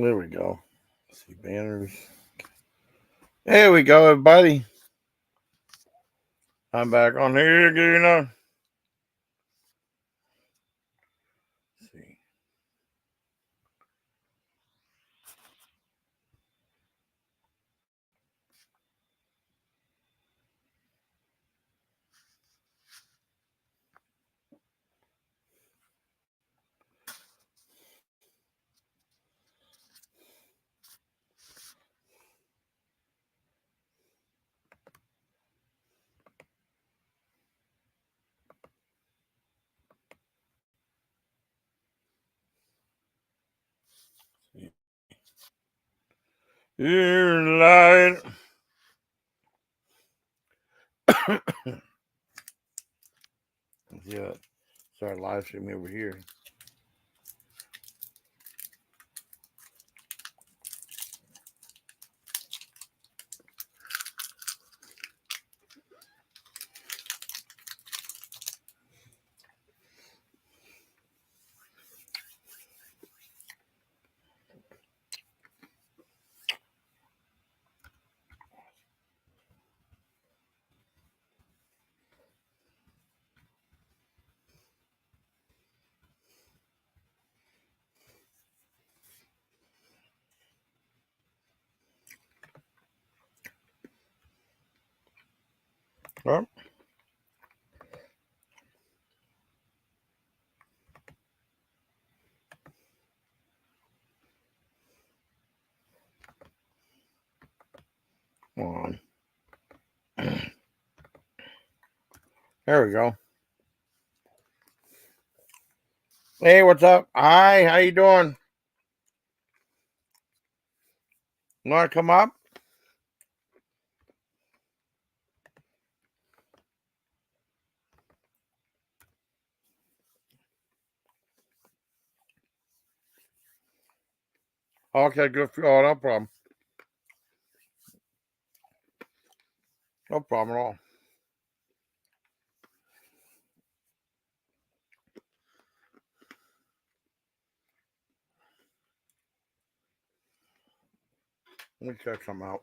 There we go. Let's see banners. There we go, everybody. I'm back on here again. Let's see. You're lying. Yeah, start live streaming over here. Oh. Come on. There we go. Hey, what's up? Hi, how you doing? You want to come up? Okay, good. Oh, no problem. No problem at all. Let me check some out.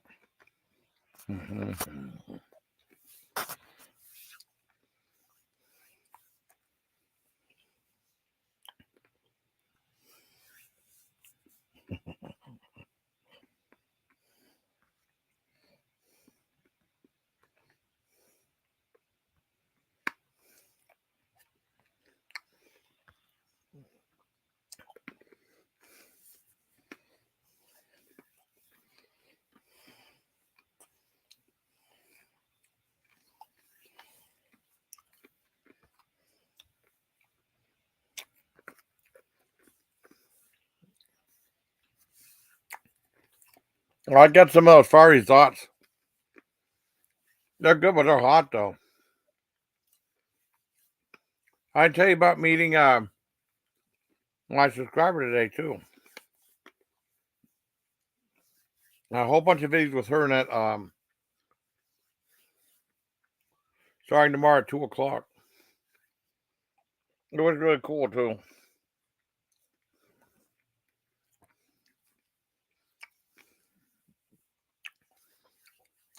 Well, I got some of those fiery thoughts. They're good, but they're hot though. I tell you about meeting my subscriber today too. A whole bunch of videos with her and that starting tomorrow at 2:00. It was really cool too.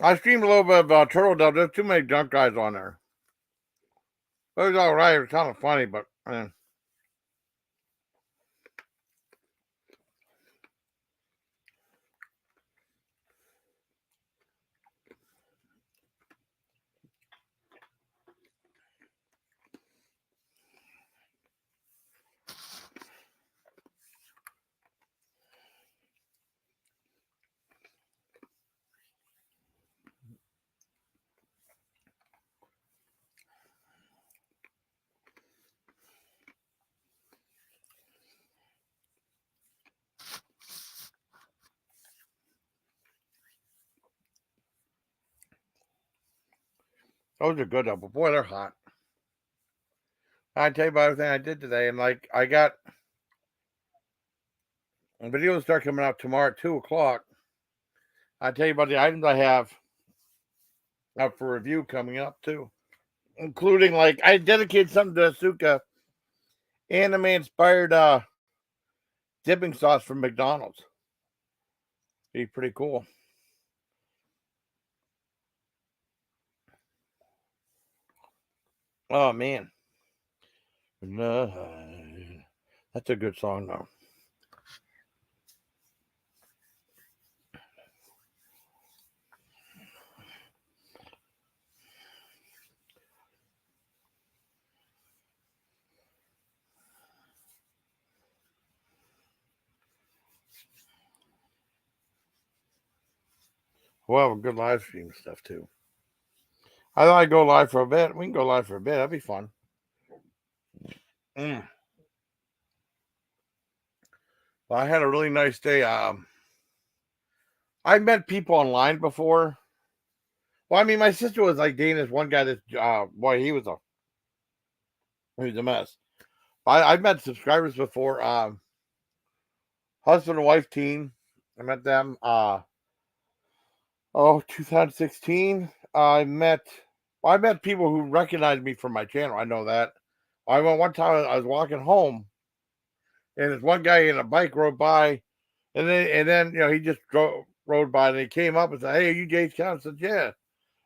I streamed a little bit of Turtle Dove. There's too many junk guys on there. It was all right. It was kind of funny, but those are good though. But boy, they're hot. I tell you about everything I did today, and like I got videos start coming out tomorrow at 2:00. I tell you about the items I have up for review coming up too, including like I dedicated something to Asuka anime inspired dipping sauce from McDonald's. Be pretty cool. Oh man, no, that's a good song though. We'll have a good live stream stuff too. I thought I'd go live for a bit. We can go live for a bit. That'd be fun. Mm. Well, I had a really nice day. I met people online before. Well, I mean, my sister was like dating this one guy. That boy, he was a mess. I've met subscribers before. Husband and wife team. I met them. 2016. I met people who recognized me from my channel. I know that. I went one time. I was walking home, and this one guy in a bike rode by, and then he just rode by, and he came up and said, "Hey, are you James Conn?" I said, "Yeah."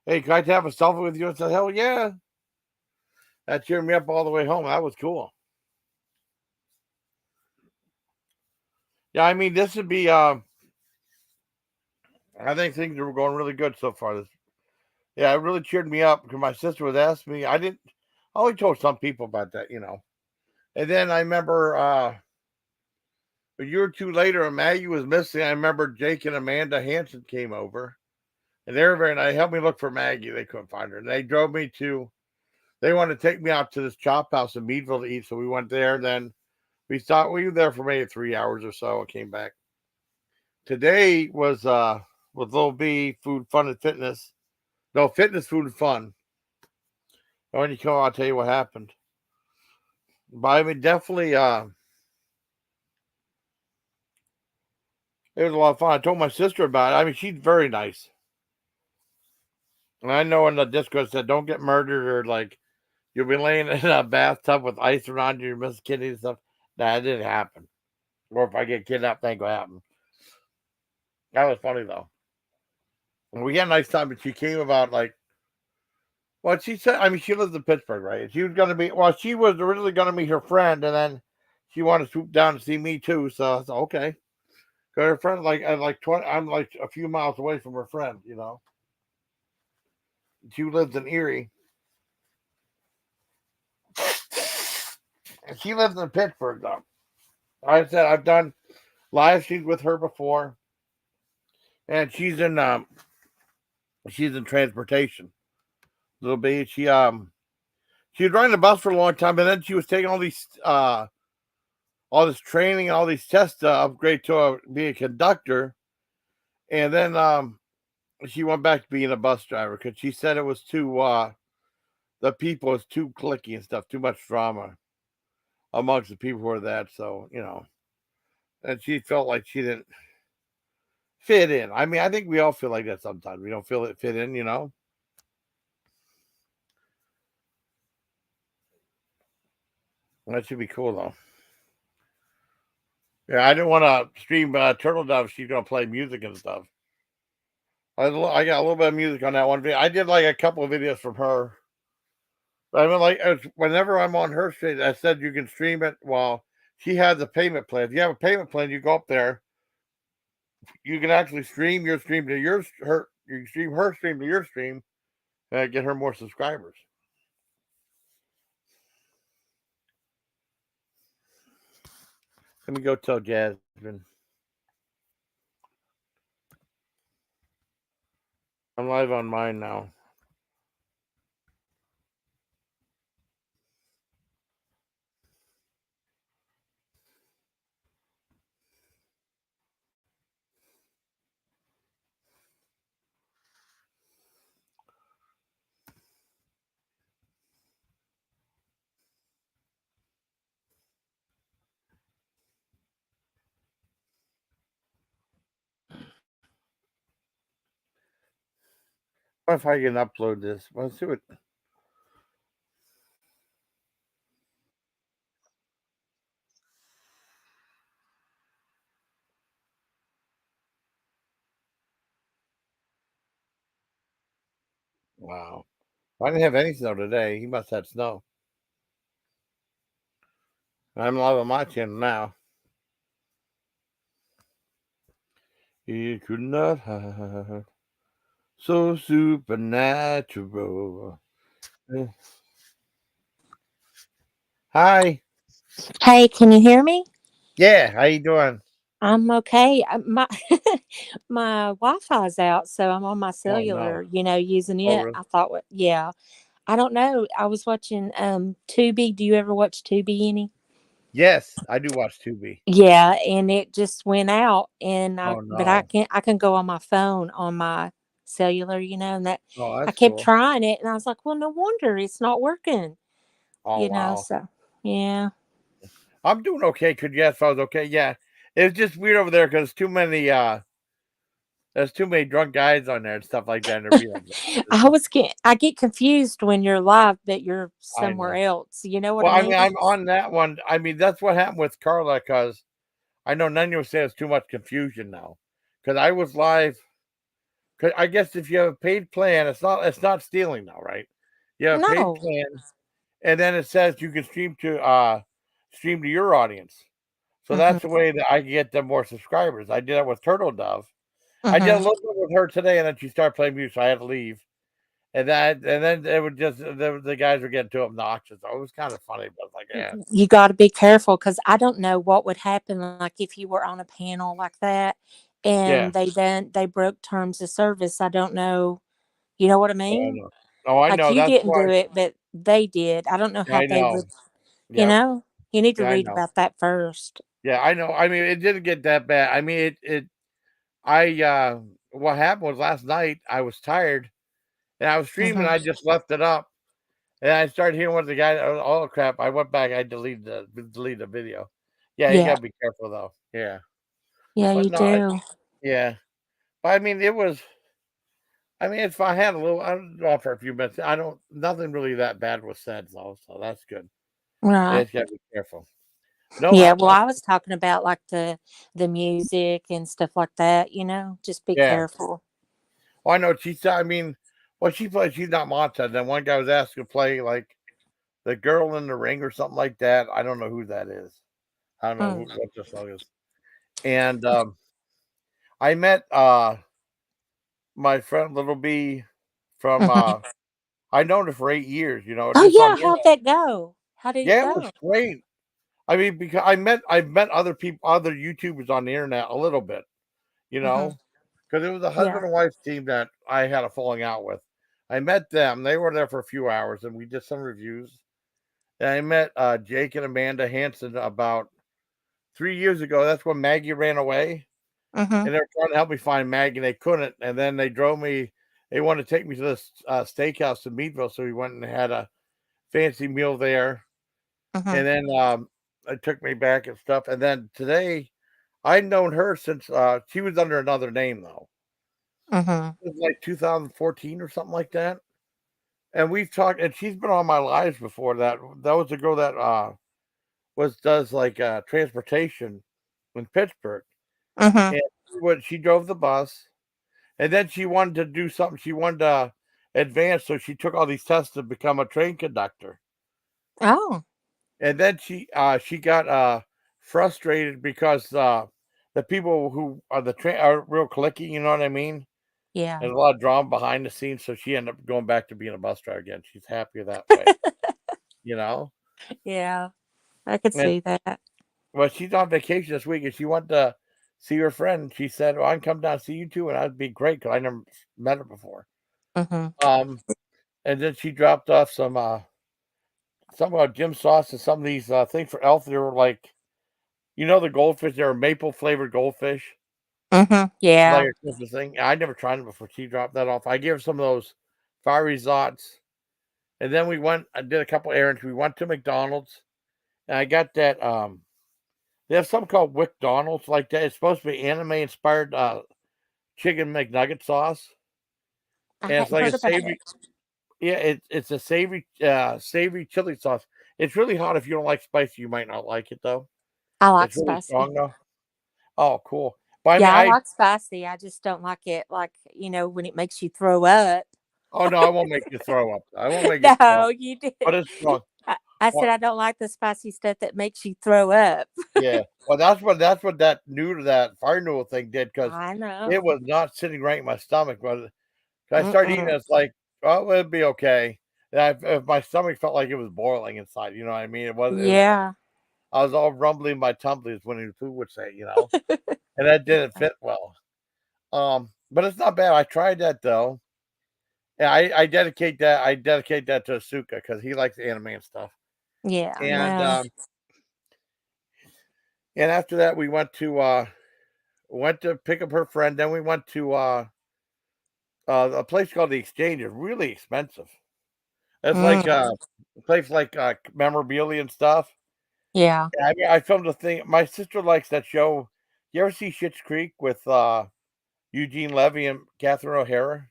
"Hey, can I have a selfie with you?" I said, "Hell yeah." That cheered me up all the way home. That was cool. Yeah, I mean, this would be. I think things are going really good so far. Yeah, it really cheered me up because my sister was asking me. I didn't. I only told some people about that. And then I remember a year or two later, Maggie was missing. I remember Jake and Amanda Hanson came over, and they were very nice. They helped me look for Maggie. They couldn't find her. And they drove me to. They wanted to take me out to this chop house in Meadville to eat, so we went there. Then we were there for maybe 3 hours or so and came back. Today was with Little B food, fun, and fitness. No, fitness, food, and fun. When you come, I'll tell you what happened. But I mean, definitely, it was a lot of fun. I told my sister about it. I mean, she's very nice. And I know in the Discord said, don't get murdered or like you'll be laying in a bathtub with ice around you, Miss Kitty and stuff. That didn't happen. Or if I get kidnapped, that ain't gonna happen. That was funny though. And we had a nice time, but she came about like, well, she said, I mean, she lives in Pittsburgh, right? She was gonna be, well, she was originally gonna meet her friend, and then she wanted to swoop down to see me too. So I said, okay. Because her friend, like, I'm like 20, I'm like a few miles away from her friend. She lives in Erie. And she lives in Pittsburgh, though. I said I've done live streams with her before, and she's in transportation. Little bit. She was riding the bus for a long time, and then she was taking all this training, all these tests to upgrade to be a conductor, and then she went back to being a bus driver because she said it was too the people was too clicky and stuff, too much drama amongst the people who were that. So and she felt like she didn't fit in. I mean, I think we all feel like that sometimes. We don't feel it fit in. That should be cool though. Yeah, I didn't want to stream Turtle Dove. She's gonna play music and stuff. I got a little bit of music on that one video. I did like a couple of videos from her. But I mean, like whenever I'm on her stream, I said you can stream it while she has a payment plan. If you have a payment plan, you go up there. You can actually stream your stream to her. You can stream her stream to your stream and get her more subscribers. Let me go tell Jasmine. I'm live on mine now. What if I can upload this? Let's do it. Wow. I didn't have any snow today. He must have snow. I'm loving my chin now. He could not hide. So supernatural. Eh, Hi. Hey, can you hear me? Yeah, how you doing? I'm okay. My my Wi-Fi's out, so I'm on my Oh no. cellular, using Oh it. really? I thought, yeah. I don't know. I was watching Tubi. Do you ever watch Tubi any? Yes, I do watch Tubi. Yeah, and it just went out, and Oh I no. can go on my phone on my cellular, and that Oh, I that's kept cool. trying it, and I was like, well, no wonder it's not working, Oh wow. so yeah. I'm doing okay. Could you ask if I was okay? Yeah. It's just weird over there because there's too many drunk guys on there and stuff like that, and they're being obnoxious. I get confused when you're live, but you're I somewhere know. else. You know what I Well, I mean? mean, I'm on that one. I mean, that's what happened with Carla because I know none of you say it's too much confusion now. Because I was live. Cause I guess if you have a paid plan, it's not stealing now, right? You have a paid No. plan, and then it says you can stream to your audience. So Mhm. that's the way that I can get them more subscribers. I did that with Turtle Dove. I did a Mhm. little bit with her today, and then she started playing music, so I had to leave. And then it would just the guys were getting too obnoxious. So it was kind of funny, but I was like, yeah, You got to be careful because I don't know what would happen, like if you were on a panel like that, and yeah. they broke terms of service. I don't know. You know what I Oh, I mean? know. Oh, I Like know. you That's didn't why. do it, but they did. I don't know Yeah, how I they know. would. You Yep. know, you need to Yeah, I read know. about that first. Yeah, I know. I mean, it didn't get that bad. I mean, it. I what happened was last night I was tired and I was streaming. Mhm. I just left it up and I started hearing what the guy. Oh crap! I went back. I deleted the video. Yeah, you Yeah. gotta be careful though. Yeah, Yeah, but you no, do. yeah. But I mean, it was. I mean, if I had a little, I was off for a few minutes. I don't. Nothing really that bad was said though, so that's good. You Right. just gotta be careful. No, Yeah, well, I was talking about like the music and stuff like that, just be yeah. careful. Oh, I know. She said. I mean, what she played, she's not monetized. Then one guy was asked to play like the girl in the ring or something like that. I don't know who that is. I don't know Mm. what the song is. And I met my friend Little B from Mhm. I known her for 8 years, Oh just on yeah, the how'd internet. that go? How did it Yeah, it was go? great. I mean, because I've met other people, other YouTubers on the internet a little bit, you Mhm. know, because it was a Yeah. husband and wife team that I had a falling out with. I met them. They were there for a few hours, and we did some reviews. And I met Jake and Amanda Hanson about 3 years ago. That's when Maggie ran away, Mhm. and they were trying to help me find Maggie, and they couldn't. And then they drove me. They wanted to take me to this steakhouse in Meadville, so we went and had a fancy meal there. Mhm. And then they took me back and stuff. And then today, I'd known her since she was under another name though. Mhm. It was like 2014 or something like that. And we've talked, and she's been on my lives before that. That was the girl that was does like transportation in Pittsburgh, Mhm. and she drove the bus, and then she wanted to do something. She wanted to advance, so she took all these tests to become a train conductor. Oh, And then she got frustrated because the people who are the train are real clicky. You know what I mean? yeah. And a lot of drama behind the scenes. So she ended up going back to being a bus driver again. She's happier that way. You know. Yeah, I could And see that. well, she's on vacation this week, and she wanted to see her friend. She said, "Well, I can come down and see you too," and that'd be great because I never met her before. Mhm. Um, and then she dropped off some gym sauce and some of these things for Elf. They were like, the goldfish. They were maple flavored goldfish, Mhm. like Yeah. a Christmas thing. I never tried them before. She dropped that off. I gave her some of those fiery zots, and then we went. I did a couple errands. We went to McDonald's, and I got that. They have something called McDonald's like that. It's supposed to be anime inspired chicken McNugget sauce, I and it's hadn't like a heard about savory. it. Yeah, it's a savory chili sauce. It's really hot. If you don't like spicy, you might not like it though. I like It's really spicy. strong though. Oh, cool. But I mean, Yeah, I like spicy. I just don't like it, like, when it makes you throw up. Oh no, I won't make you throw up. I won't make you throw No, up. you did. But it's strong. I said Well, I don't like the spicy stuff that makes you throw up. yeah. Well, that's what that new to that fire noodle thing did because I it know. was not sitting right in my stomach. But I started eating it, Mm-mm. it's like, oh, it'd be okay. And if my stomach felt like it was boiling inside, you know what I mean? It was. Yeah. I was all rumbling my tumblies when the food would say, and that didn't fit well. But it's not bad. I tried that though. Yeah, I dedicate that to Asuka because he likes anime and stuff. Yeah. And No. and after that we went to pick up her friend. Then we went to a place called the Exchange. It's really expensive. It's like Mm. a place like memorabilia and stuff. Yeah. Yeah, I mean, I filmed a thing. My sister likes that show. You ever see Schitt's Creek with Eugene Levy and Catherine O'Hara?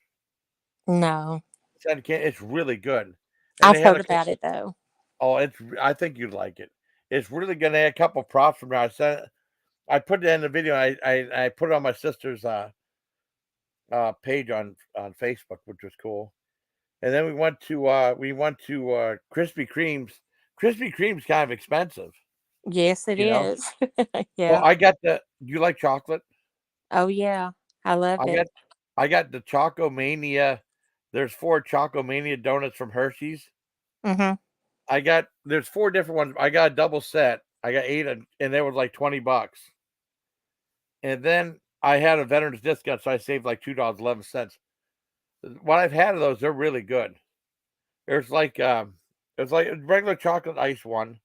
No. It's really good. And I've they had heard a about couple. it though. Oh, I think you'd like it. It's really good. They had a couple props from there. I put it in the video. I put it on my sister's page on Facebook, which was cool. And then we went to Krispy Kreme's. Krispy Kreme's kind of expensive, Yes, it you know. is. Well, Yeah. I got the. Do you like chocolate? Oh yeah. I love I it. got I got the Choco Mania. There's 4 Choco Mania donuts from Hershey's. Mhm. There's 4 different ones. I got a double set. I got 8 and they were like $20. And then I had a veterans discount, so I saved like $2.11. What I've had of those, they're really good. There's like it's like a regular chocolate ice one,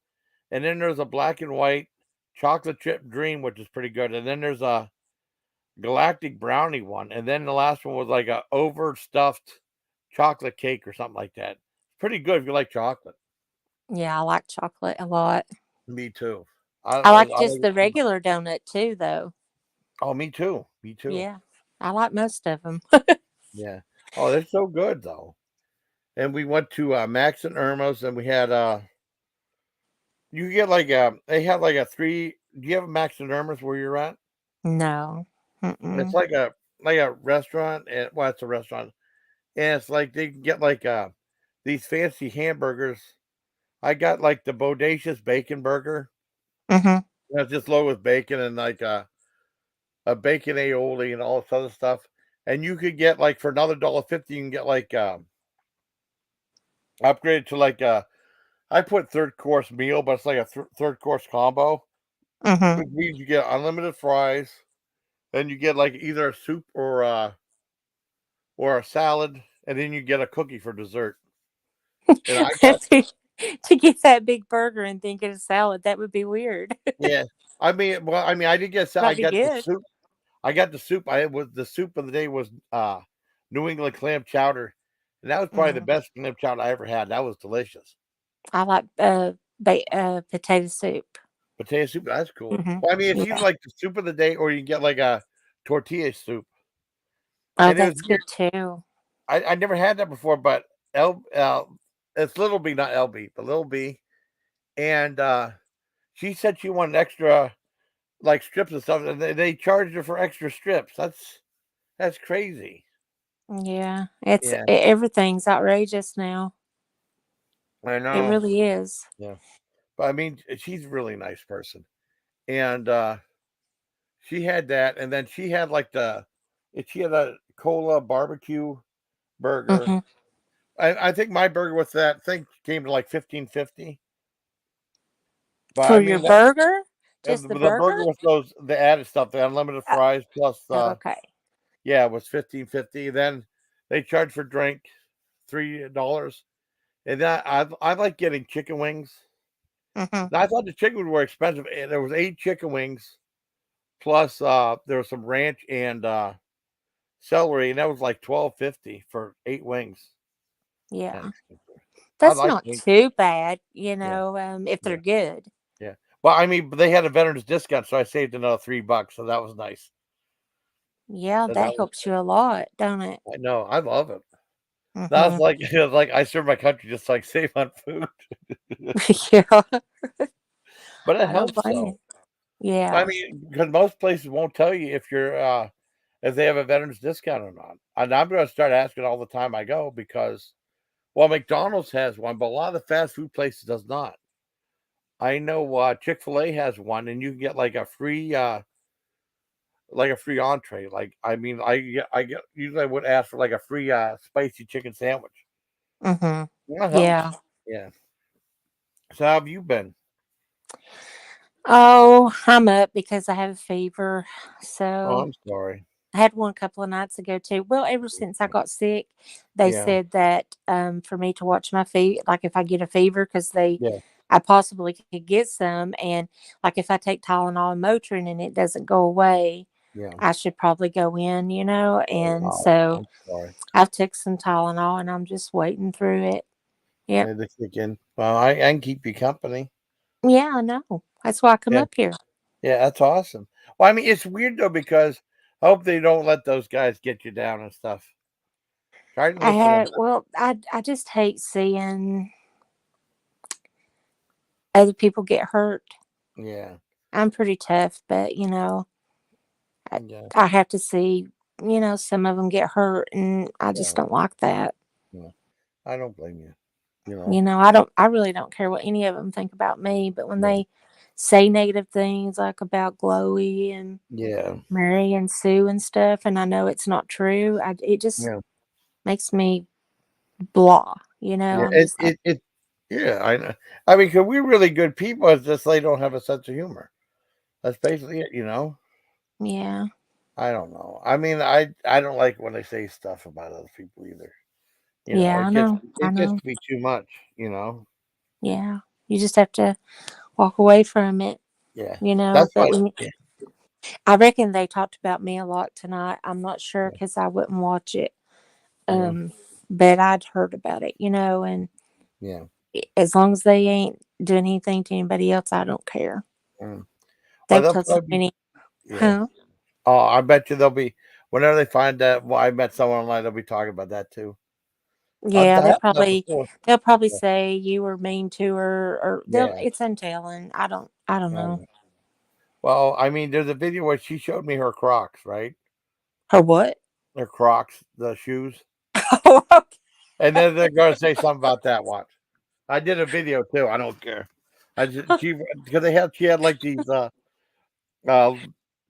and then there's a black and white chocolate chip dream, which is pretty good. And then there's a galactic brownie one, and then the last one was like a overstuffed chocolate cake or something like that. Pretty good if you like chocolate. Yeah, I like chocolate a lot. Me too. I like I just like the regular donut too, though. Oh, me too. Me too. Yeah, I like most of them. Yeah. Oh, they're so good though. And we went to Max and Irma's, and we had you get like they have like a three. Do you have a Max and Irma's where you're at? No. It's Mm-mm. like a restaurant, and well, it's a restaurant, and it's like they can get like these fancy hamburgers. I got like the bodacious bacon burger. Mhm. That's just loaded with bacon and like a bacon aioli and all this other stuff. And you could get like for another $1.50, you can get like upgraded to like I put third course meal, but it's like a third course combo, Mhm. which means you get unlimited fries, then you get like either a soup or a salad, and then you get a cookie for dessert. And I got To get that big burger and think it's a salad, that would be weird. yeah. I mean, I did get I Might be got the good. soup. I got the soup. I was the soup of the day was New England clam chowder, and that was probably the Mm. best clam chowder I ever had. That was delicious. I like potato soup. Potato soup, that's cool. Mhm. Well, I mean, it's either Yeah. like the soup of the day or you get like a tortilla soup. Oh, And it was that's weird. good too. I never had that before, but it's Little B, not LB, but Little B. And she said she wanted extra like strips and stuff, and they charged her for extra strips. That's crazy. Yeah, it's Yeah, everything's outrageous now. I It know. really is. Yeah. But I mean, she's a really nice person. And she had that, and then she had a cola barbecue burger. Mhm. I think my burger with that thing came to like 15.50. But I For your mean that burger? Just the the burger? burger with the added stuff, the unlimited Oh, fries plus okay. yeah, it was 15.50. Then they charge for drink $3. And that I like getting chicken wings. Mhm. Now, I thought the chicken were expensive. And there was 8 chicken wings plus there was some ranch and celery, and that was like 12.50 for 8 wings. Kind of Yeah. expensive. I That's like not wings. too bad, Yeah, if they're yeah, good. yeah. Well, I mean, they had a veterans discount, so I saved another $3, so that was nice. Yeah, So that that was helps you a lot, don't it? I know, I love it. That's Mhm. like like I serve my country just like save on food, Yeah. but it I don't helps blame though. you. I Yeah. mean, because most places won't tell you if you're if they have a veterans discount or not. And I'm going to start asking all the time I go because, well, McDonald's has one, but a lot of the fast food places does not. I know Chick-fil-A has one, and you can get like a free entree. Like, I mean, I get usually I would ask for like a free spicy chicken sandwich. Mm-hmm. That helps. Yeah. Yeah. So how have you been? Oh, I'm up because I have a fever. Oh, So I'm sorry. I had one a couple of nights ago too. Well, ever since I got sick, they Yeah. said that for me to watch my feet, like if I get a fever, because Yeah. I possibly could get some, and like if I take Tylenol and Motrin and it doesn't go away, Yeah. I should probably go in, Oh, And wow. so I'm sorry. I've took some Tylenol and I'm just waiting through it. Yep. Yeah, they kick in. Well, I can keep you company. Yeah, I know. That's why I come Yeah. up here. Yeah, that's awesome. Well, I mean, it's weird though because I hope they don't let those guys get you down and stuff. Try to I listen to had well, I just hate seeing other people get hurt. yeah, I'm pretty tough, but I, yeah, I have to see, some of them get hurt, and I just yeah, don't like that. yeah. I don't blame you. You know, I really don't care what any of them think about me, but when yeah, they say negative things like about Chloe and yeah, Mary and Sue and stuff, and I know it's not true, it just yeah, makes me blah, yeah. I'm just like, yeah. I know. I mean, 'cause we're really good people. It's just they don't have a sense of humor. That's basically it. yeah, I don't know. I mean, I don't like when they say stuff about other people either. yeah, It gets I it gets know, to be too much. You know. yeah. You just have to walk away from it, Yeah. you know. That's But why. when Yeah. I reckon they talked about me a lot tonight. I'm not sure Yeah. because I wouldn't watch it. Yeah. Um, but I'd heard about it, and Yeah. as long as they ain't doing anything to anybody else, I don't care. Mm. Well, They've they'll told so probably be. many, Yeah. huh? Oh, I bet you they'll be whenever they find that. Well, I met someone online. They'll be talking about that too. Yeah, That happened that before. they'll probably Yeah. say you were mean to her, or they'll Yeah. it's untelling. I don't I know. know. Well, I mean, there's a video where she showed me her Crocs, right? Her what? Her Crocs, the shoes, Oh, and then they're going to say something about that. Watch. I did a video too. I don't care. I just she because she had like these uh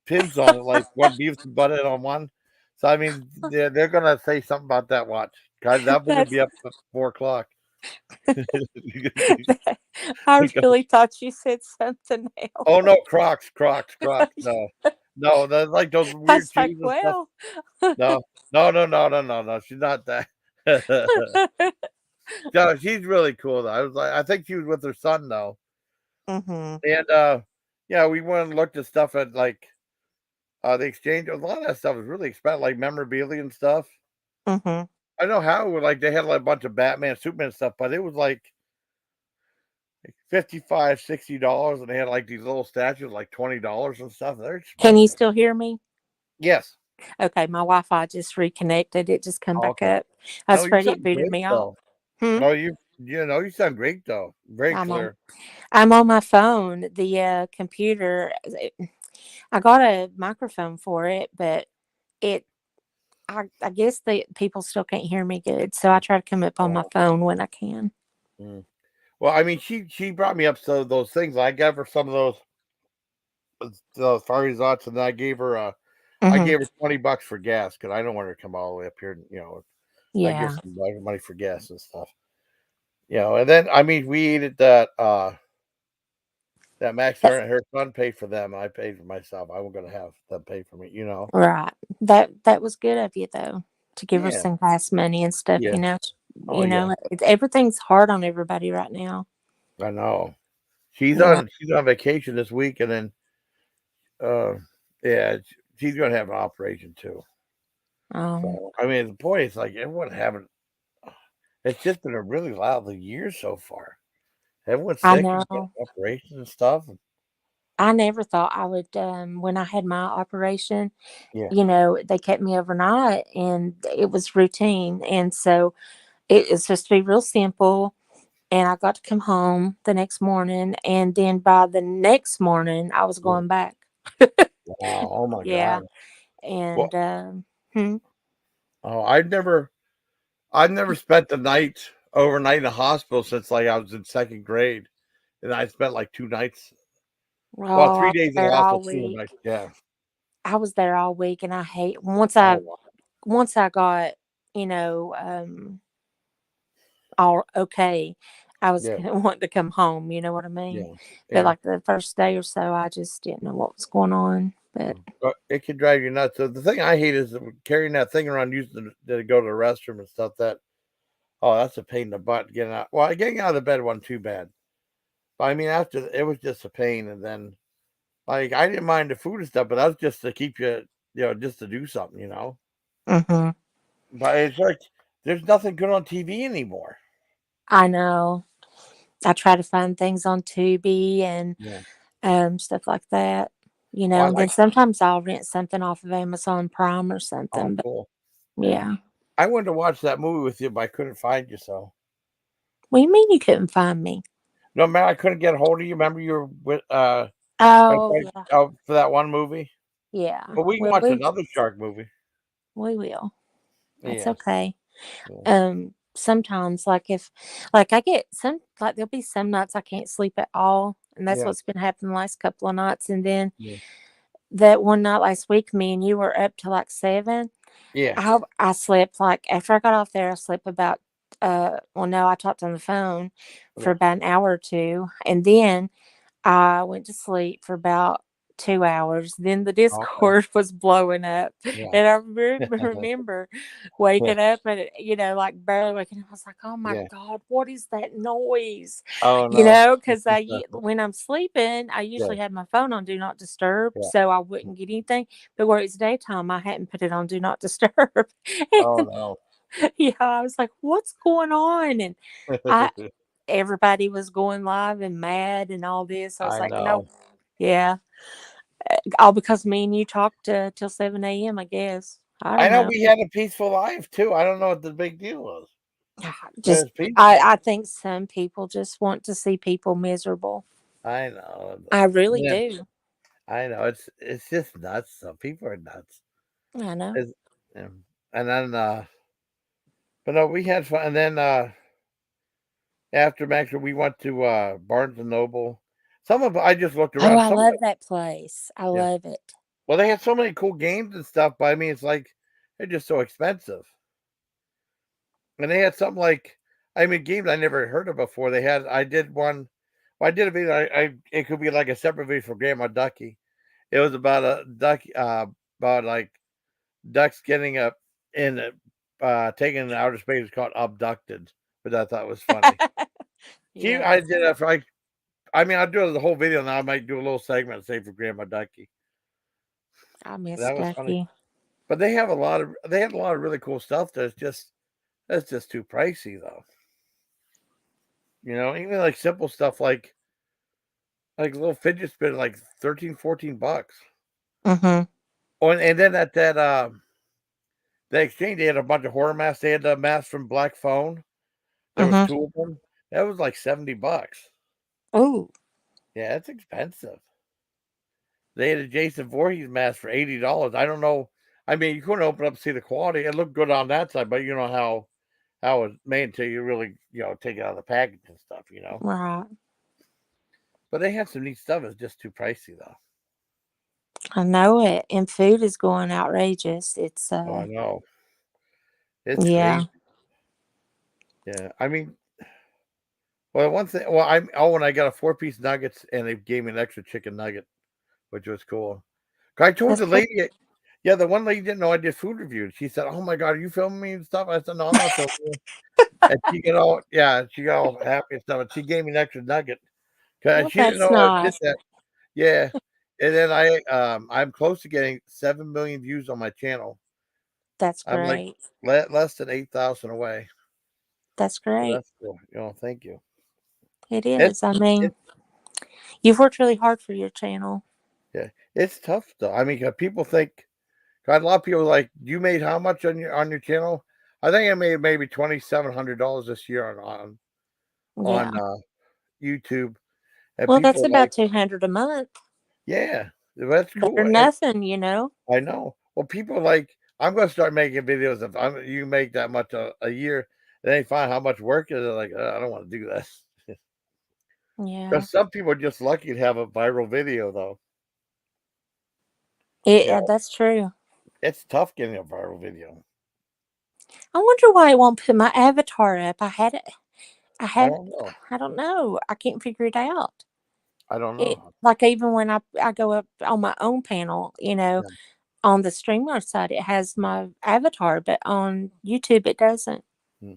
pins on it, like one Beavis and Butthead on one. So I mean, they're gonna say something about that. Watch, guys, that one gonna that's be up at 4 o'clock. I really thought you said something else. Oh no, Crocs. No, no, that's like those I weird was like, shoes and stuff. well, No, no. She's not that. No, she's really cool though. I think she was with her son though, mhm, and yeah, we went and looked at stuff at like the exchange. A lot of that stuff is really expensive, like memorabilia and stuff. mhm. I know how like they had like a bunch of Batman, Superman stuff, but it was like 55, $60, and they had like these little statues like $20 and stuff. They're Can you expensive. still hear me? Yes. Okay, my Wi-Fi just reconnected. It just come Oh, back okay. up. I was No, you afraid it sound booted great me off. though. Hmm. No, you sound great though. Very I'm on. clear. I'm on my phone. The computer. I got a microphone for it, but it. I guess the people still can't hear me good, so I try to come up on my Oh, phone when I can. mm. Well, I mean, she brought me up so those things. I gave her some of those fire resorts, and I Hmm. gave her $20 for gas because I don't want her to come all the way up here. I give Yeah, some money for gas and stuff. And then I mean, we ate at that Max her son paid for them. I paid for myself. I was gonna have them pay for me. right. That was good of you though, to give her Yeah, some gas money and stuff. yeah. Oh yeah, Everything's hard on everybody right now. I know. She's Yeah. on vacation this week, and then uh, yeah, she's gonna have an operation too. Um. So I mean, the point is like everyone having. It's just been a really lousy year so far. Everyone's I sick and getting know. operations and stuff. I never thought I would, when I had my operation, Yeah. they kept me overnight and it was routine. And so it's supposed to be real simple. And I got to come home the next morning. And then by the next morning, I was Yeah. going back. Wow. Oh my Yeah. God. Well, And hmm, oh, I've never spent the night overnight in a hospital since like I was in second grade, and I spent like 2 nights. Well, oh, I 3 days was in the there hospital, all 2 nights. week. Yeah. I was there all week, and I hate Oh, wow. once I got, you know, all okay, I was Yeah. gonna want to come home. You know what I mean? Yeah. But Yeah. like the first day or so, I just didn't know what was going on. But But it can drive you nuts. So the thing I hate is carrying that thing around, using to go to the restroom and stuff. That's a pain in the butt getting out. Well, getting out of the bed wasn't too bad, but I mean, after it was just a pain. And then, like, I didn't mind the food and stuff, but that was just to keep you, just to do something. hmm, But it's like there's nothing good on TV anymore. I know. I try to find things on Tubi and Yeah. stuff like that. Oh, I And then like. sometimes I'll rent something off of Amazon Prime or Oh, something. But cool. Yeah. yeah, I wanted to watch that movie with you, but I couldn't find you. So what do you mean you couldn't find me? no matter, I couldn't get a hold of you. Remember, you were with Oh yeah, for that one movie. yeah. But we can Well, watch another shark movie. we will. That's Yeah. okay. Yeah. Sometimes like I get some like there'll be some nights I can't sleep at all, and that's Yeah. what's been happening the last couple of nights. And then Yeah. that one night last week, me and you were up to like 7. Yeah. I slept like after I got off there, I slept about well no, I talked on the phone for Yeah. about an hour or two, and then I went to sleep for about 2 hours. Then the Okay. Discord was blowing up, Yeah. and I remember waking up and like barely waking up. I was like, "Oh my Yeah. god, what is that noise?" Oh no. Because when I'm sleeping, I Yeah. usually had my phone on do not disturb, Yeah. so I wouldn't get anything. But where it's daytime, I hadn't put it on do not disturb. Oh And no. yeah, I was like, "What's going on?" And I everybody was going live and mad and all this. I was I like, "Nope, know. yeah." All because me and you talked till 7 a.m., I guess. I I don't know know. we had a peaceful life too. I don't know what the big deal was. But Just it's peaceful. I think some people just want to see people miserable. I know. I really Yeah. do. I know. It's just nuts. Some people are nuts. I know. It's, yeah. And then but no, we had fun. And then after Max, we went to Barnes and Noble. Some of I just looked Oh, around. I Some of love it, that place. I yeah. love it. Well, they had so many cool games and stuff, but I mean, it's like they're just so expensive. And they had something like, I mean, games I never heard of before. I did one, well, I did a video. It could be like a separate video for Grandma Ducky. It was about a duck, about like ducks getting up in, taken in outer space. It's called Abducted, but I thought it was funny. Yeah, I did that for like, I mean, I'll do the whole video now. I might do a little segment, say for Grandma Ducky. I miss That was funny. Ducky. But they had a lot of really cool stuff. That's just too pricey though. Even like simple stuff like a little fidget spinner, like 13, $14. Mm-hmm. Oh, and then at that exchange, they had a bunch of horror masks. They had the mask from Black Phone. There was Mm-hmm. two of them. That was like $70. Oh, Yeah, it's expensive. They had a Jason Voorhees mask for $80. I don't know. I mean, you couldn't open up and see the quality. It looked good on that side, but you know how it's made until you really take it out of the package and stuff. right. But they had some neat stuff. It's just too pricey though. I know it. And food is going outrageous. It's Oh, I know. It's yeah. crazy. Yeah. I mean, well, one thing. Well, when I got a 4-piece nuggets and they gave me an extra chicken nugget, which was cool. I told That's the pretty lady, yeah, the one lady didn't know I did food reviews. She said, "Oh my God, are you filming me and stuff?" I said, "No, I'm not filming you." And she got all happy and stuff. And she gave me an extra nugget because well, she didn't that's know I did nice. that. Yeah. And then I'm close to getting 7 million views on my channel. That's I'm like great. less than 8,000 away. That's So great. that's cool. Thank you. It It's is. I mean, it's you've worked really hard for your channel. yeah, it's tough though. I mean, 'cause people think, God, a lot of people are like, you made how much on your channel? I think I made maybe $2,700 this year on Yeah. YouTube, and Well, that's people are about like, 200 a month. yeah, that's Better cool. than And nothing. I know. Well, people like I'm going to start making videos if you make that much a year. They find how much work it is. They're like, I don't want to do this. Yeah. Because some people are just lucky to have a viral video, though. You know, That's true. it's tough getting a viral video. I wonder why it won't put my avatar up. I I have, don't know. I don't know. I can't figure it out. I don't It know. like even when I go up on my own panel, Yeah. on the StreamYard side, it has my avatar, but on YouTube it doesn't. Hmm.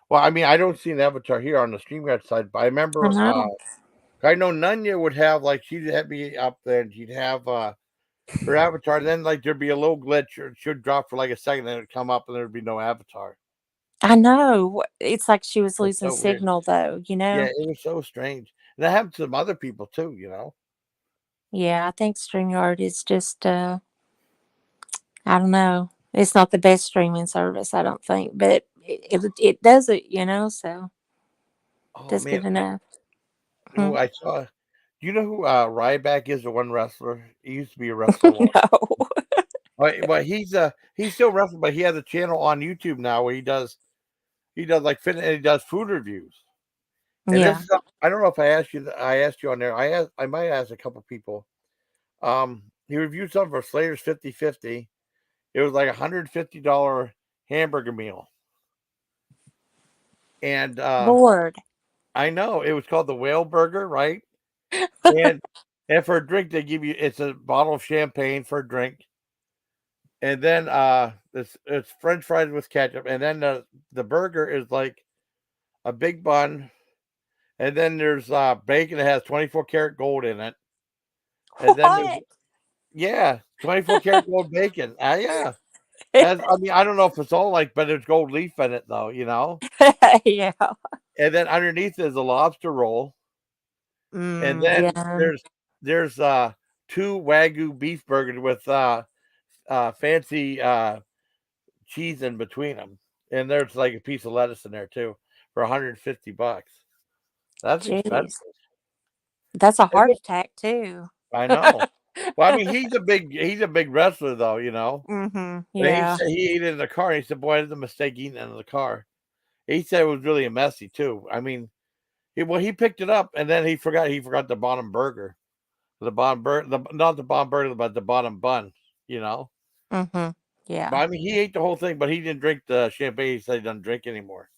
Well, I mean, I don't see an avatar here on the StreamYard side, but I I remember know. I know Nunya would have like she'd have me up there and she'd have her avatar, and then like there'd be a little glitch or she'd drop for like a second, then it'd come up and there'd be no avatar. I know. It's like she was It's losing so weird. signal though, you Yeah, know? it was so strange. And that happened to some other people too, Yeah, I think StreamYard is just I don't know. It's not the best streaming service, I don't think, but it does it, so Oh does man, good enough. who Hmm. I saw. Do you know who Ryback is? The one wrestler. He used to be a wrestler once. No. Well, he's still wrestling, but he has a channel on YouTube now where he does like fitness and he does food reviews. And this Yeah. is I don't know if I asked you on there. I might ask a couple people. He reviewed something for Slater's 50/50. It was like $150 hamburger meal. And Lord. I know it was called the Whale Burger, right? And and for a drink they give you it's a bottle of champagne for a drink. And then it's French fries with ketchup. And then the burger is like a big bun. And then there's bacon that has 24 karat gold in it. And then there's What? yeah, 24 karat gold bacon. Yeah. I mean, I don't know if it's all like, but there's gold leaf in it though. Yeah. And then underneath is a lobster roll. And then Yeah. there's two Wagyu beef burgers with fancy cheese in between them. And there's like a piece of lettuce in there too for $150. That's Jeez. expensive. That's a And heart then, attack too. I know. Well, I mean, he's a big wrestler though. Mhm. And he Yeah. said he ate it in the car. And he said, "Boy, it's a mistake eating it in the car." He said it was really messy too. I mean, he picked it up and then he forgot the bottom burger, the bottom burger, not the bottom burger, but the bottom bun. You know. Mhm. But Yeah. I mean, he ate the whole thing, but he didn't drink the champagne. He said he doesn't drink anymore.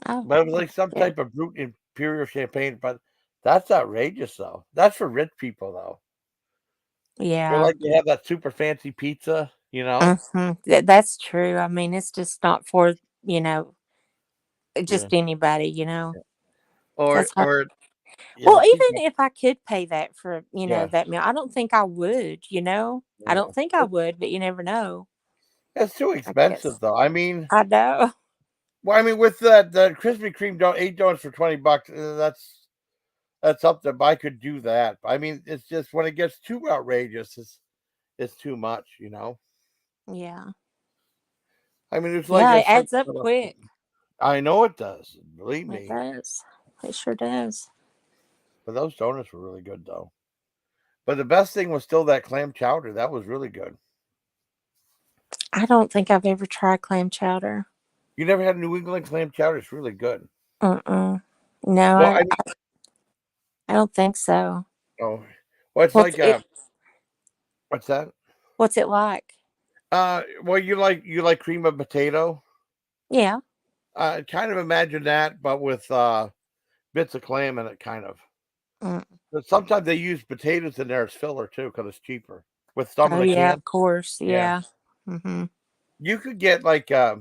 Oh, But it was well, like some good. type of brute imperial champagne. But that's outrageous, though. That's for rich people, though. Or Yeah. like they have that super fancy pizza. Mhm. That's true. I mean, it's just not for, you know, Yeah. just anybody. Or That's hard. or yeah, Well, people. even if I could pay that for, Yeah. that meal, I don't think I would. I don't No. think I would, but you never know, It's too I expensive, guess. though. I mean, I know. well, I mean, with the Krispy Kreme 8 donuts for $20, that's up there. But I could do that. I mean, it's just when it gets too outrageous, it's too much. Yeah. I mean, it's like Yeah, I it said. adds up quick. I know it does. Believe It me. does. It sure does. But those donuts were really good, though. But the best thing was still that clam chowder. That was really good. I don't think I've ever tried clam chowder. You never had New England clam chowder? It's really good. Mm-mm. No, Well, I, I mean, I don't think so. oh, well, it's What's like it? what's that? What's it like? Well, you like cream of potato. Yeah. Kind of imagine that, but with bits of clam in it, kind of. Mm. But sometimes they use potatoes in there as filler too, because it's cheaper. With some of Oh the yeah, cans, of course. yeah, Yeah. Mhm. you could get like a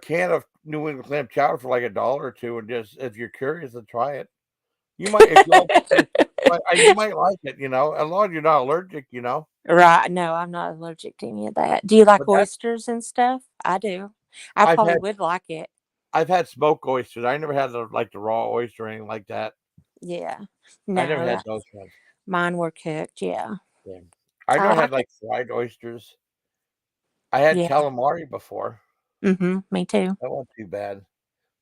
can of New England clam chowder for like $1 or two, and just if you're curious to try it, you might if you like you might like it, as long as you're not allergic. Right. No, I'm not allergic to any of that. Do you like But that oysters and stuff? I do. I I've probably had would like it. I've had smoked oysters. I never had the raw oyster or anything like that. Yeah. I never No, had those ones. mine were cooked. Yeah. Yeah. I never I had could. like fried oysters. I had Yeah. calamari before. Me too. That wasn't too bad.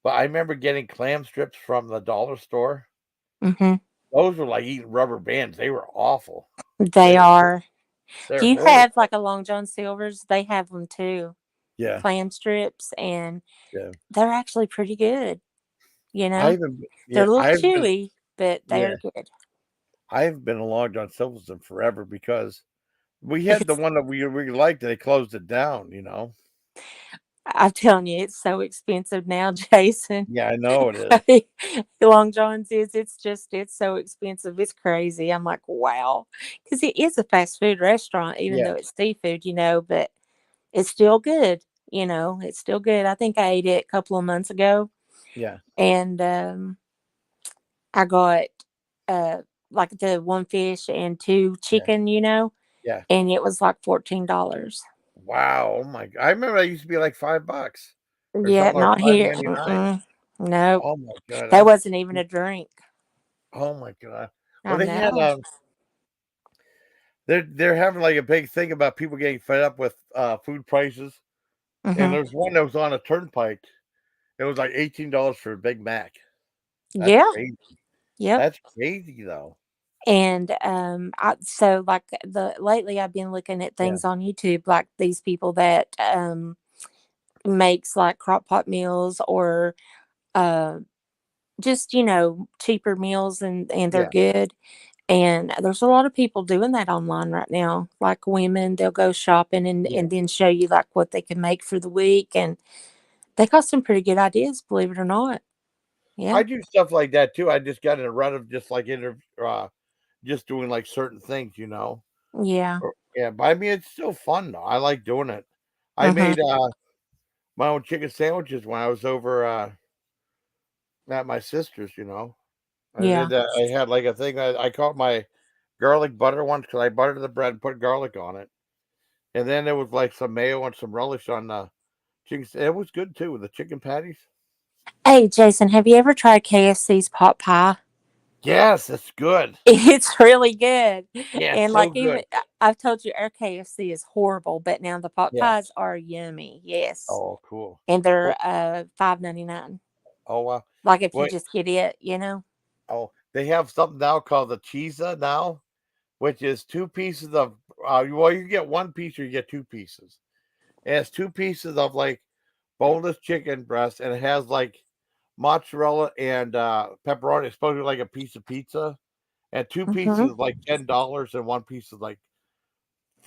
But I remember getting clam strips from the dollar store. Mhm. Those were like eating rubber bands. They were awful. They They were are. They're Do you have horrible. like a Long John Silver's? They have them too, Yeah, clam strips, and yeah. they're actually pretty good. You I know, haven't. they're Yeah, a little I've been. chewy, but Yeah, they're good. I haven't been along John Silverson forever because we had the It's one that we liked. And they closed it down. You know. I'm telling you, it's so expensive now, Jason. Yeah, I know it is. Long John's it's so expensive. It's crazy. I'm like, wow, because it is a fast food restaurant, even Yeah, though it's seafood, but it's still good. It's still good. I think I ate it a couple of months ago, yeah, and I got uh like the one fish and two yeah, chicken, yeah. and it was like $14. Wow. Oh my! I remember that used to be like $5 or Yeah, something, or not here. 5.99. Mm-mm. Nope. Oh my god, That that's wasn't even a drink. oh my god. Well, I they had know. they're having like a big thing about people getting fed up with food prices, and Hmm. there's one that was on a turnpike. It was like $18 for a Big Mac. That's Yeah. crazy. Yep. That's crazy though. And so like the lately I've been looking at Yeah, things on YouTube, like these people that makes like crock pot meals, or uh just cheaper meals, and they're yeah, good. And there's a lot of people doing that online right now. Like women, they'll go shopping and yeah. then show you like what they can make for the week, and they got some pretty good ideas, believe it or not. Yeah. I do stuff like that too. I just got in a rut of just like just doing like certain things, you know. Yeah. Yeah, but I mean it's still fun though. I like doing it. I Mhm. made my own chicken sandwiches when I was over at my sister's, you know. I did Yeah. that. I had like a thing. I caught my garlic butter once because I buttered the bread and put garlic on it, and then there was like some mayo and some relish on the chicken. It was good too with the chicken patties. Hey, Jason, have you ever tried KFC's pot pie? Yes, it's good. It's really good. Yeah, it's And so like good. even I've told you our KFC is horrible, but now the pot Yeah. pies are yummy. Yes. Oh, cool. And they're What? $5.99. Oh wow. Like if you What? just get it. Oh, they have something now called the cheesa now, which is two pieces of. Well, you get one piece or you get two pieces. It has two pieces of like boneless chicken breast, and it has like mozzarella and pepperoni. It's supposed to be like a piece of pizza, and two Hmm. pieces is like $10, and one piece is like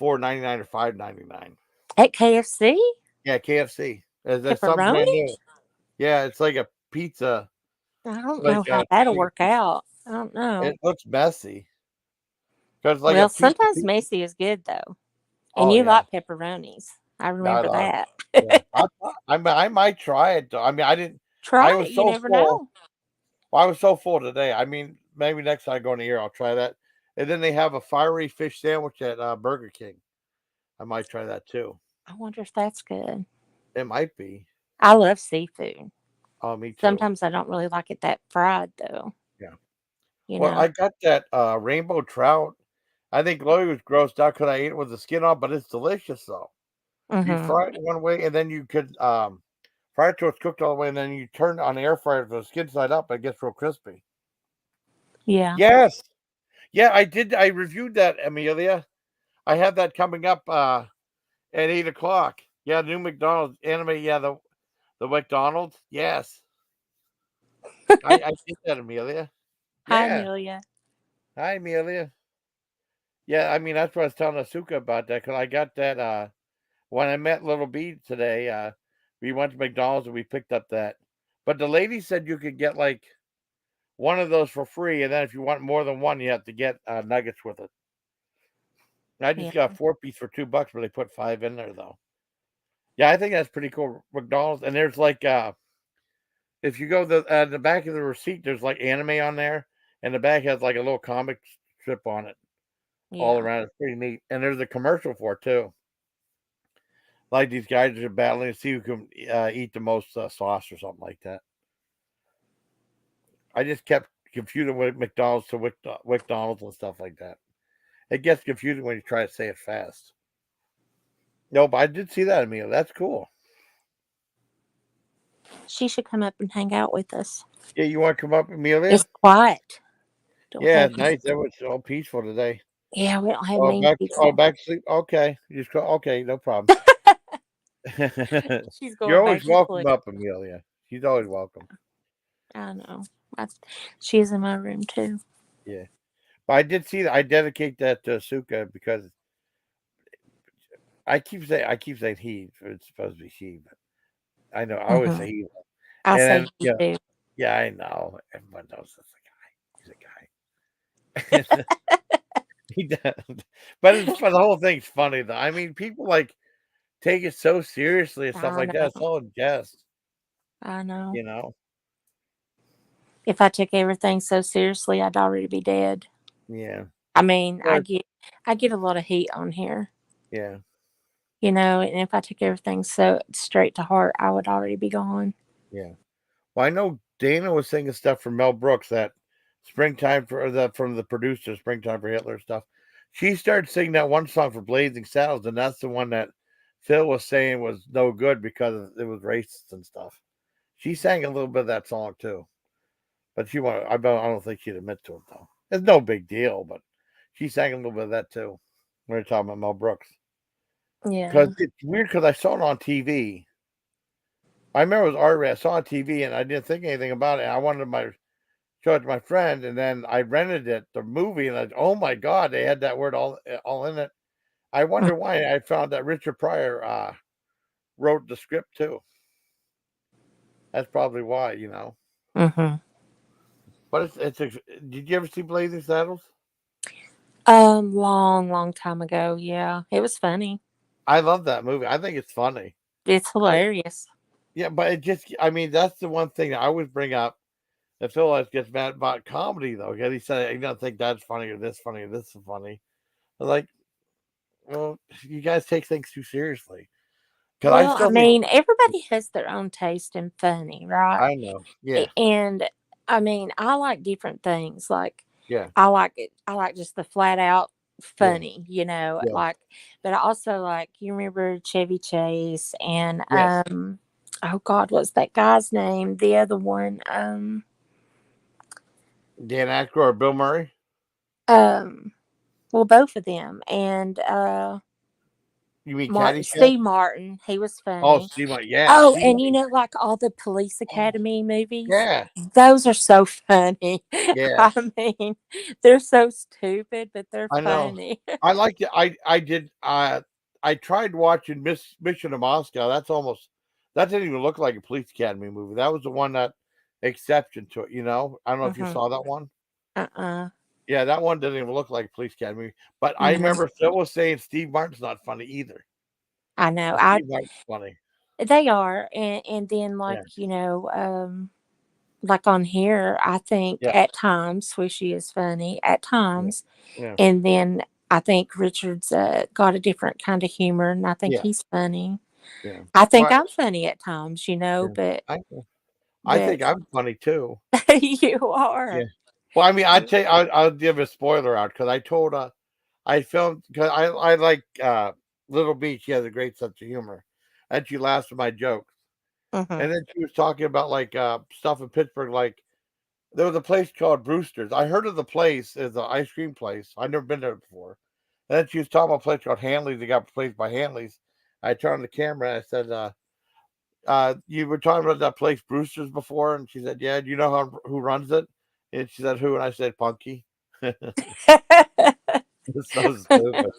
4.99 or 5.99. At KFC? Yeah, KFC. There's something brand Pepperoni? new. Yeah, it's like a pizza, I don't like know how that'll like a work piece. out. I don't know. It looks messy because like a Well, piece of sometimes pizza. messy is good though. And Oh you yeah, like pepperonis. I I remember love. that. Yeah, I might try it. Though. I mean, I didn't. I Try it. was You so never full. know. Well, I was so full today. I mean, maybe next time I go in here, I'll try that. And then they have a fiery fish sandwich at Burger King. I might try that too. I wonder if that's good. It might be. I love seafood. Oh, me too. Sometimes I don't really like it that fried though, Yeah. you Well, know. I got that rainbow trout. I think Chloe was grossed out because I ate it with the skin on, but it's delicious though. You Mhm. fry it one way, and then you could fry it till it's cooked all the way, and then you turn it on the air fryer with the skin side up. It gets real crispy. Yeah. Yes. Yeah, I did. I reviewed that, Amelia. I have that coming up at 8 o'clock. Yeah, new McDonald's anime. Yeah, the McDonald's. Yes, I did that, Amelia. Hi, Yeah. Amelia. Hi, Amelia. Yeah, I mean that's what I was telling Asuka about that because I got that when I met Little B today. We went to McDonald's and we picked up that. But the lady said you could get like one of those for free, and then if you want more than one, you have to get nuggets with it. I just Yeah. got 4 piece for $2, but they put five in there though. Yeah, I think that's pretty cool. McDonald's, and there's like if you go the back of the receipt, there's like anime on there, and the back has like a little comic strip on it all Yeah. around. It's pretty neat. And there's a commercial for it too. Like these guys are battling to see who can eat the most sauce or something like that. I just kept confusing with McDonald's to McDonald's and stuff like that. It gets confusing when you try to say it fast. No, but I did see that, Emil. That's cool. She should come up and hang out with us. Yeah, you want to come up, Amelia? It's quiet. Don't Yeah, have nice. That was all peaceful today. Yeah, we don't have Oh, mean oh, people. back to sleep. Okay, you just go. Okay, no problem. She's You're going always back to welcome sleep. up, Amelia. She's always welcome. I know. I, she's in my room too. Yeah, but I did see that. I dedicate that to Asuka because I keep saying he. It's supposed to be she, but I know I always Hmm. say he. I And say then he too. yeah, I know. Everyone knows that's a guy. He's a guy. He does. But the whole thing's funny though. I mean, people like take it so seriously and stuff I like that. It's know. all in jest, I know. you know. If I took everything so seriously, I'd already be dead. Yeah. I mean, But I get a lot of heat on here, yeah, and if I took everything so straight to heart, I would already be gone. yeah. Well, I know Dana was singing stuff from Mel Brooks that springtime for the from the producer, springtime for Hitler stuff. She started singing that one song for Blazing Saddles, and that's the one that Phil was saying was no good because it was racist and stuff. She sang a little bit of that song too, but I don't think she'd admit to it though. It's no big deal, but she sang a little bit of that too. When we're talking about Mel Brooks, because Yeah. it's weird because I saw it on TV. I remember it was R-rated. I saw it on TV and I didn't think anything about it. I wanted to show it to my friend, and then I rented it, the movie, and oh my god, they had that word all in it. I wonder why. I found that Richard Pryor wrote the script too. That's probably why. Mm-hmm. But did you ever see Blazing Saddles? Long time ago. Yeah, it was funny. I love that movie. I think it's funny. It's I hilarious. Yeah, but I mean, that's the one thing that I always bring up. That Phil always gets mad about comedy though, because he said, "You don't think that's funny or this is funny." I'm like, well, you guys take things too seriously. Because I Well, I still think mean, everybody has their own taste in funny, right? I know. Yeah, And I mean, I like different things. Like yeah, I like it. I like just the flat out yeah, funny, yeah. like. But I also like you remember Chevy Chase and Yes. oh God, what's that guy's name? The other one, Dan Aykroyd or Bill Murray? um, well, both of them and You mean Martin, Caddyshack? Steve Martin. He was Oh, funny. Steve Martin. Yeah, Oh, Steve and Martin. like all the Police Oh, Academy movies, yeah, those are so funny. yeah. I mean, they're so stupid, but they're I know. funny. I liked it. I did. I tried watching Mission to Moscow. That didn't even look like a Police Academy movie. That was the one that exception to it. I don't know if you Hmm. saw that one. Uh-uh. Yeah, that one didn't even look like a Police Academy. But I No, remember Phil was saying Steve Martin's not funny either. I know. Steve Martin's funny. They are, and then Yeah, like on here, I think yeah, at times Swishy is funny at yeah, times, yeah, and then I think Richard's got a different kind of humor, and I think yeah, he's funny. yeah. I think Well, I'm funny at times, yeah. but I I but think I'm funny too. you Yeah. are. Well, I mean, I'll give a spoiler out because I filmed because I like Little Beach. She has a great sense of humor, and she laughs at my jokes. Hmm. And then she was talking about like stuff in Pittsburgh. Like there was a place called Brewster's. I heard of the place as an ice cream place. I'd never been there before. And then she was talking about a place called Hanley's. They got replaced by Hanley's. I turned on the camera and I said, you were talking about that place Brewster's before, and she said, "Yeah, do you know who runs it?" And she said, "Who?" And I said, "Punky." It's so stupid.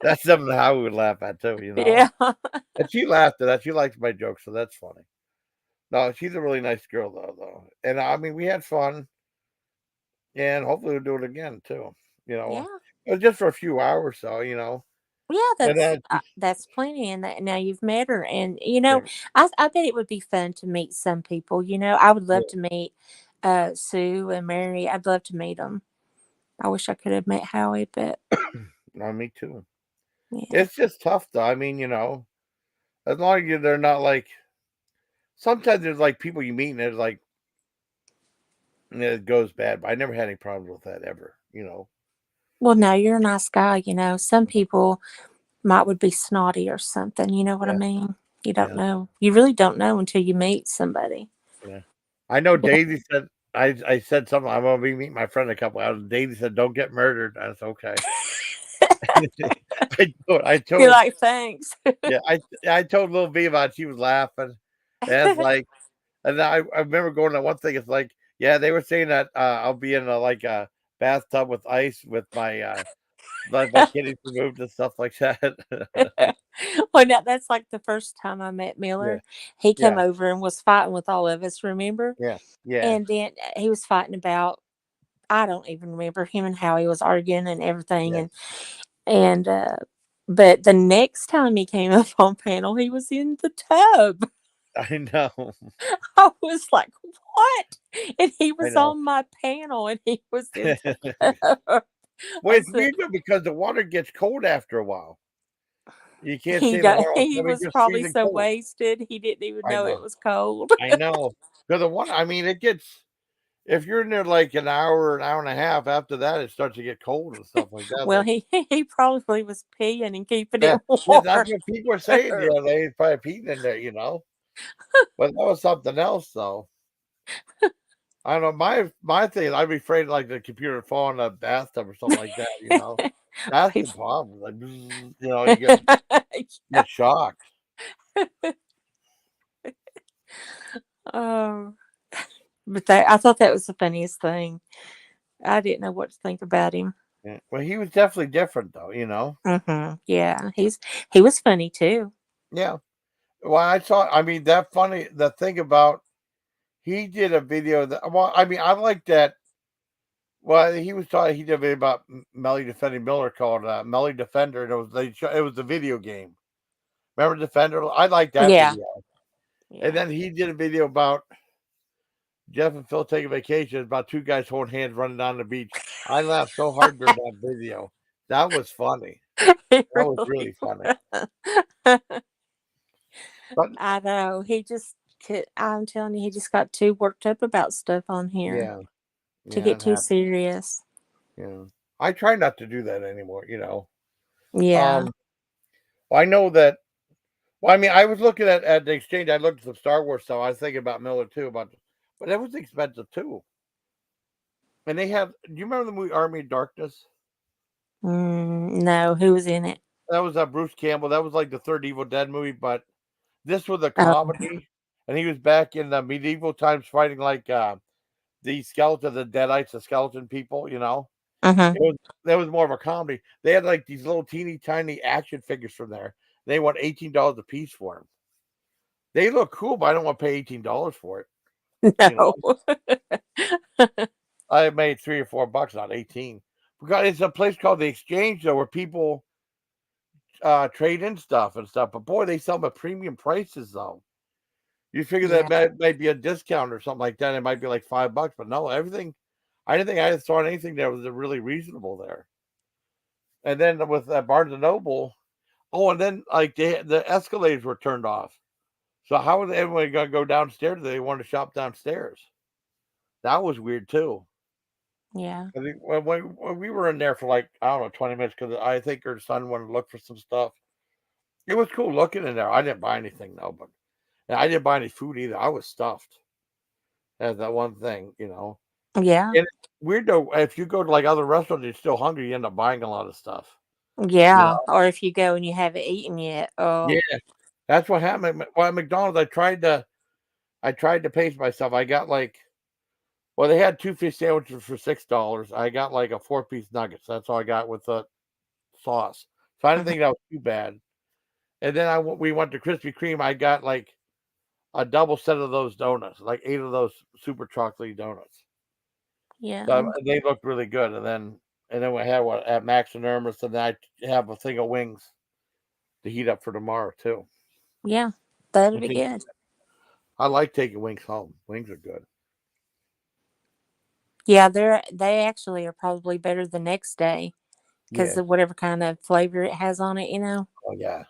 That's something how we would laugh at too. Yeah. And she laughed at that. She liked my jokes, so that's funny. No, she's a really nice girl though. And I mean, we had fun, and hopefully we'll do it again too. You know, Yeah. it was just for a few hours, so. Yeah, And then that's plenty, and that now you've met her, and yeah, I bet it would be fun to meet some people. I would yeah, love to meet Sue and Mary. I'd love to meet them. I wish I could have met Howie, but no, me too. yeah. It's just tough though. I mean, as long as they're not like sometimes there's like people you meet and there's like it goes bad, but I never had any problems with that ever. Well, no, you're a nice guy. Some people might would be snotty or something. You know what I Yeah, mean? You don't yeah, know. You really don't know until you meet somebody. yeah. I know Yeah. Daisy said. I said something. I'm gonna be meeting my friend in a couple hours. Davey said, "Don't get murdered." I said, "Okay." I You're told, like, thanks. yeah, I told little V about it. She was laughing. And it's like, and I remember going to one thing. It's like, yeah, they were saying that I'll be in like a bathtub with ice with my kidneys removed and stuff like that. Well, now that's like the first time I met Yeah, Miller. He came yeah, over and was fighting with all of us, remember? yeah, yeah, And then he was fighting about, I don't even remember him and how he was arguing and everything. yeah. And but the next time he came up on panel, he was in the tub. I know, I was like, what? And he I was know. on my panel and he was in the tub. Well, I it's said, weird though because the water gets cold after a while. You can't stay in the water all the he time. It was gets probably freezing so cold. wasted he didn't even I know know, it was cold. I know. Because the water, I mean, it gets if you're in there like an hour and a half. After that, it starts to get cold and stuff like that. Well, Like, he probably was peeing and keeping yeah, it yeah, that's warm. what people are saying. You know, they probably peed in there. But that was something else, though. I don't know. My thing is, I'd be afraid like the computer would fall in the bathtub or something like that. That's the problem. Like, you get shocked. Oh, but that I thought that was the funniest thing. I didn't know what to think about him. Yeah. Well, he was definitely different, though. Yeah, he was funny too. Yeah. Well, I saw. I mean, that funny. The thing about he did a video that. Well, I mean, I like that. Well, he was talking. He did a video about Melly defending Miller called Melly Defender, and it was the video game. Remember Defender? I like that Yeah, video. And yeah. then he did a video about Jeff and Phil take a vacation. About two guys holding hands running down the beach. I laughed so hard during that video. That was funny. It That was really really funny. was. But I know. I'm telling you, he just got too worked up about stuff on here yeah, to yeah, get it too happened. serious. Yeah, I try not to do that anymore. Yeah. Um, well, I know that. Well, I mean, I was looking at the exchange. I looked at some Star Wars stuff. I was thinking about Miller too, but it was expensive too. And they have. Do you remember the movie Army of Darkness? No, who was in it? That was Bruce Campbell. That was like the third Evil Dead movie, but this was a Oh, comedy, and he was back in the medieval times fighting like the skeleton, the deadites, the skeleton people. uh-huh. It was that was more of a comedy. They had like these little teeny tiny action figures from there. They want $18 a piece for them. They look cool, but I don't want to pay $18 for it. You No. know, I made $3 or $4, not 18. Because it's a place called the Exchange, though, where people trade in stuff and stuff. But boy, they sell them at premium prices, though. You figure that Yeah. might be a discount or something like that. It might be like $5, but no, everything. I didn't think I saw anything that was really reasonable there. And then with Barnes and Noble, oh, and then like the escalators were turned off. So how was everyone going to go downstairs? They wanted to shop downstairs. That was weird too. Yeah. I think when we were in there for like I don't know 20 minutes because I think her son wanted to look for some stuff. It was cool looking in there. I didn't buy anything though, but and I didn't buy any food either. I was stuffed. That's that one thing. Yeah. And it's weird though. If you go to like other restaurants, you're still hungry. You end up buying a lot of stuff. You Yeah. know. Or if you go and you haven't eaten yet. Yeah, Oh, that's what happened. Well, at McDonald's, I tried to pace myself. I got like well, they had two fish sandwiches for $6. I got like a 4-piece nuggets. That's all I got with the sauce. So I didn't mhm. think that was too bad. And then we went to Krispy Kreme. I got like a double set of those donuts, like 8 of those super chocolatey donuts. So Yeah. they looked really good. And then we had what at Max and Irma's, and then I have a thing of wings to heat up for tomorrow too. Yeah. That'd I be think good. I like taking wings home. Wings are good. Yeah, they actually are probably better the next day because Yeah. of whatever kind of flavor it has on it, Oh yeah.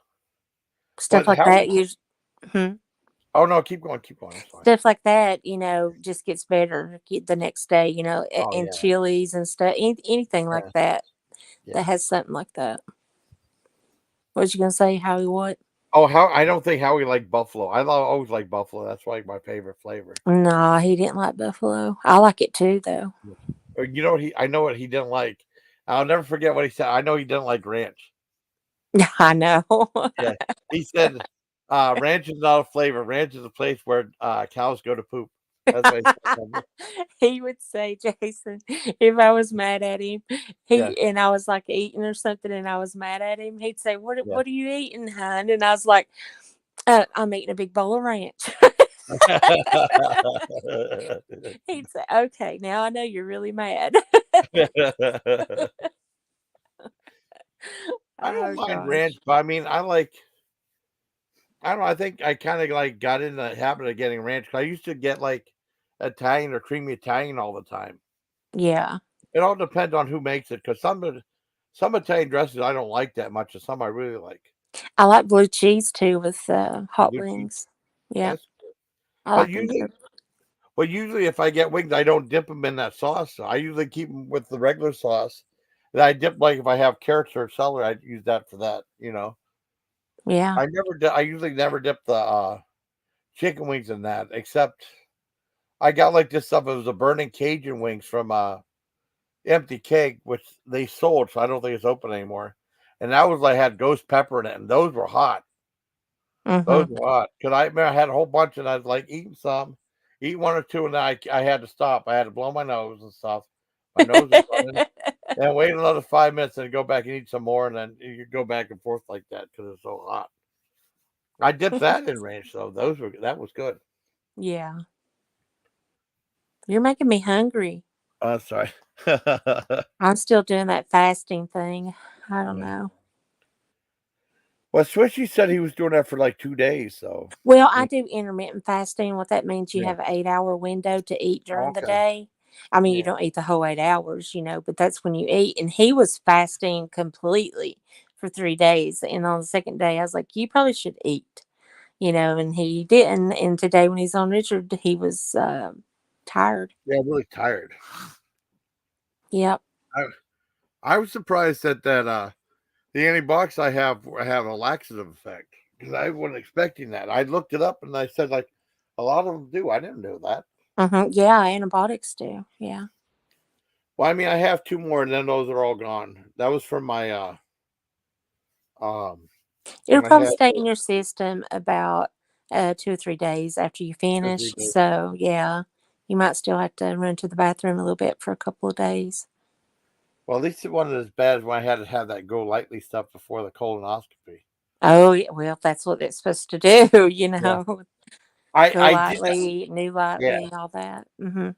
stuff But like how? that. Oh no, keep going, keep going. It's fine. Stuff like that, just gets better the next day, Oh and yeah, chilies and stuff, anything like yeah, that yeah. that has something like that. What was you gonna say, Howie? What? Oh, how I don't think Howie liked buffalo. always like buffalo. That's like my favorite flavor. No, he didn't like buffalo. I like it too, though. You know what I know what he didn't like. I'll never forget what he said. I know he didn't like ranch. I know. Yeah, he said, "Ranch is not a flavor. Ranch is a place where cows go to poop." That's what he said. He would say, Jason, if I was mad at him, Yeah, he and I was like eating or something, and I was mad at him, he'd say, yeah. What are you eating, hon?" And I was like, I'm eating a big bowl of ranch." He'd say, "Okay, now I know you're really mad." I don't Oh mind ranch, gosh. but I mean, I don't know. I think I kind of like got in the habit of getting ranch. 'Cause I used to get like Italian or creamy Italian all the time. Yeah. It all depends on who makes it. Because some Italian dresses I don't like that much, and some I really like. I like blue cheese too with hot Blue cheese, wings. Yeah, that's I but like them usually, good. but usually if I get wings, I don't dip them in that sauce. I usually keep them with the regular sauce. And I dip like if I have carrots or celery, I use that for that. Yeah. I usually never dip the chicken wings in that, except I got like this stuff. It was a burning Cajun wings from Empty Cake, which they sold, so I don't think it's open anymore. And that was like had ghost pepper in it, and those were hot. Those Mhm. were hot. Cause I remember I had a whole bunch, and I was like eating some, eat one or two, and then I had to stop. I had to blow my nose and stuff. My nose was running. And wait another 5 minutes and go back and eat some more, and then you go back and forth like that because it's so hot. I dipped that in ranch, though. That was good. Yeah. You're making me hungry. Sorry. I'm still doing that fasting thing. I don't Yeah. know. Well, Swishy said he was doing that for like 2 days. So Well, I yeah, do intermittent fasting. What that means, you yeah. have an 8 hour window to eat during the Okay. day. I mean, you Yeah. don't eat the whole 8 hours, but that's when you eat. And he was fasting completely for 3 days. And on the second day, I was like, you probably should eat, and he didn't. And today, when he's on Richard, he was tired. Yeah. Really tired. Yep. I I was surprised that the antibiotics I have a laxative effect because I wasn't expecting that. I looked it up and I said like a lot of them do. I didn't know that. Yeah, antibiotics do. Yeah. Well, I mean, I have two more, and then those are all gone. That was from my um It'll when I probably had stay in your system about 2 or 3 days after you 2 or 3 finish. days. So, yeah, you might still have to run to the bathroom a little bit for a couple of days. Well, at least it wasn't as bad as when I had to have that go lightly stuff before the colonoscopy. Oh, yeah, well, that's what it's supposed to do, Yeah, go I did that. lightly, new Yeah, lightly, all that. I Yep.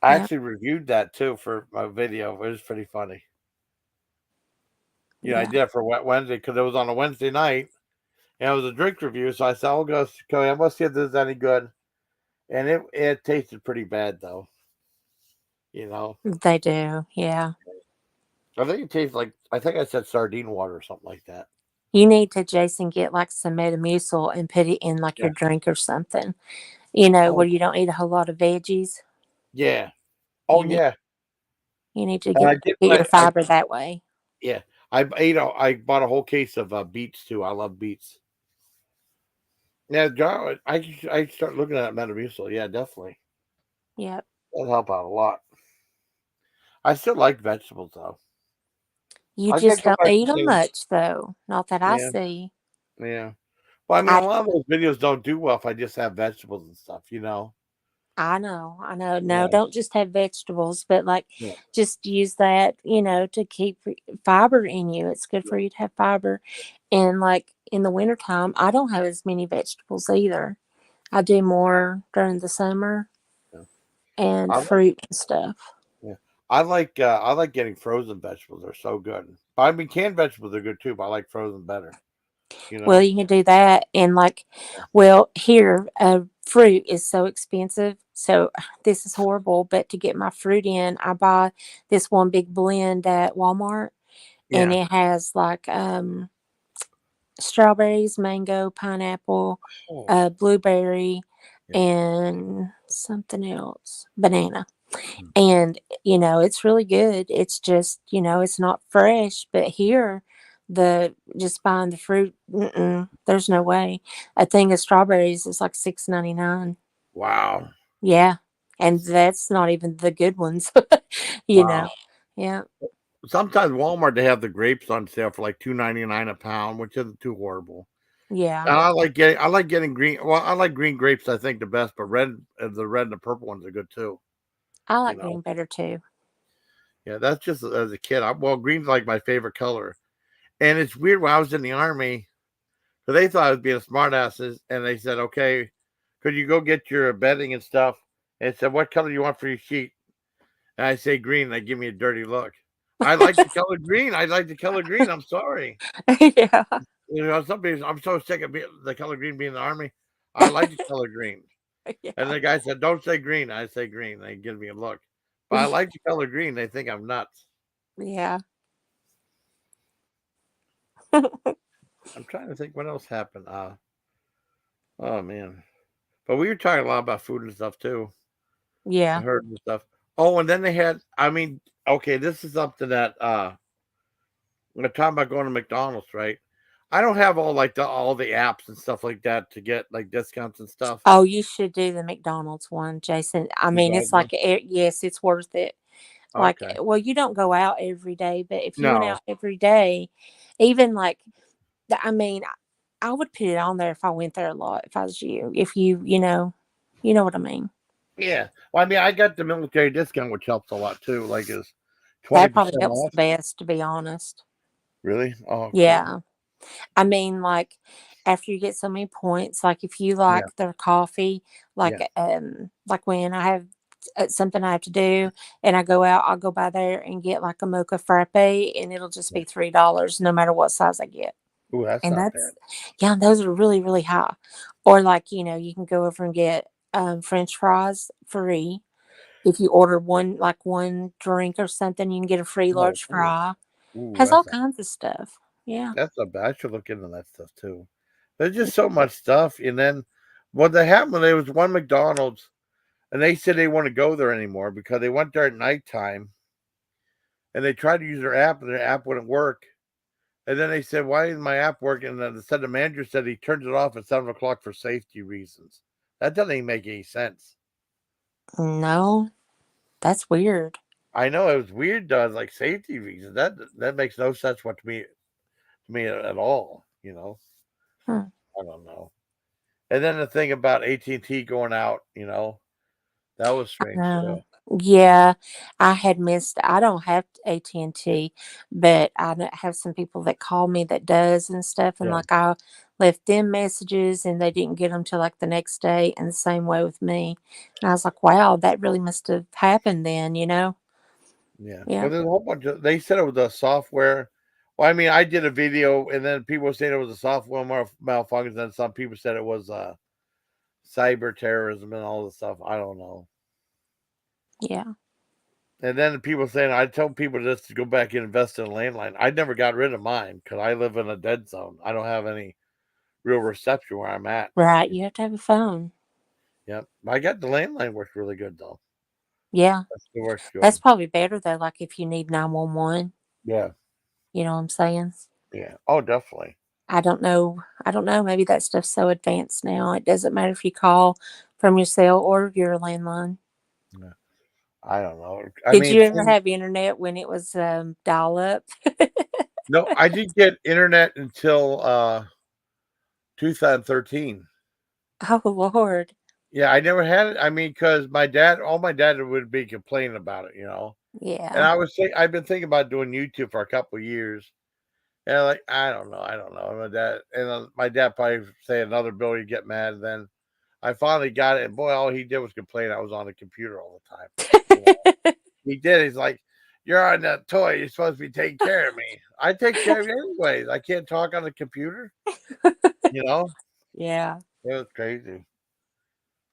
actually reviewed that too for my video. It was pretty funny. I Yeah. did it for Wednesday because it was on a Wednesday night and it was a drink review. So I said, "I'll go. Okay, I must see if this is any good." And it tasted pretty bad though. You know, They do. Yeah. I think it tastes like I think I said sardine water or something like that. You need to, Jason, get like some Metamucil and put it in like Yeah. your drink or something, Oh, where you don't eat a whole lot of veggies. yeah. Oh, You need yeah. you need to And get I did. get your fiber that way. Yeah. I bought a whole case of beets too. I love beets. Yeah, John, I start looking at Metamucil. Yeah, definitely. Yep. That'll help out a lot. I still like vegetables though. You I gotta just go don't back eat to them saying, much, though. Not that I yeah, see. yeah. Well, I mean, I a lot of those videos don't do well if I just have vegetables and stuff. I know, I know. No, Yeah, don't just have vegetables, but like yeah, just use that, to keep fiber in you. It's good yeah. for you to have fiber. And like in the wintertime, I don't have as many vegetables either. I do more during the summer Yeah. and I like, fruit and stuff. yeah, I like getting frozen vegetables. They're so good. But I mean, canned vegetables are good too, but I like frozen better. You Well, know. you can do that. And like, well, here, fruit is so expensive. So this is horrible. But to get my fruit in, I buy this one big blend at Walmart, and Yeah. it has like strawberries, mango, pineapple, Oh, blueberry, yeah. and something else, banana. Mm. And it's really good. It's just it's not fresh, but here The just buying the fruit, there's no way. A thing of strawberries is like $6.99. Wow. Yeah, and that's not even the good ones, you know? Wow. Yeah, Sometimes Walmart they have the grapes on sale for like $2.99 a pound, which isn't too horrible. yeah. And I like getting green. Well, I like green grapes. I think the best, but the red and the purple ones are good too. I You like know, green better too. yeah, that's just as a kid. Well, green's like my favorite color, and it's weird. When I was in the army, so they thought I was being smartasses, and they said, "Okay, could you go get your bedding and stuff?" And said, "What color do you want for your sheet?" And I say green. And they give me a dirty look. I like the color green. I like the color green. I'm sorry. Yeah. I'm so sick of the color green being in the army. I like the color green. And Yeah. the guy said, "Don't say green." I say green. They give me a look. But I like the color green. They think I'm nuts. Yeah. I'm trying to think what else happened. Oh man. But we were talking a lot about food and stuff too. I Yeah. heard and stuff. Oh, and then they had. I mean, okay, this is something that we're talking about going to McDonald's, right? I don't have all the apps and stuff like that to get like discounts and stuff. Oh, you should do the McDonald's one, Jason. I mean, it's McDonald's like, one. yes, it's worth it. Like, Okay. well, you don't go out every day, but if you went No. out every day, even like, I mean, I would put it on there if I went there a lot, if I was you. If you know what I mean. Yeah. Well, I mean, I got the military discount, which helps a lot too. Like, is twenty That probably percent helps the off. best, to be honest. Really? Oh, cool. Yeah. I mean, like, after you get so many points, like if you Yeah. like their coffee, Yeah. like when I have something I have to do and I go out, I'll go by there and get like a mocha frappe, and it'll just Yeah. be $3 no matter what size I get. Ooh, that's And not bad. that's, yeah, those are really, really high. Or like, you can go over and get French fries free. If you order one drink or something, you can get a free Oh, large cool. fry. Ooh, Has all kinds of stuff. Yeah. that's not bad. I should look into that stuff too. There's just so much stuff. And then what that happened, there was one McDonald's, and they said they want to go there anymore because they went there at nighttime and they tried to use their app and their app wouldn't work. And then they said, "Why isn't my app working?" And then the manager said he turned it off at 7 o'clock for safety reasons. That doesn't even make any sense. No, that's weird. I know it was weird, like safety reasons. That makes no sense what to me at all. Hmm. I don't know. And then the thing about AT&T going out, that was strange too. Yeah, I had missed. I don't have AT&T, but have some people that call me that does and stuff, and Yeah, like I left them messages, and they didn't get them till like the next day, and the same way with me. And I was like, wow, that really must have happened then. yeah. Yeah, But there's a whole bunch of. They said it was a software. Well, I mean, I did a video, and then people were saying it was a software malfunction, and some people said it was cyber terrorism and all this stuff. I don't know. yeah, And then people saying I tell people just to go back and invest in a landline. I never got rid of mine because I live in a dead zone. I don't have any real reception where I'm at. right. You have to have a phone. Yep. I got the landline works really good though. Yeah, That still works that's good. probably better though. Like if you need 911, Yeah. you know what I'm saying? Yeah. Oh, definitely. I don't know. I don't know. Maybe that stuff's so advanced now. It doesn't matter if you call from your cell or your landline. Yeah. I don't know. I Did mean, you ever have internet when it was dial up? no, I didn't get internet until 2013. Oh Lord. Yeah, I never had it. I mean, because all my dad would be complaining about it. And Yeah. I've been thinking about doing YouTube for a couple of years. And like, I don't know. My dad probably say another bill, he'd get mad. And then I finally got it, and boy, all he did was complain. I was on the computer all the time. You know, he did. He's like, "You're on that toy. You're supposed to be taking care of me. I take care of you anyways. I can't talk on the computer." You know, Yeah. it was crazy.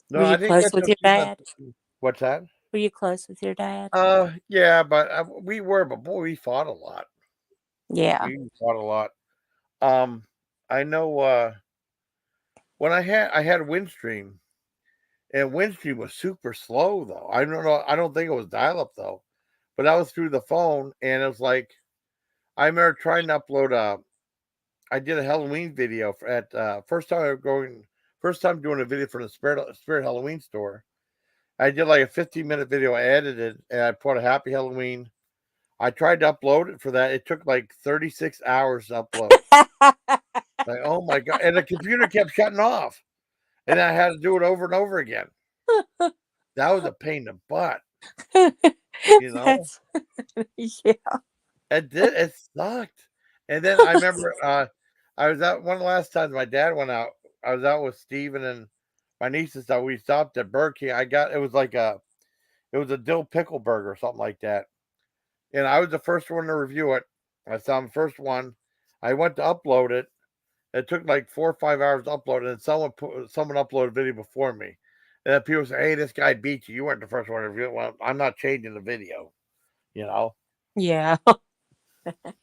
Were No, I you didn't close get with till your dad? 2013. What's that? Were you close with your dad? Yeah, but we were, but boy, we fought a lot. Yeah. We fought a lot. Um, I know when I had Windstream, and Windstream was super slow though. I don't know. I don't think it was dial up though, but that was through the phone, and it was like I remember trying to upload I did a Halloween video at first time doing a video for the Spirit Halloween store. I did like a 15-minute video. I edited and I put a Happy Halloween. I tried to upload it for that. It took like 36 hours to upload. Like, oh my god! And the computer kept shutting off, and I had to do it over and over again. That was a pain in the butt, you know. That's yeah. It did. It sucked. And then I remember I was out one of the last times my dad went out. I was out with Steven and my niece and stuff. We stopped at Burger King. It was a dill pickle burger or something like that. And I was the first one to review it. I saw the first one. I went to upload it. It took like 4 or 5 hours to upload it, and someone uploaded a video before me. And then people say, "Hey, this guy beat you. You weren't the first one to review it." Well, I'm not changing the video, you know. Yeah.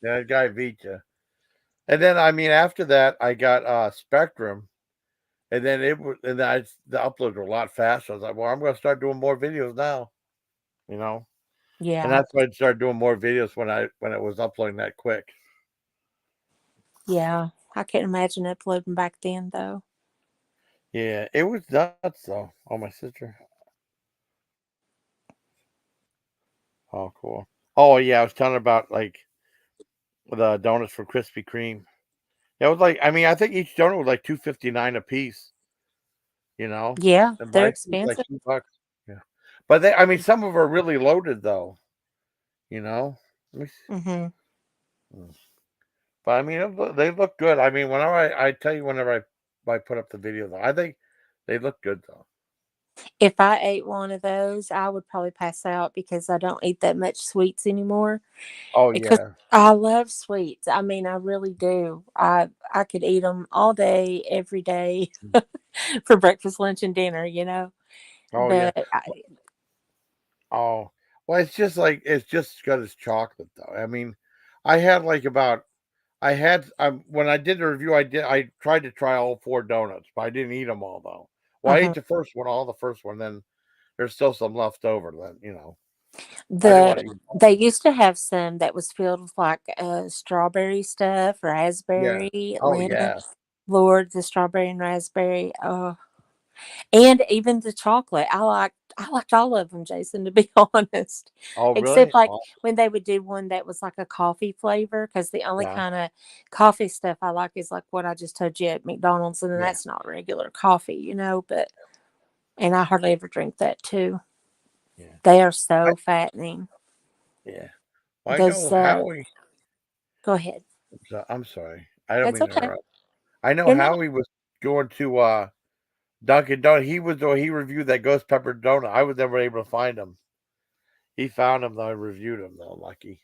That guy beat you. And then I mean, after that, I got Spectrum, and then the uploads were a lot faster. I was like, "Well, I'm going to start doing more videos now," you know. And Yeah. that's why I started doing more videos when it was uploading that quick. Yeah. I can't imagine uploading back then though. Yeah, it was nuts though. Oh, my sister. Oh, cool. Oh yeah, I was telling her about like the donuts from Krispy Kreme. It was like, I mean, I think each donut was like 2.59 a piece. You know, Yeah, and they're my food's like expensive. $2. Yeah, but I mean, some of them are really loaded though. You know, Let me Hmm. mm. But I mean, they look good. I mean, whenever I tell you, whenever I put up the videos, I think they look good though. If I ate one of those, I would probably pass out because I don't eat that much sweets anymore. Oh Because yeah, I love sweets. I mean, I really do. I could eat them all day, every day, mm. for breakfast, lunch, and dinner. You know. Oh yeah. But Oh well, it's just as good as chocolate though. I mean, I had like about I had when I did the review, I tried to try all four donuts, but I didn't eat them all though. Well, I ate mhm. all the first one. Then there's still some left over. Then I didn't want The to eat them all. they used to have some that was filled with like strawberry stuff, Yeah. raspberry, Oh lemon. yeah. Lord, the strawberry and raspberry. Oh, and even the chocolate. I liked all of them, Jason, to be honest. Oh really? Except like Oh when they would do one that was like a coffee flavor, because the only yeah. kind of coffee stuff I like is like what I just told you at McDonald's, and Yeah. that's not regular coffee, but and I hardly ever drink that too. Yeah. They are I, so fattening. yeah. Well, I know Those Howie. go ahead. I'm sorry. I don't That's mean to okay. interrupt. I know You're not Howie was going to Dunkin' Donuts. He reviewed that ghost pepper donut. I was never able to find him. He found him though. I reviewed him though. Lucky.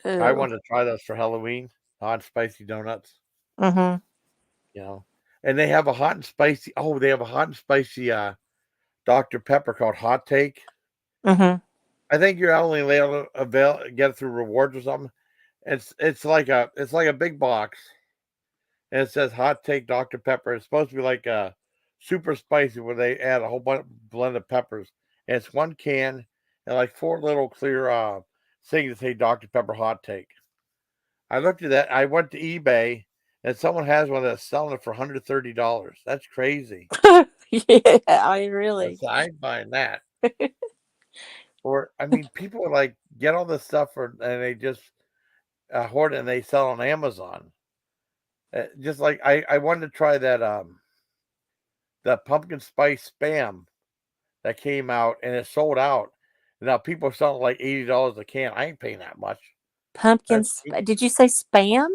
I ooh. wanted to try those for Halloween. Hot and spicy donuts. Mm-hmm. You know, and they have a hot and spicy. Oh, they have a hot and spicy Dr Pepper called Hot Take. Mm-hmm. I think you're only able to get it through rewards or something. It's like a big box, and it says Hot Take Dr Pepper. It's supposed to be like super spicy, where they add a whole bunch blend of peppers, and it's one can and like four little clear things that say Dr Pepper Hot Take. I looked at that. I went to eBay, and someone has one that's selling it for $130. That's crazy. Yeah, I really. So I ain't buying that. Or I mean, people like get all this stuff and they just hoard it and they sell on Amazon. Just like I wanted to try that pumpkin spice spam that came out and it sold out. Now people are selling like $80 a can. I ain't paying that much. That's cheap. Did you say spam?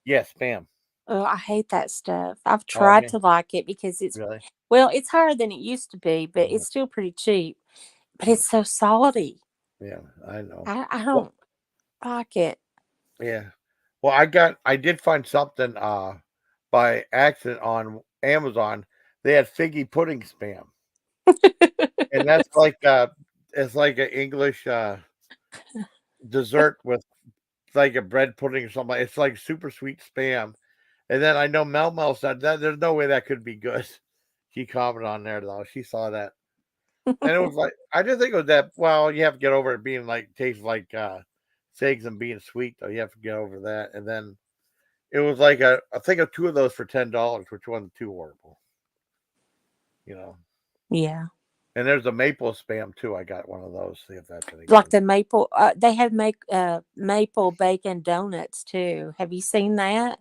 Yeah, spam. Oh, I hate that stuff. I've Oh tried man, to like it because really? it's higher than it used to be, but Mhm. it's still pretty cheap. But Yeah, it's so salty. yeah, I know. I Well, don't like it. yeah. Well, I did find something by accident on Amazon. They had figgy pudding spam. And that's like it's like an English dessert with like a bread pudding or something. It's like super sweet spam. And then I know Mel said that there's no way that could be good. She commented on there though. She saw that. And it was like I didn't think it was that well, you have to get over it being like tastes like Eggs and being sweet though. You have to get over that. And then it was like I think of two of those for $10, which wasn't too horrible, you know. Yeah. And there's a maple spam too. I got one of those. See if that's any Like good. the maple, they have maple bacon donuts too. Have you seen that?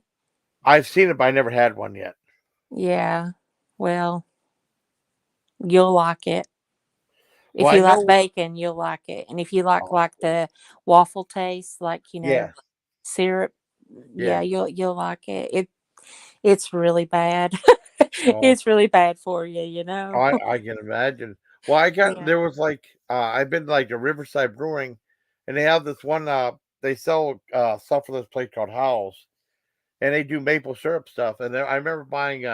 I've seen it, but I never had one yet. Yeah. Well, you'll like it. If Well, I you like know. bacon, you'll like it. And if you like Oh, the waffle taste, like, yeah, syrup, yeah, yeah. you'll like it. It's really bad. Oh, It's really bad for you. I can imagine. Well, I got Yeah. there was like I've been like a Riverside Brewing, and they have this one. They sell stuff for this place called Howell's, and they do maple syrup stuff. And then I remember buying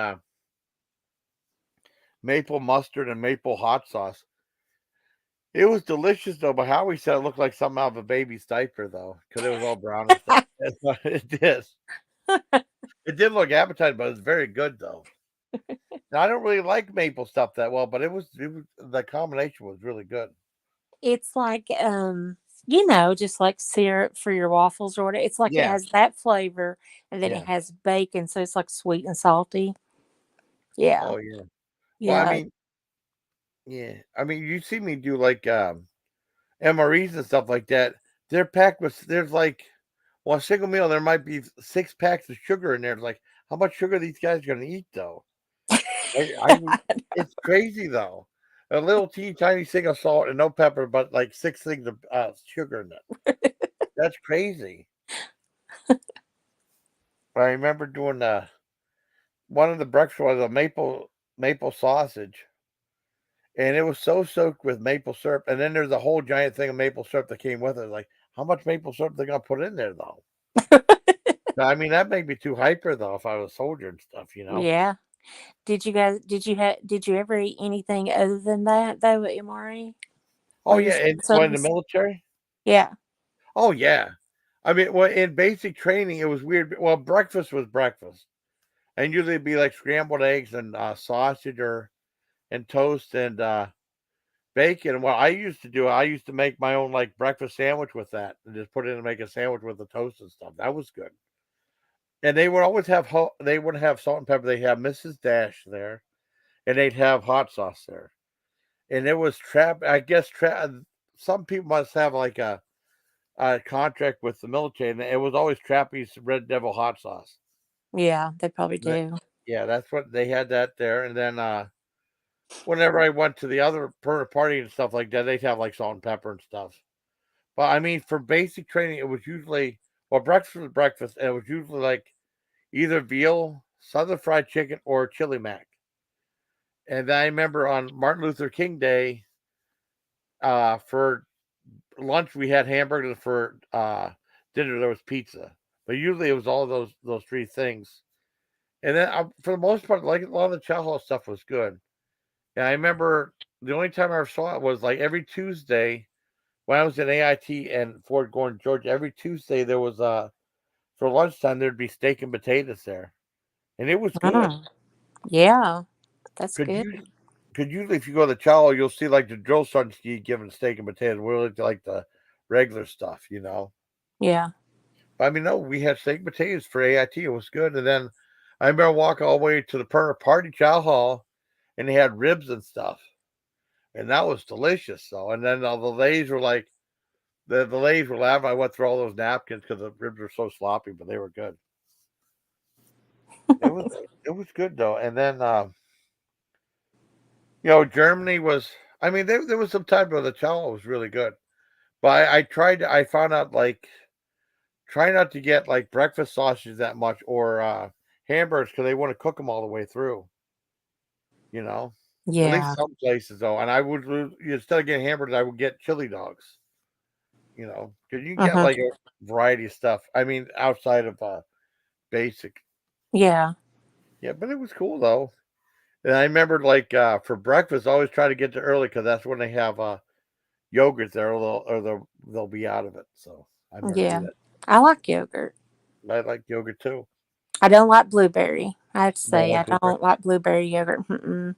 maple mustard and maple hot sauce. It was delicious though, but Howie said it looked like something out of a baby's diaper though, because it was all brown and stuff. That's what it did. It did look appetizing, but it's very good though. Now, I don't really like maple stuff that well, but it was the combination was really good. It's like, just like syrup for your waffles or whatever. It's like it Yeah, has that flavor and then it yeah. has bacon, so it's like sweet and salty. Yeah. Oh yeah. Well, I Yeah. mean, yeah. I mean, you see me do like MREs and stuff like that. They're packed with there's like well, a single meal there might be 6 packs of sugar in there. It's like how much sugar these guys are gonna eat though? It's crazy though. A little teeny tiny thing of salt and no pepper, but like 6 things of sugar in it. That's crazy. I remember doing one of the breakfast was a maple sausage, and it was so soaked with maple syrup. And then there's a whole giant thing of maple syrup that came with it. Like, how much maple syrup they gonna put in there though? I mean, that made me too hyper though. If I was a soldier and stuff. Yeah. Did you ever eat anything other than that though at MRE Oh while you yeah, was in and the well, in the service? military. Yeah. Oh yeah. I mean, well, in basic training, it was weird. Well, breakfast was breakfast, and usually it'd be like scrambled eggs and sausage or and toast and bacon. And what I used to do, I used to make my own like breakfast sandwich with that, and just put it in and make a sandwich with the toast and stuff. That was good. And they would always have they wouldn't have salt and pepper. They have Mrs. Dash there, and they'd have hot sauce there. And it was trap. I guess some people must have like a contract with the military, and it was always Trappy's Red Devil hot sauce. Yeah, they probably That, do. yeah, that's what they had that there. And then whenever I went to the other party and stuff like that, they'd have like salt and pepper and stuff. But I mean, for basic training, it was usually well, breakfast was breakfast, and it was usually like either veal, southern fried chicken, or chili mac. And I remember on Martin Luther King Day, for lunch we had hamburgers. For dinner there was pizza. But usually it was all those three things. And then for the most part, like a lot of the chow hall stuff was good. And I remember the only time I ever saw it was like every Tuesday when I was in AIT and Fort Gordon, Georgia. Every Tuesday there was for lunchtime there'd be steak and potatoes there, and it was good. Oh, yeah, that's Could good. you could usually if you go to the chow, you'll see like the drill sergeants giving steak and potatoes. We're like the regular stuff. Yeah. But I mean, no, we had steak and potatoes for AIT. It was good. And then I remember walking all the way to the permanent party chow hall, and they had ribs and stuff, and that was delicious. So, and then all the ladies were like, the ladies were laughing. I went through all those napkins because the ribs were so sloppy, but they were good. It was it was good though. And then Germany was. I mean, there was some time where the chow was really good, but I tried. I found out like try not to get like breakfast sausages that much or hamburgers because they want to cook them all the way through. You know, at least Yeah. some places though. And I would instead of getting hamburgers, I would get chili dogs. Because you can get Uh-huh. like a variety of stuff. I mean, outside of basic. Yeah. Yeah, but it was cool though. And I remember like for breakfast, I always try to get there early because that's when they have yogurt there, or they'll be out of it. So I never do Yeah. that. I like yogurt. I like yogurt too. I don't like blueberry. I have to You don't say, like I blueberry? don't like blueberry yogurt. Mm-mm.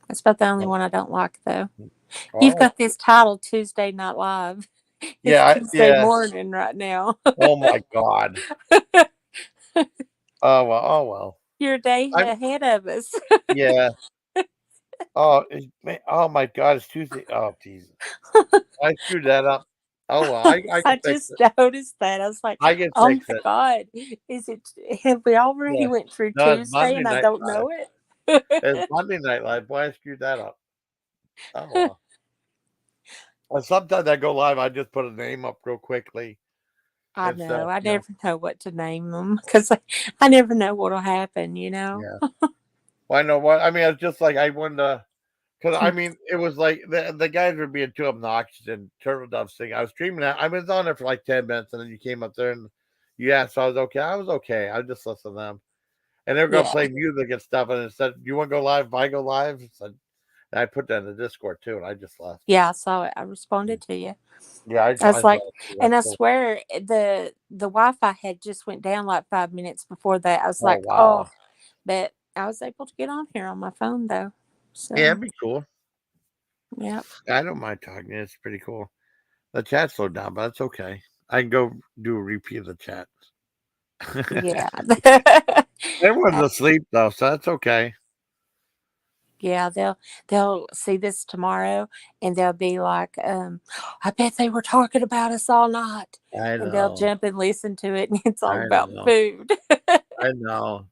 That's about the only No. one I don't like, though. You've Oh, got this title, Tuesday Night Live. It's Yeah, Tuesday yeah. morning right now. Oh my God. Oh well. Oh well. You're a day I'm. ahead of us. Yeah. Oh, oh my God. It's Tuesday. Oh Jesus. I screwed that up. Oh well. I can I fix just it. noticed that. I was like, I can "Oh fix my it. God, is it? Have we already Yeah. went through No, it's Tuesday Monday and I night don't live. know it?" It's Monday night live. Boy, I screwed that up. Oh well. Well, sometimes I go live. I just put a name up real quickly I and know. stuff. I You know. never know what to name them because I never know what'll happen. Yeah. Well, I know what I mean. It's just like I wanted to. Because I mean, it was like the guys were being too obnoxious and Turtle Dove singing. I was streaming that. I was on there for like 10 minutes, and then you came up there and you asked, so I was okay. I was okay. I just listened to them, and they were gonna Yeah, play music and stuff. And it said, "Do you want to go live? If I go live." I said, and I put that in the Discord too, and I just left. yeah. I saw it. I Yeah, responded to you. yeah, I I was like, saw it too. and That's I cool. swear the Wi-Fi had just went down like 5 minutes before that. I was Oh like, oh, wow, but I was able to get on here on my phone though. yeah, So it'd be cool. yeah, I don't mind talking. It's pretty cool. The chat slowed down, but that's okay. I can go do a repeat of the chat. yeah. Everyone's Uh, asleep though, so that's okay. yeah, they'll see this tomorrow and they'll be like, I bet they were talking about us all night. I And they'll know. jump and listen to it and it's all I about know. food. I know.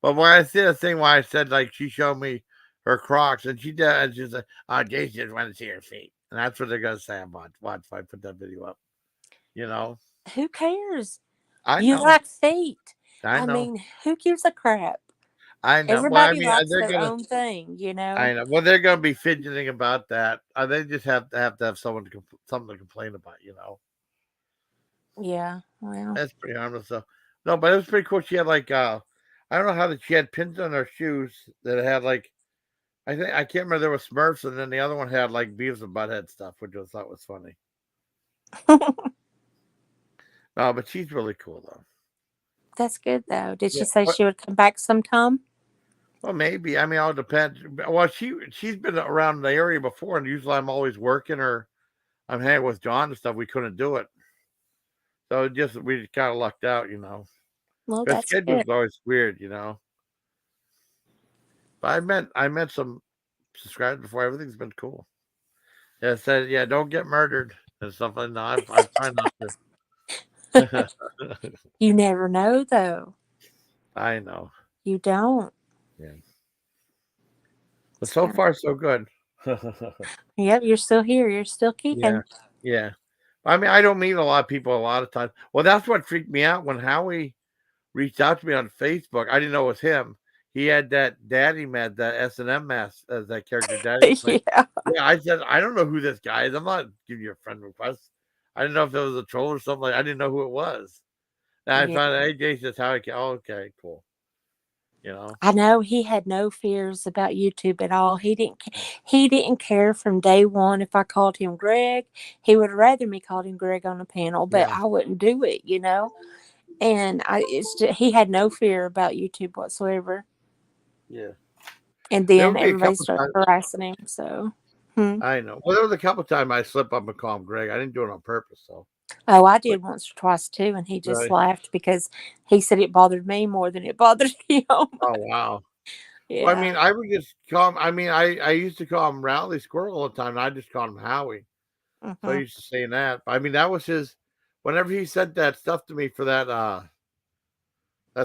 But when I see the thing where I said like she showed me her Crocs and she did and she's like, oh Jason just wanted to see her feet. And that's what they're gonna say about watch if I put that video up. You know? Who cares? I You know. like feet. I I know. mean, who gives a crap? I know. Well, I Everybody mean likes they're their gonna own thing, you know? I know. Well, they're gonna be fidgeting about that. They just have someone to something to complain about, you know. Yeah, well, That's pretty harmless though. No, but it was pretty cool. She had like I don't know how that she had pins on her shoes that had like I can't remember there was Smurfs and then the other one had like Beavis and Butthead stuff, which I thought was funny. No, but she's really cool though. that's good though. Did she Yeah. say What? she would come back sometime? Well, maybe. I mean, all depends. Well, she's been around the area before, and usually I'm always working or I'm hanging with John and stuff. We couldn't do it, so it just we kind of lucked out, you know. Well, Her that's good. schedule's always weird, you know. But I met some subscribers before. Everything's been cool. Yeah, it said yeah, don't get murdered and stuff like that. I try not to. You never know though. I know. You don't. Yeah, but so So, far so good. yep, you're still here. You're still Yeah, kicking. yeah. I mean, I don't meet a lot of people a lot of times. Well, that's what freaked me out when Howie reached out to me on Facebook. I didn't know it was him. He had that Daddy Mad, that S&M mask as that character Daddy was playing. Yeah. Yeah, I said, I don't know who this guy is. I'm not giving you a friend request. I didn't know if it was a troll or something. I didn't know who it was. And I Yeah. found out, hey, Jason, it's Howie. Oh, okay, cool. You know? I know he had no fears about YouTube at all. He didn't care from day one if I called him Greg. He would rather me called him Greg on the panel, but Yeah, I wouldn't do it, you know. And he had no fear about YouTube whatsoever. yeah. And There then would be a everybody couple started times. harassing him. So, hmm. I know. Well, there was a couple times I slip up and call him Greg. I didn't do it on purpose, so. Oh, I But did once or twice too, and he just really, laughed because he said it bothered me more than it bothered him. oh wow. Well, I Yeah. mean, I would just call him. I mean, I used to call him Rowley Squirrel all the time. And I just called him Howie. So I Hmm. used to saying that. I mean, that was his. Whenever he said that stuff to me for that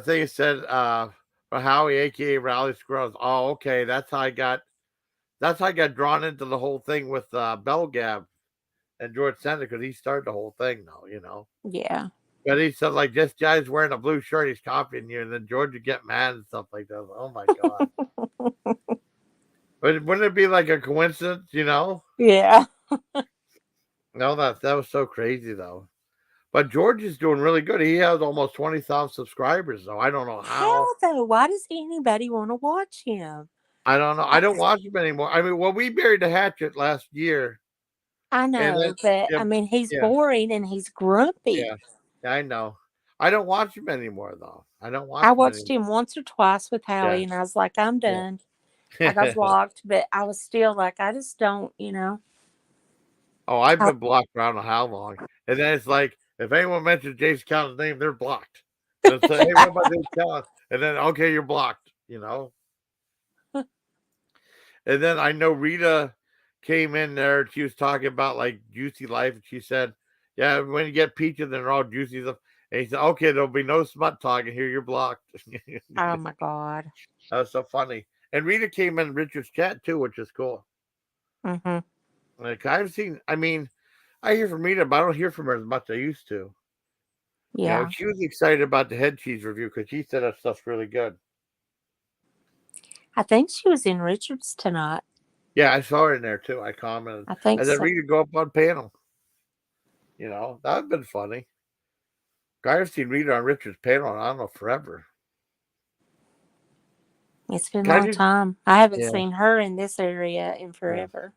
thing he said for Howie, aka Rowley Squirrels. Oh, okay, that's how I got. That's how I got drawn into the whole thing with Bell Gab and George Sender because he started the whole thing, though. You know. Yeah. But he said like this guy's wearing a blue shirt, he's copying you, and then George would get mad and stuff like that. Oh my god! But wouldn't it be like a coincidence, you know? Yeah. No, that was so crazy though. But George is doing really good. He has almost 20,000 subscribers, though. I don't know how. How though? Why does anybody want to watch him? I don't know. I I, don't watch him anymore. I mean, well, we buried the hatchet last year, I and then know, but yeah, I mean, he's yeah, boring and he's grumpy. yeah, yeah, I know. I don't watch him anymore, though. I don't I watch him watched anymore. him once or twice with Yeah, Howie, and I was like, I'm done. I got yeah. blocked, but I was still like, I just don't, you know. Oh, I've How- been blocked for I don't know how long. And then it's like, if anyone mentions Jason Callan's name, they're blocked. And it's like, hey, what about Jason Callan? And then, okay, you're blocked, you know? And then I know Rita came in there. She was talking about like juicy life. And she said, yeah, when you get peaches, they're all juicy stuff. And he said, okay, there'll be no smut talking here. You're blocked. oh my God. That was so funny. And Rita came in Richard's chat too, which is cool. Mm-hmm. Like I've seen, I mean, I hear from Rita, but I don't hear from her as much as I used to. You know, Yeah. she was excited about the head cheese review because she said that stuff's really good. I think she was in Richards tonight. Yeah, I saw her in there too. I commented. I think And then so. Rita go up on panel. You know, that would have been funny. I've seen Rita on Richard's panel, I don't know, forever. It's been a long Candid, time. I haven't yeah, seen her in this area in yeah. forever.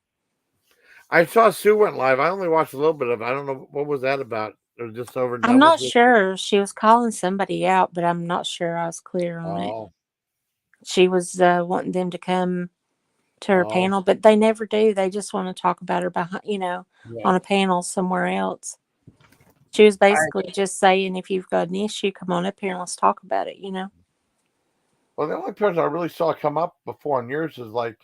I saw Sue went live. I only watched a little bit of it. I don't know what was that about. It was just over and I'm done with not it. sure. She was calling somebody out, but I'm not sure I was clear on it. Oh, She was wanting them to come to her oh, panel, but they never do. They just want to talk about her behind, yeah. on a panel somewhere else. She was I basically just saying, if you've got an issue, come on up here and let's talk about it. well, the only person I really saw come up before on yours is like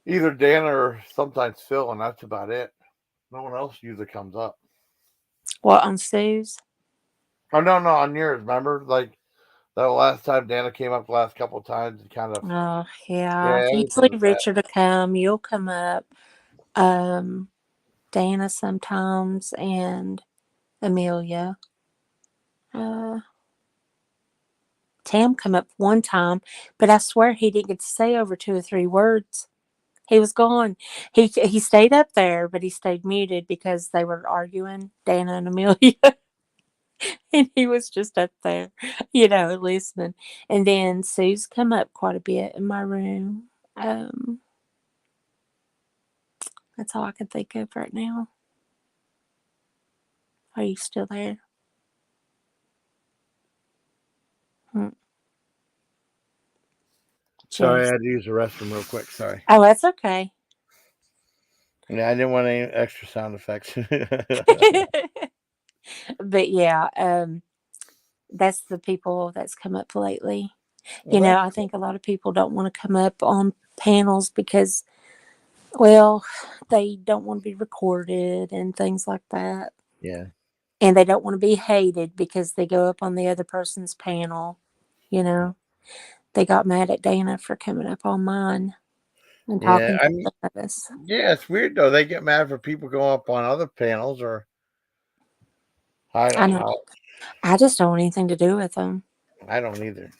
either Dana or sometimes Phil, and that's about it. No one else usually comes up. What, on Sue's? Oh no, no, on yours. Remember, like the last time Dana came up, the last couple of times, and kind of Oh, yeah. yeah, Usually everything's bad. Richard will come. You'll come up. Um, Dana sometimes, and Amelia. Uh, Tam come up one time, but I swear he didn't get to say over 2 or 3 words. He was gone. He stayed up there, but he stayed muted because they were arguing, Dana and Amelia, and he was just up there, listening. And then Sue's come up quite a bit in my room. Um, that's all I can think of right now. Are you still there? Hmm. Sorry, I James. had to use the restroom real quick. Sorry. Oh, that's okay. Yeah, I didn't want any extra sound effects. But yeah, that's the people that's come up lately. Well, that's I cool. think a lot of people don't want to come up on panels because, well, they don't want to be recorded and things like that. Yeah, And they don't want to be hated because they go up on the other person's panel. You know, they got mad at Dana for coming up on mine and yeah. talking I to mean, some of us. yeah, it's weird though. They get mad for people going up on other panels, or I I don't know. know. I just don't want anything to do with them. I don't either.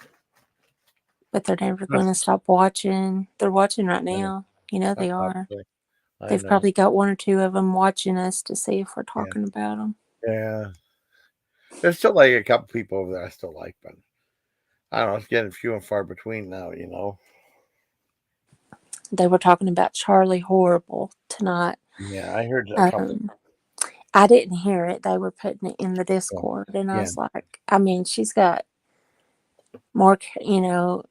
But they're never going That's, to stop watching. They're watching right yeah, now. You know they that's are. probably. I They've know. probably got 1 or 2 of them watching us to see if we're Yeah, talking about them. yeah. There's still like a couple people over there I still like, but I don't know. It's getting few and far between now. You know. They were talking about Charlie Horrible tonight. Yeah, I heard a couple. Um, I didn't hear it. They were putting it in the Yeah, Discord, and I yeah, was like, I mean, she's got more,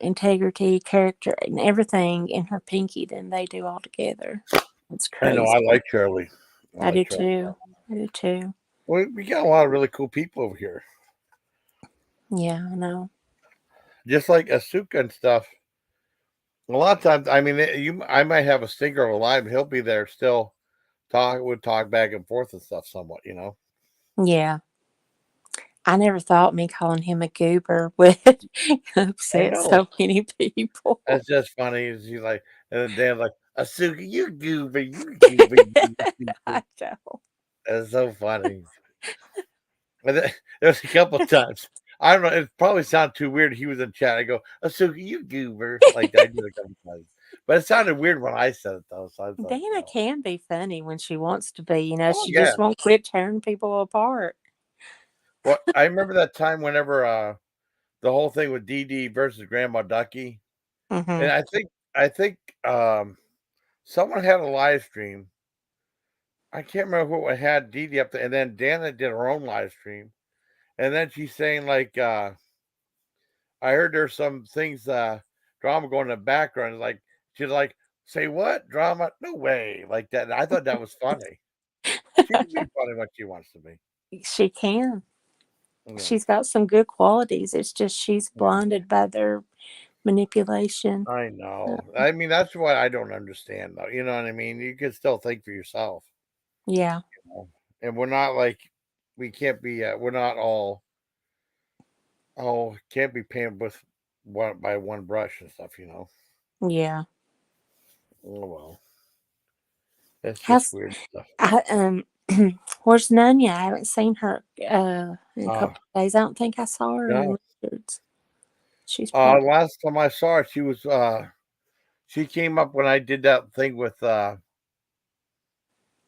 integrity, character, and everything in her pinky than they do all together. It's I know. crazy. I like Charlie. I I like do Charlie. too. I do too. We got a lot of really cool people over here. Yeah, I know. Just like Asuka and stuff. A lot of times, I mean, I might have a stinker of a line, but he'll be there still. Would talk back and forth and stuff somewhat. You know. Yeah. I never thought me calling him a goober would I upset know. so many people. That's just funny. Is he like, and then Dan's like, Asuka, you goober, you goober, you goober. I know. That's so funny. And then, there's a couple times. I don't know. It probably sounded too weird. He was in chat. I go, Asuka, you goober. Like I did a couple times. But it sounded weird when I said it, though. So I was like, Dana oh, can be funny when she wants to be. oh She yeah. just won't quit tearing people apart. Well, I remember that time whenever the whole thing with DD versus Grandma Ducky. Hmm. And I think someone had a live stream. I can't remember who had DD up there. And then Dana did her own live stream. And then she's saying like I heard there's some things drama going in the background. Like she's like Say what? Drama? No way. Like that. I thought that was funny. She can be funny when she wants to be. She can. Yeah. She's got some good qualities. It's just she's Yeah. blinded by their manipulation. I know. I mean, that's what I don't understand, though. You know what I mean? You can still think for yourself. Yeah. You know? And we're not like we can't be. We're not all. Oh, can't be painted with one by one brush and stuff. You know. Yeah. Oh well, it's just How's weird stuff. where's Nunya? I haven't seen her in a Uh couple of days. I don't think I saw her in no. Richards. She's probably Last time I saw her, she was she came up when I did that thing with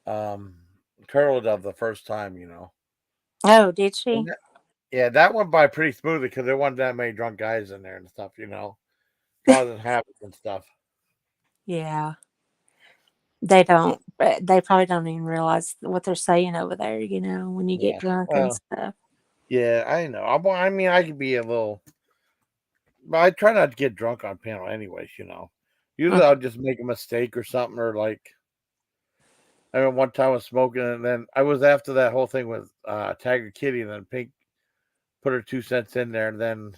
um Turtle Dove the first time. You know. Oh, did And she? yeah, that went by pretty smoothly because there wasn't that many drunk guys in there and stuff. You know, causing havoc and stuff. Yeah. They don't they probably don't even realize what they're saying over there, when you get Yeah. drunk and Well, stuff. yeah, I know. I mean, I could be a little, but I try not to get drunk on panel, anyways. You know, usually Mm. I'll just make a mistake or something, or like I remember one time I was smoking, and then I was after that whole thing with Tiger Kitty, and then Pink put her 2 cents in there, and then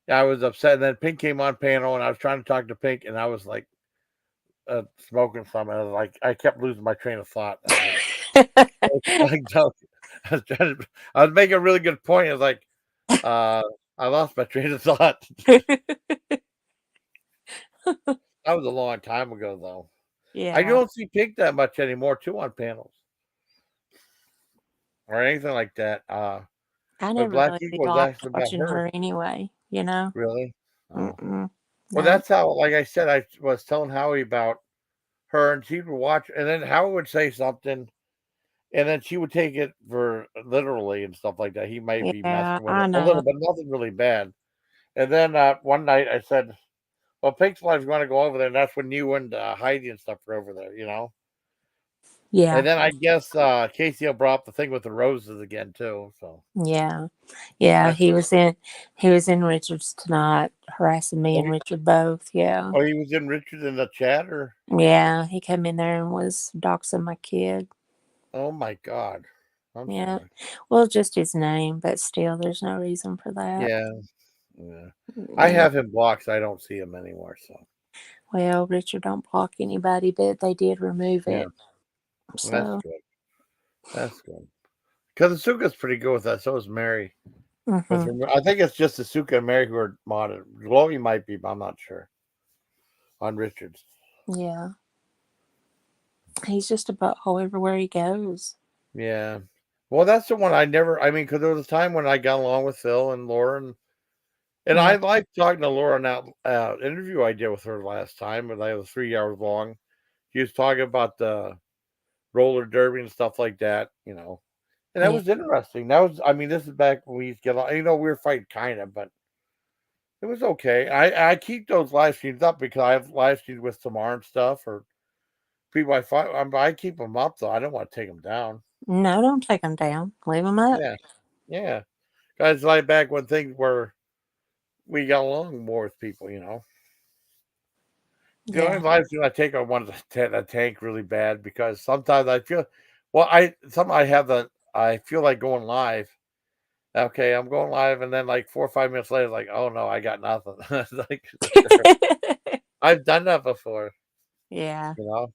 yeah, I was upset. And then Pink came on panel, and I was trying to talk to Pink, and I was like smoking something. I was like, I kept losing my train of thought. I was like, no, I was making a really good point. I was like, uh, I lost my train of thought. That was a long time ago, though. I Yeah. don't see Pink that much anymore, too, on panels or anything like that. I But never Black really Eagle was liked asking about watching her. her anyway. Really? Oh. Mm-mm. Well, No. that's how, like I said, I was telling Howie about her, and she would watch, and then Howie would say something, and then she would take it for literally and stuff like that. He might be Yeah, messing with her I a know. little, but nothing really bad. And then one night I said, well, Pink's wife's going to go over there, and that's when you and Heidi and stuff are over there, you know? Yeah. And then I guess Casey brought up the thing with the roses again, too. So Yeah. Yeah. that's He was in Richards tonight, harassing me oh, and Richard both. Yeah. he was in Richard in the chat, or Yeah. He came in there and was doxing my kid. oh my God. I'm Yeah. sorry. Well, just his name, but still, there's no reason for that. Yeah, yeah. I Yeah. have him blocked, so I don't see him anymore. So Well, Richard don't block anybody, but they did remove yeah, it. that's So, good. That's good. Because Asuka's pretty good with that. So is Mary. With hmm her, I think it's just Asuka and Mary who are modded. Glowy might be, but I'm not sure. On Richards. yeah, he's just a butthole everywhere he goes. Yeah. Well, that's the one I never. I mean, because there was a time when I got along with Phil and Laura, and I Yeah. liked talking to Laura in that interview I did with her last time, but it was 3 hours long. She was talking about the roller derby and stuff like that, you know. And that Yeah. was interesting. That was, I mean, this is back when we used to get along. You know, we were fighting kind of, but it was okay. I keep those live streams up because I have live streams with Tamar and stuff, or people I fight. I keep them up though. I don't want to take them down. No, don't take him down. Leave him up. Yeah, yeah. Guys, like back when things were we got along more with people. You know, the only Yeah. live stream I take on one of the tank really bad because sometimes I feel, well, I have the I feel like going live. Okay, I'm going live, and then like 4 or 5 minutes later, like, oh no, I got nothing. It's like I've done that before, Yeah. you know.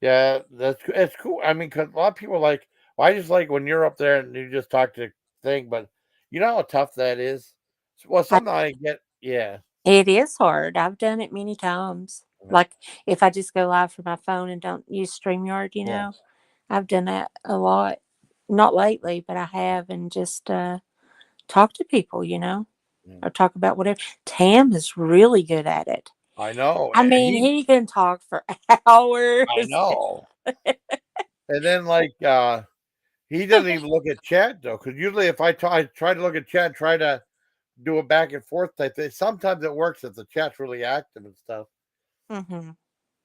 Yeah, it's cool. I mean, because a lot of people are like, well, I just like when you're up there and you just talk to the thing, but you know how tough that is. Well, I, something I get, yeah, it is hard. I've done it many times. yeah, Like if I just go live from my phone and don't use StreamYard, yeah, I've done that a lot. Not lately, but I have, and just talk to people, yeah. or talk about whatever. Tam is really good at it. I know. I mean, he can talk for I hours. know. And then like, he doesn't even look at chat though, because usually if I try to look at chat, try to do a back and forth type thing. Sometimes it works if the chat's really active and stuff. hmm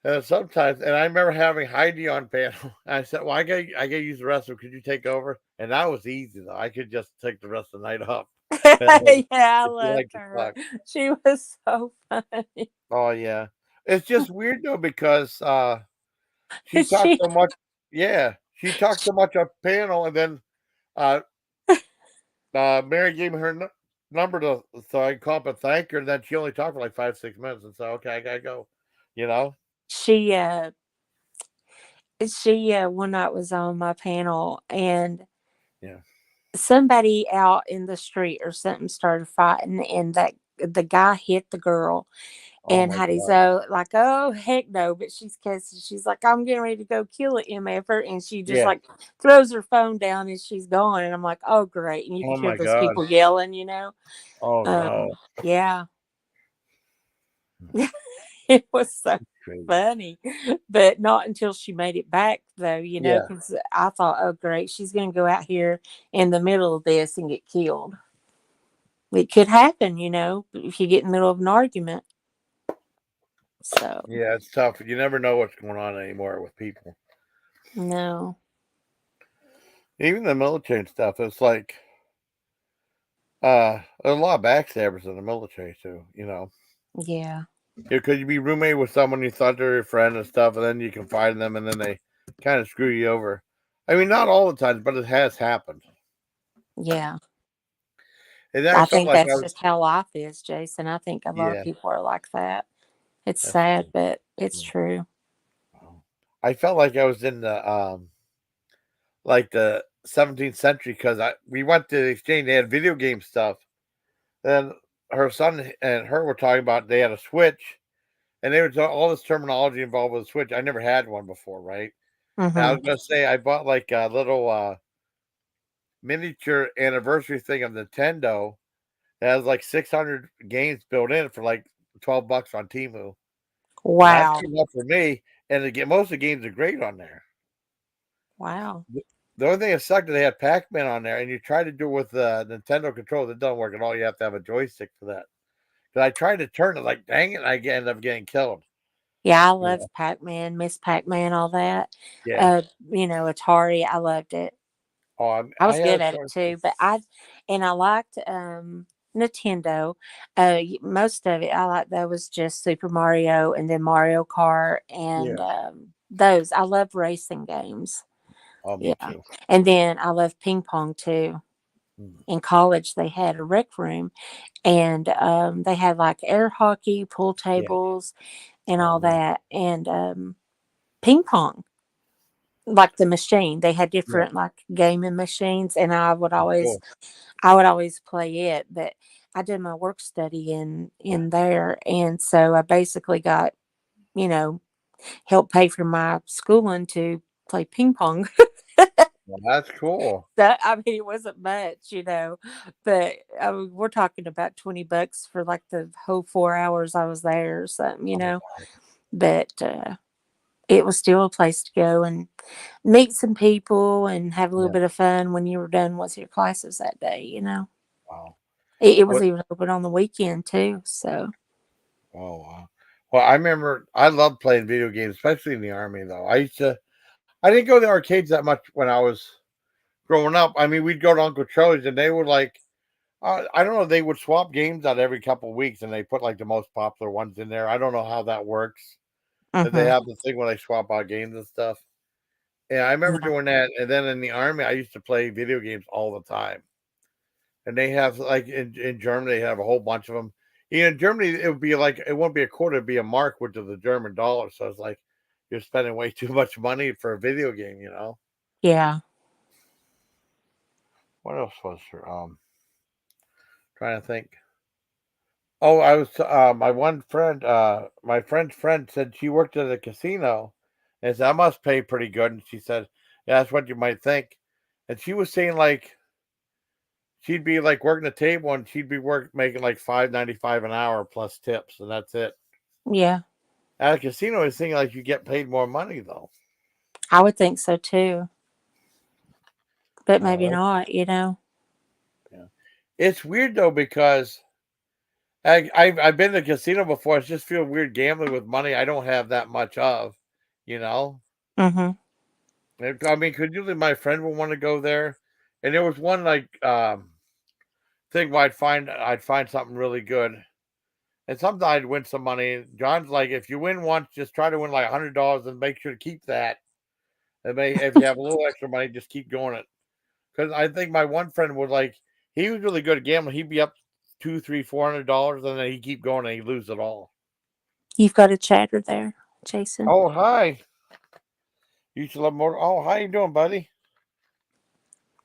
And sometimes, and I remember having Heidi on panel. I said, "Well, I got to use the restroom. Could you take over?" And that was easy though. I could just take the rest of the night off. Yeah, I If you loved like to her. talk. She was so funny. Oh yeah. It's just weird though because she talked She so much. Yeah, she talked so much on panel, and then uh, Mary gave me her number to so I can call up and thank her. And then she only talked for like 5 6 minutes, and so okay, I gotta go. You know? she one night was on my panel, and Yeah. somebody out in the street or something started fighting, and that the guy hit the girl. Oh And my Heidi's god. like, oh heck no, but she's like, I'm getting ready to go kill it, MFer, and she just Yeah. like throws her phone down and she's gone. And I'm like, oh great, and you Oh could hear my those god. people yelling. Oh no. Yeah, it was so Crazy. funny, but not until she made it back though, Yeah. because I thought, oh great, she's gonna go out here in the middle of this and get killed. It could happen, if you get in the middle of an argument. So Yeah. It's tough. You never know what's going on anymore with people. no, Even the military and stuff. It's like there's a lot of backstabbers in the military too. You know. yeah, Could you be roommate with someone you thought they were your friend and stuff, and then you confide in them, and then they kind of screw you over? I mean, not all the time, but it has happened. yeah. And then I I felt think like I that's was, just how life is, Jason. I think a lot of yeah, people are like that. It's that's sad, true. but it's Yeah. true. I felt like I was in the 17th century because we went to the exchange. They had video game stuff. Then her son and her were talking about they had a Switch, and they were all this terminology involved with a Switch. I never had one before, right? And I Hmm. was gonna say I bought like a little miniature anniversary thing of Nintendo that has like 600 games built in for like $12 on Temu. And that's Wow. enough for me. And most of the games are great on there. Wow. The only thing that sucked is they had Pac-Man on there, and you try to do it with the Nintendo controller, it doesn't work at all. You have to have a joystick for that. Because I tried to turn it, like, dang it, I end up getting killed. Yeah, I Yeah, love Pac-Man, Miss Pac-Man, all that. yeah. Atari, I loved it. Oh, I I was had good a at it choice. too, but I liked Nintendo. Most of it I liked though was just Super Mario and then Mario Kart and Yeah. those. I love racing games. Oh, me Yeah. too. And then I love ping pong too. Mm. In college they had a rec room, and they had like air hockey, pool Yeah. tables, and Oh, all man. that, and ping pong, like the machine. They had Yeah. different like gaming machines, and Oh, cool. I would always play it. But I did my work study in there, and so I basically got you know help pay for my schooling to play ping pong. Well, that's cool. That I mean, it wasn't much, but I mean, we're talking about $20 for like the whole 4 hours I was there or something. Oh, But it was still a place to go and meet some people and have a little yeah. bit of fun when you were done with your classes that day. Wow. It was What? even open on the weekend too. So, Oh, wow. Well, I remember I loved playing video games, especially in the army, though. I didn't go to the arcades that much when I was growing up. I mean, we'd go to Uncle Charlie's and they would like, I don't know, they would swap games out every couple of weeks and they put like the most popular ones in there. I don't know how that works. If they hmm have the thing where they swap out games and stuff. Yeah, I remember yeah, doing that. And then in the army, I used to play video games all the time. And they have like in Germany, they have a whole bunch of them. In Germany, it would be like it won't be a quarter, it'd be a mark, which is the German dollar. So it's like you're spending way too much money for a video game. yeah, What else was there? Trying to think. Oh, I was my one friend, my friend's friend said she worked at a casino, and said I must pay pretty good. And she said, "Yeah, that's what you might think." And she was saying like she'd be like working the table, and she'd be making like 5.95 an hour plus tips, and that's it. yeah. At a casino, it's thinking like you get paid more money though. I would think so too, but maybe Uh, not. yeah. It's weird though because I've been to a casino before. It just feel weird gambling with money I don't have that much of. You know. Hmm. I mean, could usually my friend would want to go there, and there was one like thing where I'd find something really good, And sometimes I'd win some money. John's like, if you win once, just try to win like $100 and make sure to keep that. And if you have a little extra money, just keep going it. Because I think my one friend was like, he was really good at gambling. He'd be up $200, $300, $400, and then he'd keep going and he'd lose it all. You've got a chatter there, Jason. Oh, hi. You used to love Mortal. Oh, how you doing, buddy?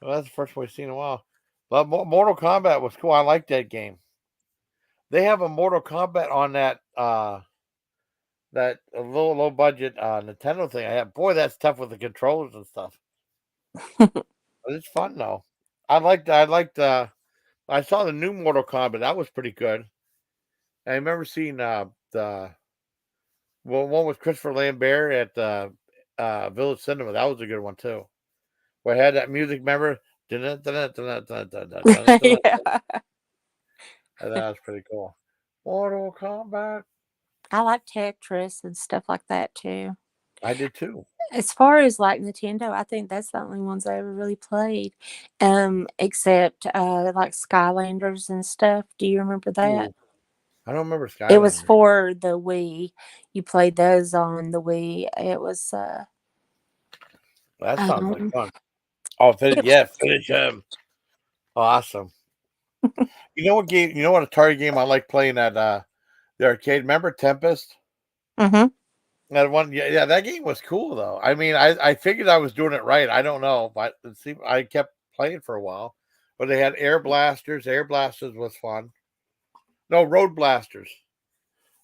Well, that's the first one we've seen in a while. Love Mortal Kombat was cool. I like that game. They have a Mortal Kombat on that low budget Nintendo thing I have. Boy, that's tough with the controllers and stuff. But it's fun though. I saw the new Mortal Kombat. That was pretty good. I remember seeing the one with Christopher Lambert at the Village Cinema. That was a good one too. Where I had that music. Remember? That Yeah. was pretty cool. Mortal Kombat. I like Tetris and stuff like that too. I did too. As far as like Nintendo, I think that's the only ones I ever really played. Except like Skylanders and stuff. Do you remember that? Ooh, I don't remember It was Skylanders. for the Wii. You played those on the Wii. It was That sounds like um fun. Oh, it, finish him. Awesome. You know what game? You know what Atari game I like playing at the arcade? Remember Tempest? mhm. That one, yeah, that game was cool though. I mean, I figured I was doing it right. I don't know, but it seemed I kept playing for a while. But they had air blasters. Air blasters was fun. No, road blasters.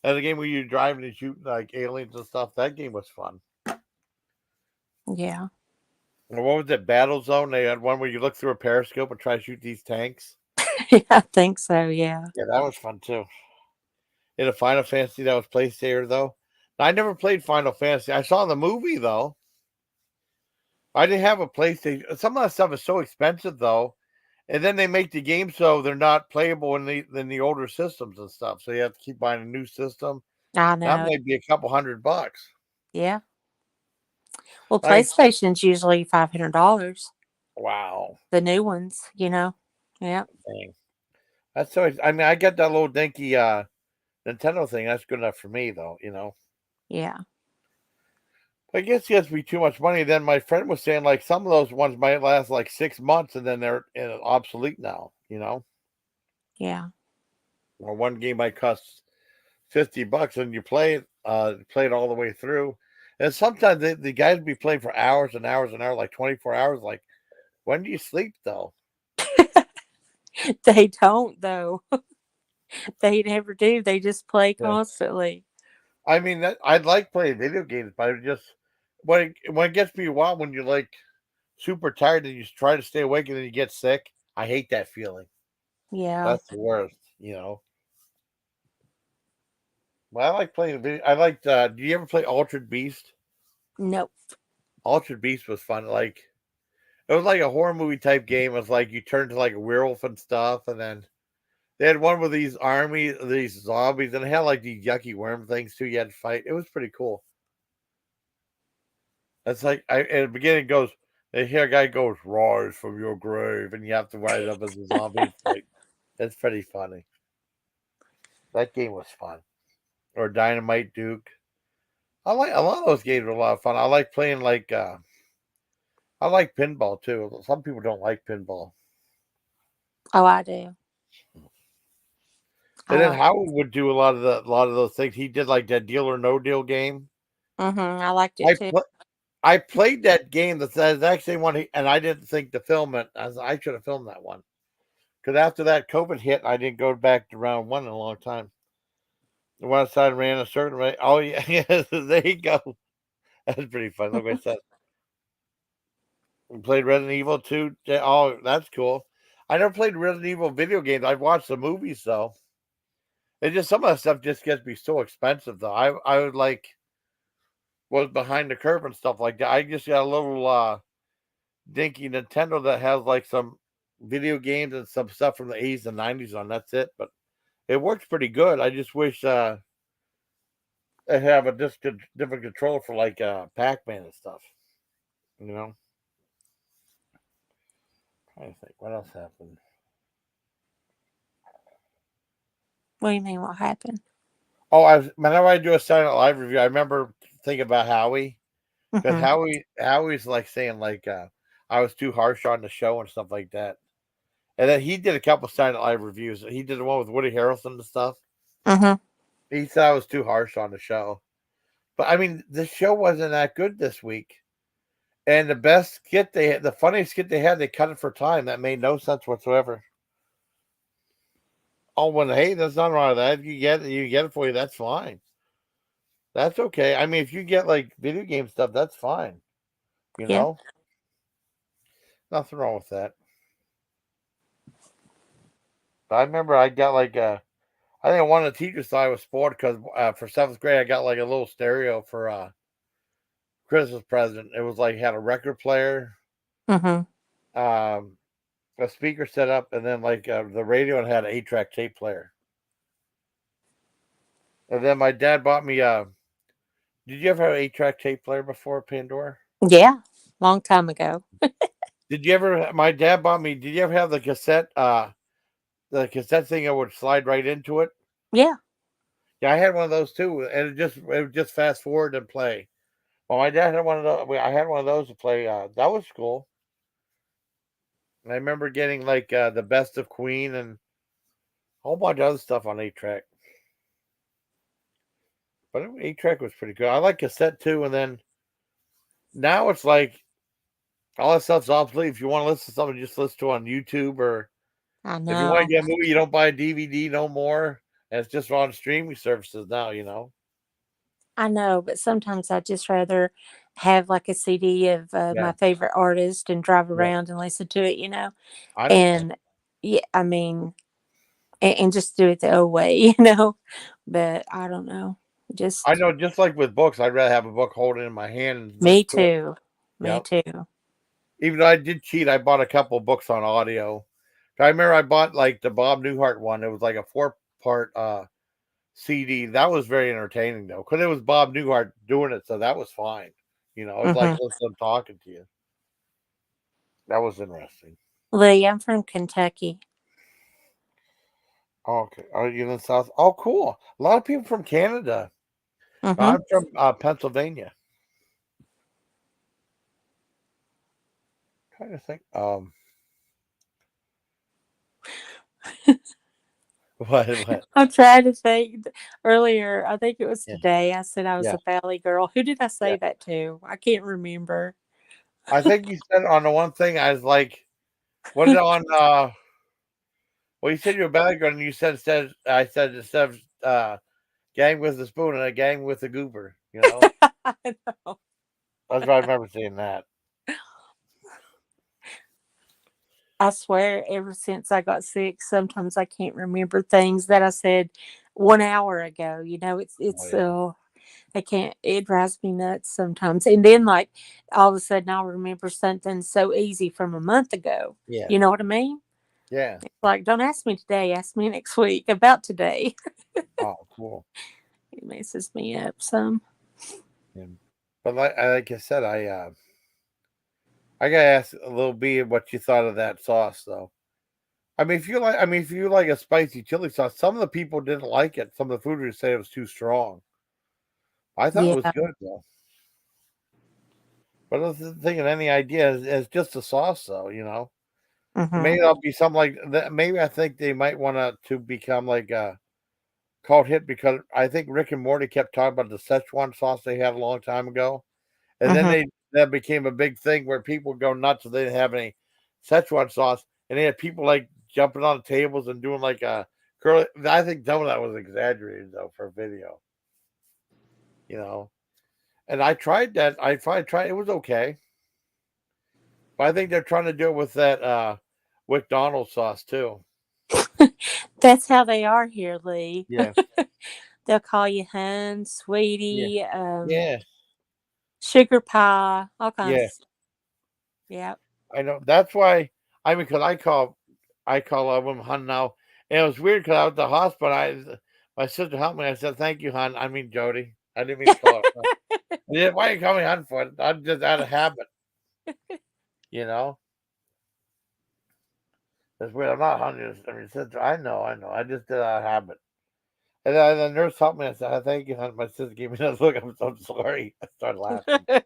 That's a game where you driving and shoot like aliens and stuff. That game was fun. Yeah. And what was it? Battle Zone. They had one where you look through a periscope and try to shoot these tanks. I think so, yeah. Yeah, that was fun too. In a Final Fantasy that was placed there though. I never played Final Fantasy. I saw the movie though. I didn't have a PlayStation. Some of that stuff is so expensive though, and then they make the game so they're not playable in the older systems and stuff. So you have to keep buying a new system. I That know. might be a couple $100. Yeah. Well, Like, PlayStation's usually $500. wow, The new ones, you know. Yeah. dang. That's so. I mean, I get that little dinky Nintendo thing. That's good enough for me though. You know. Yeah. I guess it has to be too much money. Then my friend was saying like some of those ones might last like 6 months and then they're obsolete now. You know, Yeah. or one game might cost $50 and you play it all the way through. And sometimes the guys be playing for hours and hours and hours, like 24 hours. Like, when do you sleep though? They don't though. They never do. They just play Yeah. constantly. I mean, that I'd like playing video games, but it just when it gets me a while when you're like super tired and you try to stay awake and then you get sick. I hate that feeling. Yeah. That's the worst, you know. But I like playing video. I liked. Do you ever play Altered Beast? Nope. Altered Beast was fun. Like it was like a horror movie type game. It was like you turned to like a werewolf and stuff, and then they had one with these zombies, and it had like these yucky worm things too. You had to fight. It was pretty cool. That's like at the beginning it goes. They hear a guy goes, "Rise from your grave," and you have to rise up as a zombie and fight. That's pretty funny. That game was fun. Or Dynamite Duke. I like a lot of those games are a lot of fun. I like playing I like pinball too. Some people don't like pinball. Oh, I do. I And then like. Howard would do a lot of those things. He did like that Deal or No Deal game. Mhm. I liked it I too. pl- I played that game. That's the exact same one, and I didn't think to film it. I should have filmed that one because after that COVID hit, I didn't go back to round one in a long time. The one side ran a certain way. Oh yeah, yeah. There you go. That's pretty fun. Look what I said. We played Resident Evil 2. Oh, that's cool. I never played Resident Evil video games. I've watched the movies though. It just some of that stuff just gets me so expensive though. I would like was behind the curve and stuff like that. I just got a little dinky Nintendo that has like some video games and some stuff from the 80s and 90s on. That's it. But it works pretty good. I just wish I have a different controller for like Pac-Man and stuff. You know? Trying to think what else happened. What do you mean? What happened? Oh, whenever I do a Saturday Night Live review, I remember thinking about Howie because Hmm. Howie's like saying like I was too harsh on the show and stuff like that. And then he did a couple Saturday Night Live reviews. He did the one with Woody Harrelson and stuff. Hmm. He said I was too harsh on the show. But I mean, the show wasn't that good this week. And the funniest skit they had, they cut it for time. That made no sense whatsoever. Oh, when hey, there's nothing wrong with that. You get it for you. That's fine. That's okay. I mean, if you get like video game stuff, that's fine. You Yeah. know, nothing wrong with that. But I remember I got like I think one of the teachers thought I was spoiled because for seventh grade I got like a little stereo for Christmas present. It was like had a record player, Hmm. um, a speaker set up, and then like the radio and had an 8-track tape player. And then my dad bought me. Did you ever have an 8-track tape player before Pandora? Yeah. Long time ago. Did you ever? My dad bought me. Did you ever have the cassette? The cassette thing that would slide right into it. Yeah. Yeah, I had one of those too, and it would just fast forward and play. Well, my dad had one of those. I had one of those to play. That was cool. And I remember getting like the best of Queen and a whole bunch of other stuff on 8-track. But 8-track was pretty good. I like cassette too, and then now it's like all that stuff's obsolete. If you want to listen to something, just listen to it on YouTube, or I if you want to know. get a movie, you don't buy a DVD no more. And it's just on streaming services now. You know. I know, but sometimes I just rather have like a CD of my Yeah. favorite artist and drive Yeah. around and listen to it, you know? I know. And yeah, I mean, and just do it the old way, you know? But I don't know. I Just know. Just like with books, I'd rather have a book holding in my hand and me listen to it. too. Me Yep. too. Even though I did cheat, I bought a couple of books on audio. I remember I bought like the Bob Newhart one. It was like a 4-part CD. That was very entertaining though, because it was Bob Newhart doing it, so that was fine. You know, it's like Hmm. listening talking to you. That was interesting. Lee, I'm from Kentucky. Okay, are you in the South? Oh, cool. A lot of people from Canada. Hmm. I'm from Pennsylvania. Trying to think. What? I'm trying to think. Earlier, I think it was Yeah, today, I said I was yeah, a valley girl. Who did I yeah. say that to? I can't remember. I think you said on the one thing I was like, what is it on? Well, you said you're a bad girl, and you said instead of gang with the spoon and a gang with the goober. You know, I know. that's why I remember seeing that. I swear, ever since I got sick, sometimes I can't remember things that I said 1 hour ago. You know, Oh it's yeah, I can't. It drives me nuts sometimes. And then, like, all of a sudden, I'll remember something so easy from a month ago. yeah, You know what I mean? yeah. Like, don't ask me today. Ask me next week about today. Oh, cool. It messes me up some. Yeah. But like I said, I gotta ask a little B what you thought of that sauce, though. If you like a spicy chili sauce, some of the people didn't like it. Some of the food reviews say it was too strong. I thought it was Yeah. good though. But I wasn't thinking any idea. It's just a sauce, though. You know, Hmm. maybe that'll be something like that. Maybe I think they might want to become like a cult hit because I think Rick and Morty kept talking about the Szechuan sauce they had a long time ago, and then Hmm. that became a big thing where people go nuts if they didn't have any Szechuan sauce, and they had people like jumping on the tables and doing like a curly. I think some of that was exaggerated though for video, you know. And I tried that. I finally tried. It was okay, but I think they're trying to do it with that McDonald's sauce too. That's how they are here, Lee. Yeah, They'll call you hun, yeah, sweetie, yeah, sugar pie, all kinds yeah. of stuff. Yeah. I know. That's why. I mean, because I call them hun now, and it was weird because I was at the hospital. My sister helped me. I said, "Thank you, hun." I mean, Jody. I didn't mean to call her hun. Yeah, why you call me hun for it? I'm just out of habit, you know. That's weird. I'm not hun. I mean, sister. I know. I just did out of habit. And then the nurse helped me. I said, "Thank you." And my sister gave me that look. I'm sorry. I started laughing. Hey,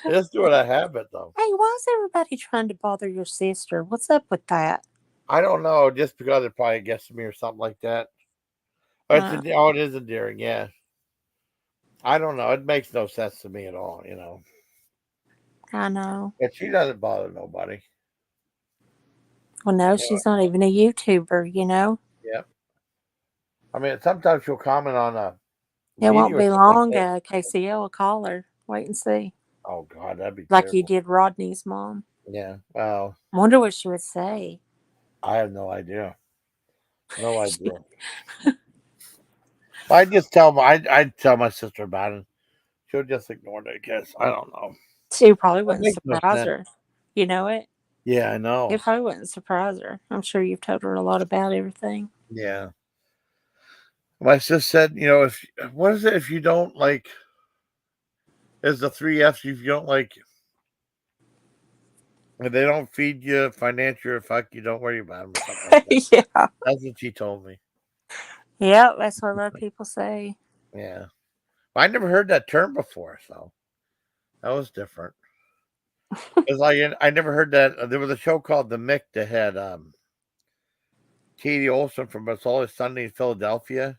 I just do it a habit though. why is everybody trying to bother your sister? What's up with that? I don't know, just because it probably gets to me or something like that. Or Uh, oh, it is endearing, yeah. I don't know. It makes no sense to me at all, you know. I know. But she doesn't bother nobody. Well, no, You know, she's not even a YouTuber, you know? yeah. I mean, sometimes she'll comment on a It won't video or be something like long, that. KCL will call her. Wait and see. Oh God, that'd be Like you terrible. did Rodney's mom. Yeah. Well, Wonder what she would say. I have no idea. No idea. I just tell my I tell my sister about it. She'll just ignore it. I guess I don't know. She probably That wouldn't makes no surprise sense. her. You know it? Yeah, I know. It probably wouldn't surprise her. I'm sure you've told her a lot about everything. Yeah. My sister said, if what is it if you don't like is the three F's if you don't like if they don't feed you financial or fuck you, don't worry about them or something like that. Yeah. That's what she told me. Yeah, that's what a lot of people say. Yeah. I never heard that term before, so that was different. It's like I never heard that. There was a show called The Mick that had Katie Olson from It's Always Sunday in Philadelphia,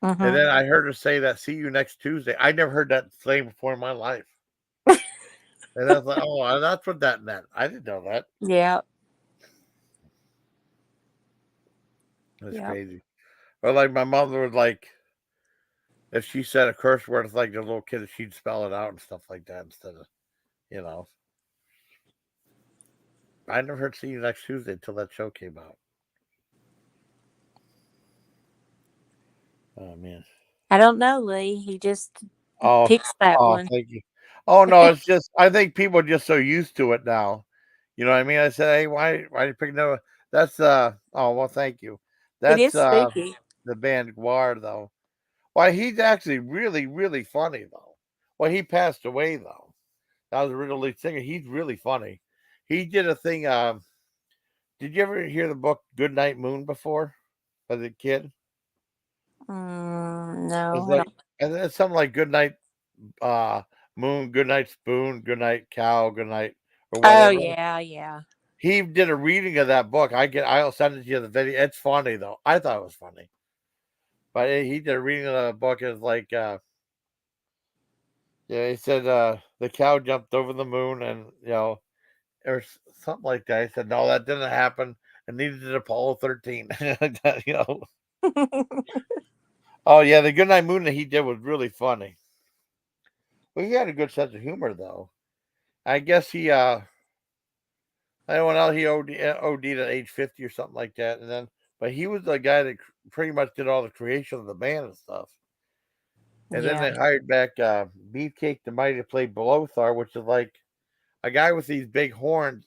and Hmm. then I heard her say that "See you next Tuesday." I never heard that saying before in my life, and I was like, "Oh, that's what that meant." I didn't know that. Yeah. That's Yep. crazy. Or like my mother would like if she said a curse word, it's like the little kid, she'd spell it out and stuff like that instead of you know. I never heard "See you next Tuesday" until that show came out. Oh man. I don't know, Lee. He just Oh, picks that oh, one. thank you. Oh no, it's just I think people are just so used to it now. You know what I mean? I said, "Hey, why are you picking up?" That's oh well, thank you. It That's is spooky. the band Guar though. Why he's actually really really funny though. Well, he passed away though. That was a real lead singer. He's really funny. He did a thing. Did you ever hear the book Good Night Moon before as a kid? It's No, I like don't. and it's something like Good Night uh Moon, Good Night Spoon, Good Night Cow, Good Night or Oh, whatever. yeah, yeah. He did a reading of that book. I'll send it to you the video. It's funny though. I thought it was funny. But he did a reading of the book. It's like yeah, he said the cow jumped over the moon and or something like that. He said, no, that didn't happen. And neither did Apollo 13. Oh yeah, the Good Night Moon that he did was really funny. Well, he had a good sense of humor though. I guess he I don't know. He OD'd at age 50 or something like that, and then but he was the guy that pretty much did all the creation of the band and stuff. And then Yeah, they hired back Beefcake the Mighty to play Belothar, which is like a guy with these big horns,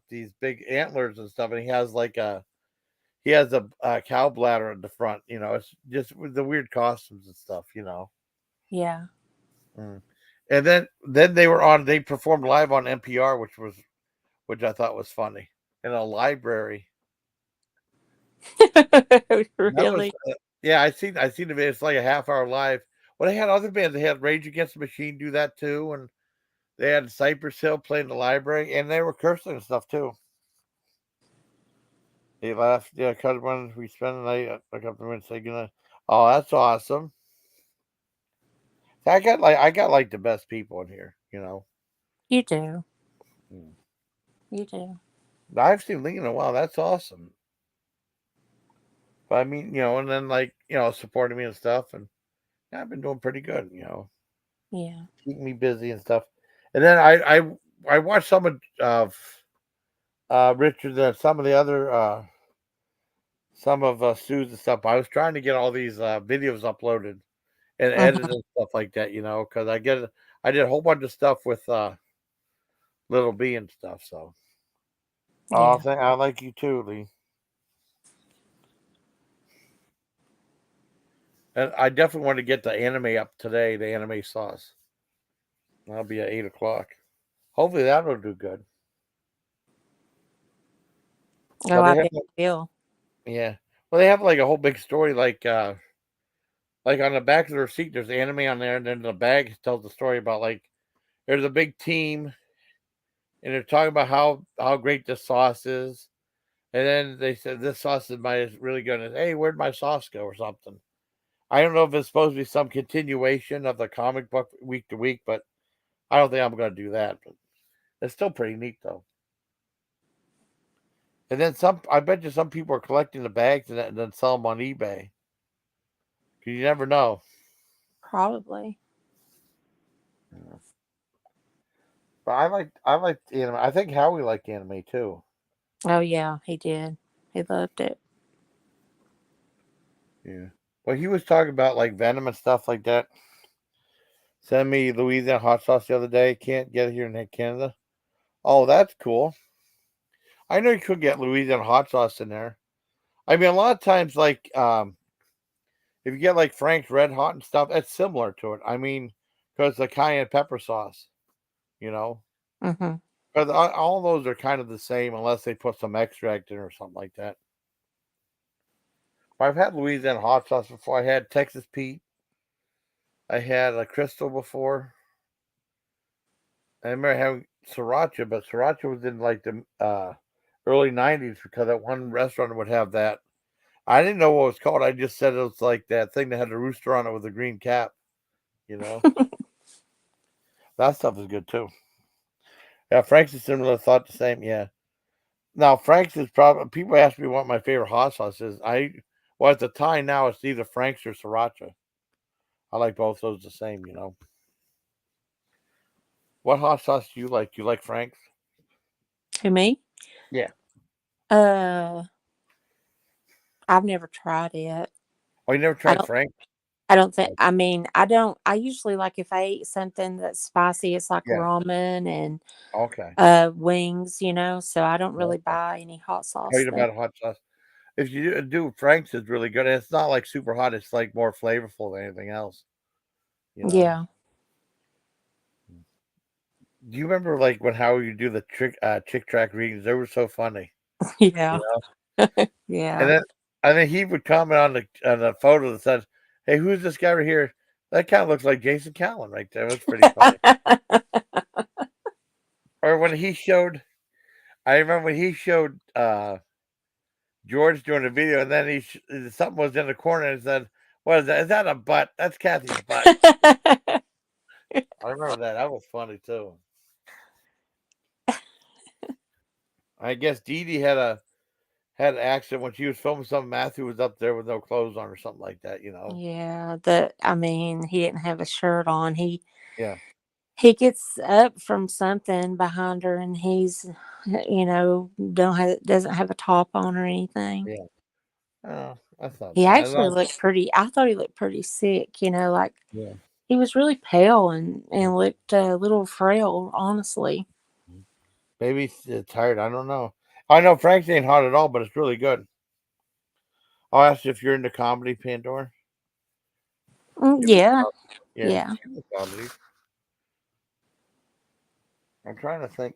these big antlers and stuff, and he has a cow bladder in the front. It's just with the weird costumes and stuff. yeah. Mm. And then they performed live on NPR, which I thought was funny in a library. That was Really? yeah, I seen the video. It's like a half hour live. Well, they had other bands. They had Rage Against the Machine do that too, and they had Cypress Hill play in the library, and they were cursing and stuff too. They laughed. Yeah, because when we spent the night, I got them and say goodnight. Oh, that's awesome. I got like the best people in here. You do. Mm. You do. I've seen Lee in a while. That's awesome. But I mean, and then like supporting me and stuff, and yeah, I've been doing pretty good. Yeah. Keeping me busy and stuff. And then I watched of Richard and some of Sue's and stuff. I was trying to get all these videos uploaded and edited Mhm. and stuff like that, because I did a whole bunch of stuff with Little B and stuff. So Yeah. I like you too, Lee. And I definitely want to get the anime up today. The anime sauce. That'll be at 8 o'clock. Hopefully that'll do good. Oh, But I they have bet you will. yeah. Well, they have like a whole big story, like like on the back of the receipt, there's anime on there, and then the bag tells the story about like there's a big team, and they're talking about how great this sauce is, and then they said this sauce is really good. And hey, where'd my sauce go or something? I don't know if it's supposed to be some continuation of the comic book week to week, but I don't think I'm going to do that. But it's still pretty neat though. And then I bet you some people are collecting the bags and then sell them on eBay. 'Cause you never know. Probably. Yeah. But I like anime. I think Howie liked anime too. Oh yeah, he did. He loved it. Yeah. Well, he was talking about like Venom and stuff like that. Send me Louisiana hot sauce the other day. Can't get it here in Canada. Oh, that's cool. I know you could get Louisiana hot sauce in there. I mean, a lot of times, like if you get like Frank's Red Hot and stuff, it's similar to it. I mean, because the cayenne pepper sauce, you know, Mhm. because all those are kind of the same unless they put some extract in or something like that. I've had Louisiana hot sauce before. I had Texas Pete. I had a Crystal before. I remember having sriracha, but sriracha was in like the early '90s because that one restaurant would have that. I didn't know what it was called. I just said it was like that thing that had a rooster on it with a green cap. You know, that stuff is good too. Yeah, Frank's is similar. Thought the same. Yeah. Now Frank's is probably people ask me what my favorite hot sauce is. Well at the time now it's either Frank's or sriracha. I like both those the same. You know. What hot sauce do you like? Do you like Frank's? Who, me? Yeah. Uh, I've never tried it. Oh, you never I tried don't. Frank's? I don't think. Oh, I mean, I don't. I usually like if I eat something that's spicy, it's like yeah. ramen and Okay. wings. So I don't really Okay. buy any hot Tell sauce you there. about hot sauce. If you do Frank's is really good. And it's not like super hot. It's like more flavorful than anything else. You know. Yeah. Do you remember like when how you do the chick track readings? They were so funny. You Yeah. know. And Yeah. then he would comment on the photo that says, "Hey, who's this guy right here? That kind of looks like Jason Callan right there." That's pretty funny. Or when he showed, I remember when he showed George doing a video, and then something was in the corner and said, "What is that? Is that a butt? That's Kathy's butt." I remember that. That was funny too. I guess Dee Dee had an accident when she was filming something. Matthew was up there with no clothes on or something like that. You know. Yeah, I mean, he didn't have a shirt on. Yeah. He gets up from something behind her and he's doesn't have a top on or anything. Yeah. Oh, that's not He bad. I actually love. looked pretty I thought he looked pretty sick, like Yeah. he was really pale and looked a little frail, honestly. Maybe he's tired. I don't know. I know Frank's ain't hot at all, but it's really good. I'll ask you if you're into comedy, Pandora. You like Yeah, yeah, yeah. she was comedy. I'm trying to think.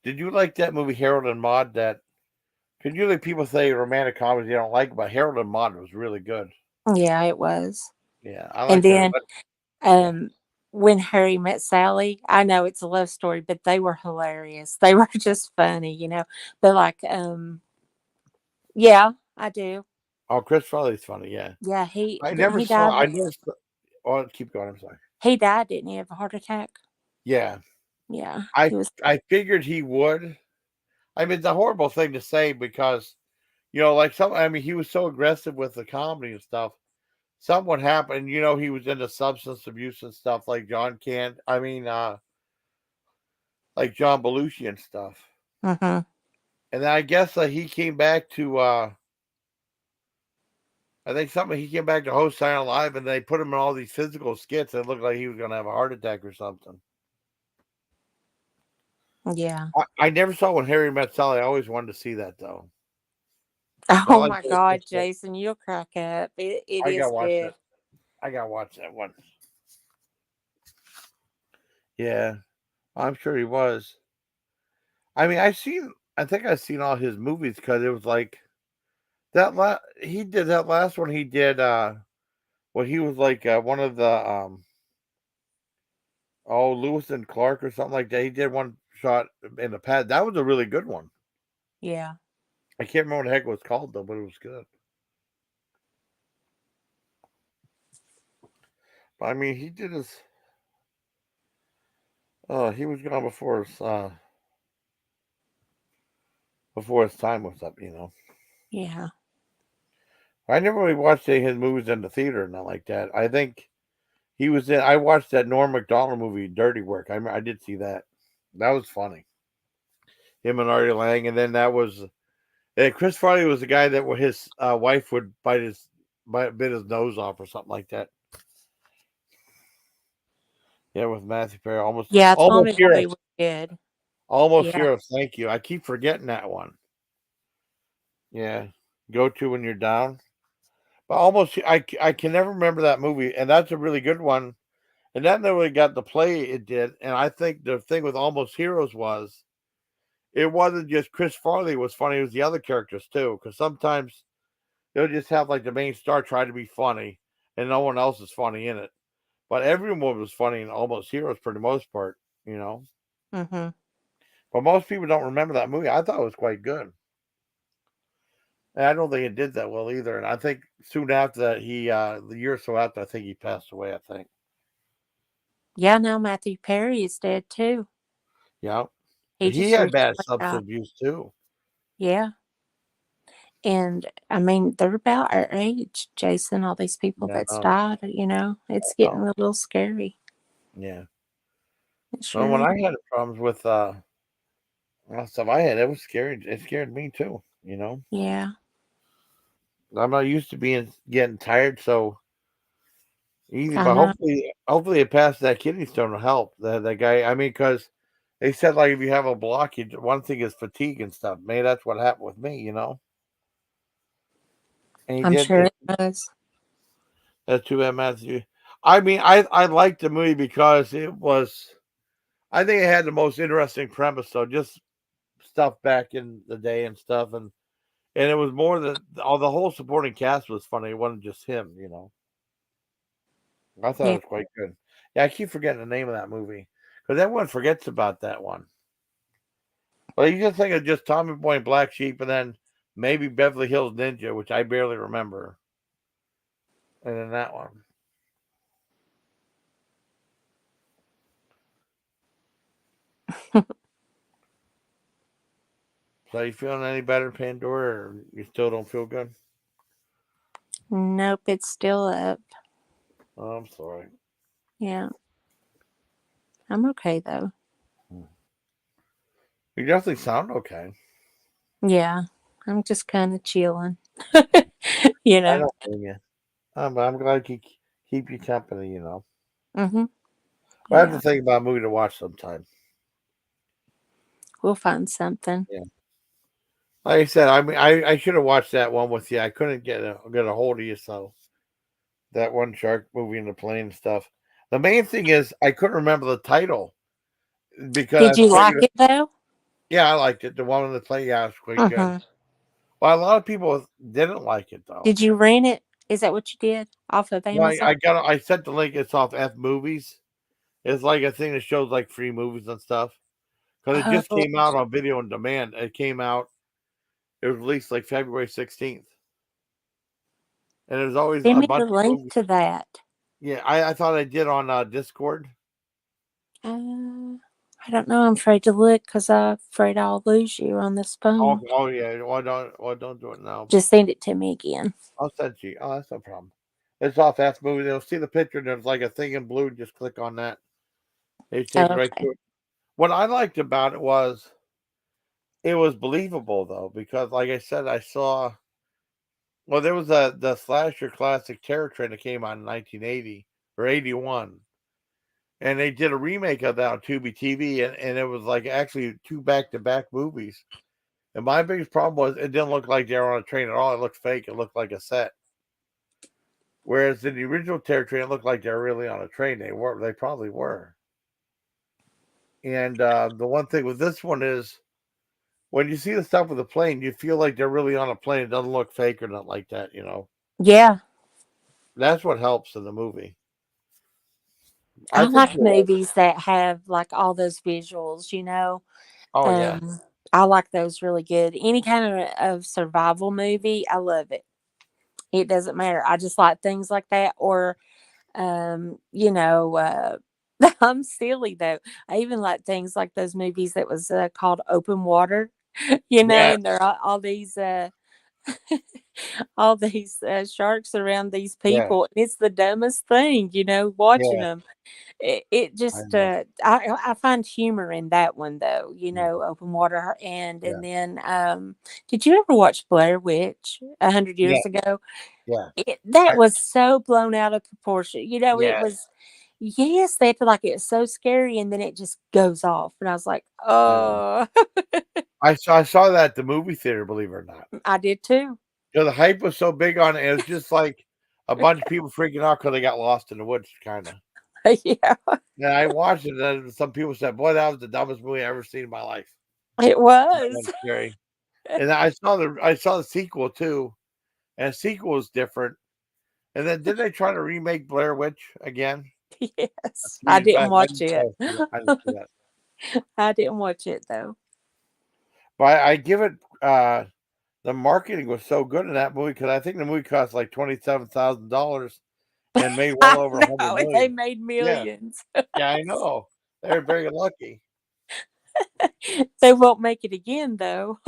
Did you like that movie Harold and Maude? That because usually people say romantic comedies they don't like, but Harold and Maude was really good. Yeah, it was. Yeah, I And like that. then But yeah, um when Harry met Sally, I know it's a love story, but they were hilarious. They were just funny. But like yeah, I do. oh, Chris Farley's funny. Yeah, Yeah, he I didn't never he saw. die I never. Saw, oh, keep going. I'm sorry. he died, didn't he, of a heart attack? Yeah, Yeah. I He was I figured he would. I mean, it's a horrible thing to say because like some. I mean, he was so aggressive with the comedy and stuff. Something happened. He was into substance abuse and stuff like John Can. I mean, like John Belushi and stuff. mhm. And then I guess he came back to. I think something he came back to host Saturday Night Live, and they put him in all these physical skits. It looked like he was going to have a heart attack or something. Yeah. I never saw when Harry Met Sally. I always wanted to see that though. But I Oh like my those God, skits. Jason, you'll crack up. It I got to is watch that. good. I got to watch that one. Yeah, I'm sure he was. I mean, I think I've seen all his movies because it was like he did that last one. He did. Well, he was like one of the Lewis and Clark or something like that. He did one shot in the past. That was a really good one. Yeah. I can't remember what the heck it was called though, but it was good. But I mean, he did his. He was gone before his time was up. Yeah. I never really watched any of his movies in the theater and not like that. I think he was in. I watched that Norm Macdonald movie, Dirty Work. I did see that. That was funny. Him and Artie Lang, and then that was Chris Farley was the guy that his wife would bit his nose off or something like that. Yeah, with Matthew Perry, Yeah, I told almost me that movie heroes, was good. almost Yeah. heroes. Thank you. I keep forgetting that one. Yeah, go to when you're down. But I can never remember that movie, and that's a really good one. And that never really got the play it did. And I think the thing with Almost Heroes was it wasn't just Chris Farley was funny; it was the other characters too. Because sometimes they'll just have like the main star try to be funny, and no one else is funny in it. But everyone was funny in Almost Heroes for the most part. Mm-hmm. But most people don't remember that movie. I thought it was quite good. And I don't think it did that well either. And I think soon after that, the year or so after, I think he passed away. I think. Yeah, now Matthew Perry is dead too. Yeah. He He just had bad recently died. substance abuse too. Yeah. And I mean, they're about our age, Jason, all these people Yeah, that's no, died, it's getting no. a little scary. Yeah. It Well, sure when is. I had problems with stuff I had, it was scary. It scared me too. Yeah. I'm not used to getting tired so easy, I but know. hopefully it passed that kidney stone will help. That guy, I mean, because they said like if you have a block, one thing is fatigue and stuff. Maybe that's what happened with me. And he I'm did. sure it does. That's too bad, Matthew. I mean, I liked the movie because it was. I think it had the most interesting premise. So just stuff back in the day and stuff, and it was more than all the whole supporting cast was funny. It wasn't just him. I thought it Yeah. was quite good. Yeah, I keep forgetting the name of that movie because everyone forgets about that one. Well, you just think of just Tommy Boy and Black Sheep, and then maybe Beverly Hills Ninja, which I barely remember, and then that one. So you feeling any better, Pandora, or you still don't feel good? Nope, it's still up. Oh, I'm sorry. Yeah. I'm okay though. You definitely sound okay. Yeah. I'm just kind of chilling. you I know. don't blame you. I'm glad you keep you company. Mhm. I have to Yeah. think about a movie to watch sometime. We'll find something. Yeah. Like I said, I mean, I should have watched that one with you. I couldn't get a hold of you, so that one shark movie in the plane and stuff. The main thing is I couldn't remember the title Did because I you like figured, it though? yeah, I liked it. The one in the plane, yeah, it was quite good. Mhm. Well, a lot of people didn't like it though. Did you rent it? Is that what you did off of No, Amazon? I sent the link. It's off F Movies. It's like a thing that shows like free movies and stuff because it just Oh, came out on video on demand. It came out. It was released like February 16th, and there's always send a me the bunch of link movies. to that. Yeah, I thought I did on Discord. I don't know. I'm afraid to look because I'm afraid I'll lose you on this Oh, phone. oh yeah. Why don't do it now? Just send it to me again. I'll send you. Oh, that's no problem. It's off F movie. They'll see the picture. There's like a thing in blue. Just click on that. It takes Oh, you right okay. to it. What I liked about it was it was believable though, because like I said, I saw. Well, there was the slasher classic Terror Train that came out in 1980 or 81, and they did a remake of that on Tubi TV, and it was like actually two back-to-back movies. And my biggest problem was it didn't look like they were on a train at all. It looked fake. It looked like a set. Whereas in the original Terror Train, it looked like they were really on a train. They were. They probably were. And the one thing with this one is when you see the stuff with the plane, you feel like they're really on a plane. It doesn't look fake or nothing like that. Yeah. That's what helps in the movie. I I think like you're right. movies that have like all those visuals, you know. Oh yeah, Um, I like those really good. Any kind of survival movie, I love it. It doesn't matter. I just like things like that. Or, you know, I'm silly though. I even like things like those movies that was called Open Water, you know, yeah, and there are all these all these sharks around these yeah, people. It's the dumbest thing, you know, watching yeah. them. It I just know. I find humor in that one though, you Yeah, know, Open Water. yeah, And then did you ever watch Blair Witch 100 years yeah, ago? yeah. That I, was so blown out of proportion. You know, it yeah, was, yes, they feel like it's so scary and then it just goes off. And I was like, yeah. oh, I saw that at the movie theater. Believe it or not, I did too. the hype was so big on it. It was just like a bunch of people freaking out because they got lost in the woods, kind of. Yeah, And I watched it, and some people said, "Boy, that was the dumbest movie I ever seen in my life." it That was. was scary. And I saw the sequel too, and the sequel was different. And then did they try to remake Blair Witch again a Yes, few I years didn't back? I watch didn't, it. I didn't see that. I didn't watch it though. But I give it the marketing was so good in that movie because I think the movie cost like $27,000 and made well I over 100 know, and they million. made Yeah, millions. yeah, I know. They're very lucky. They won't make it again though.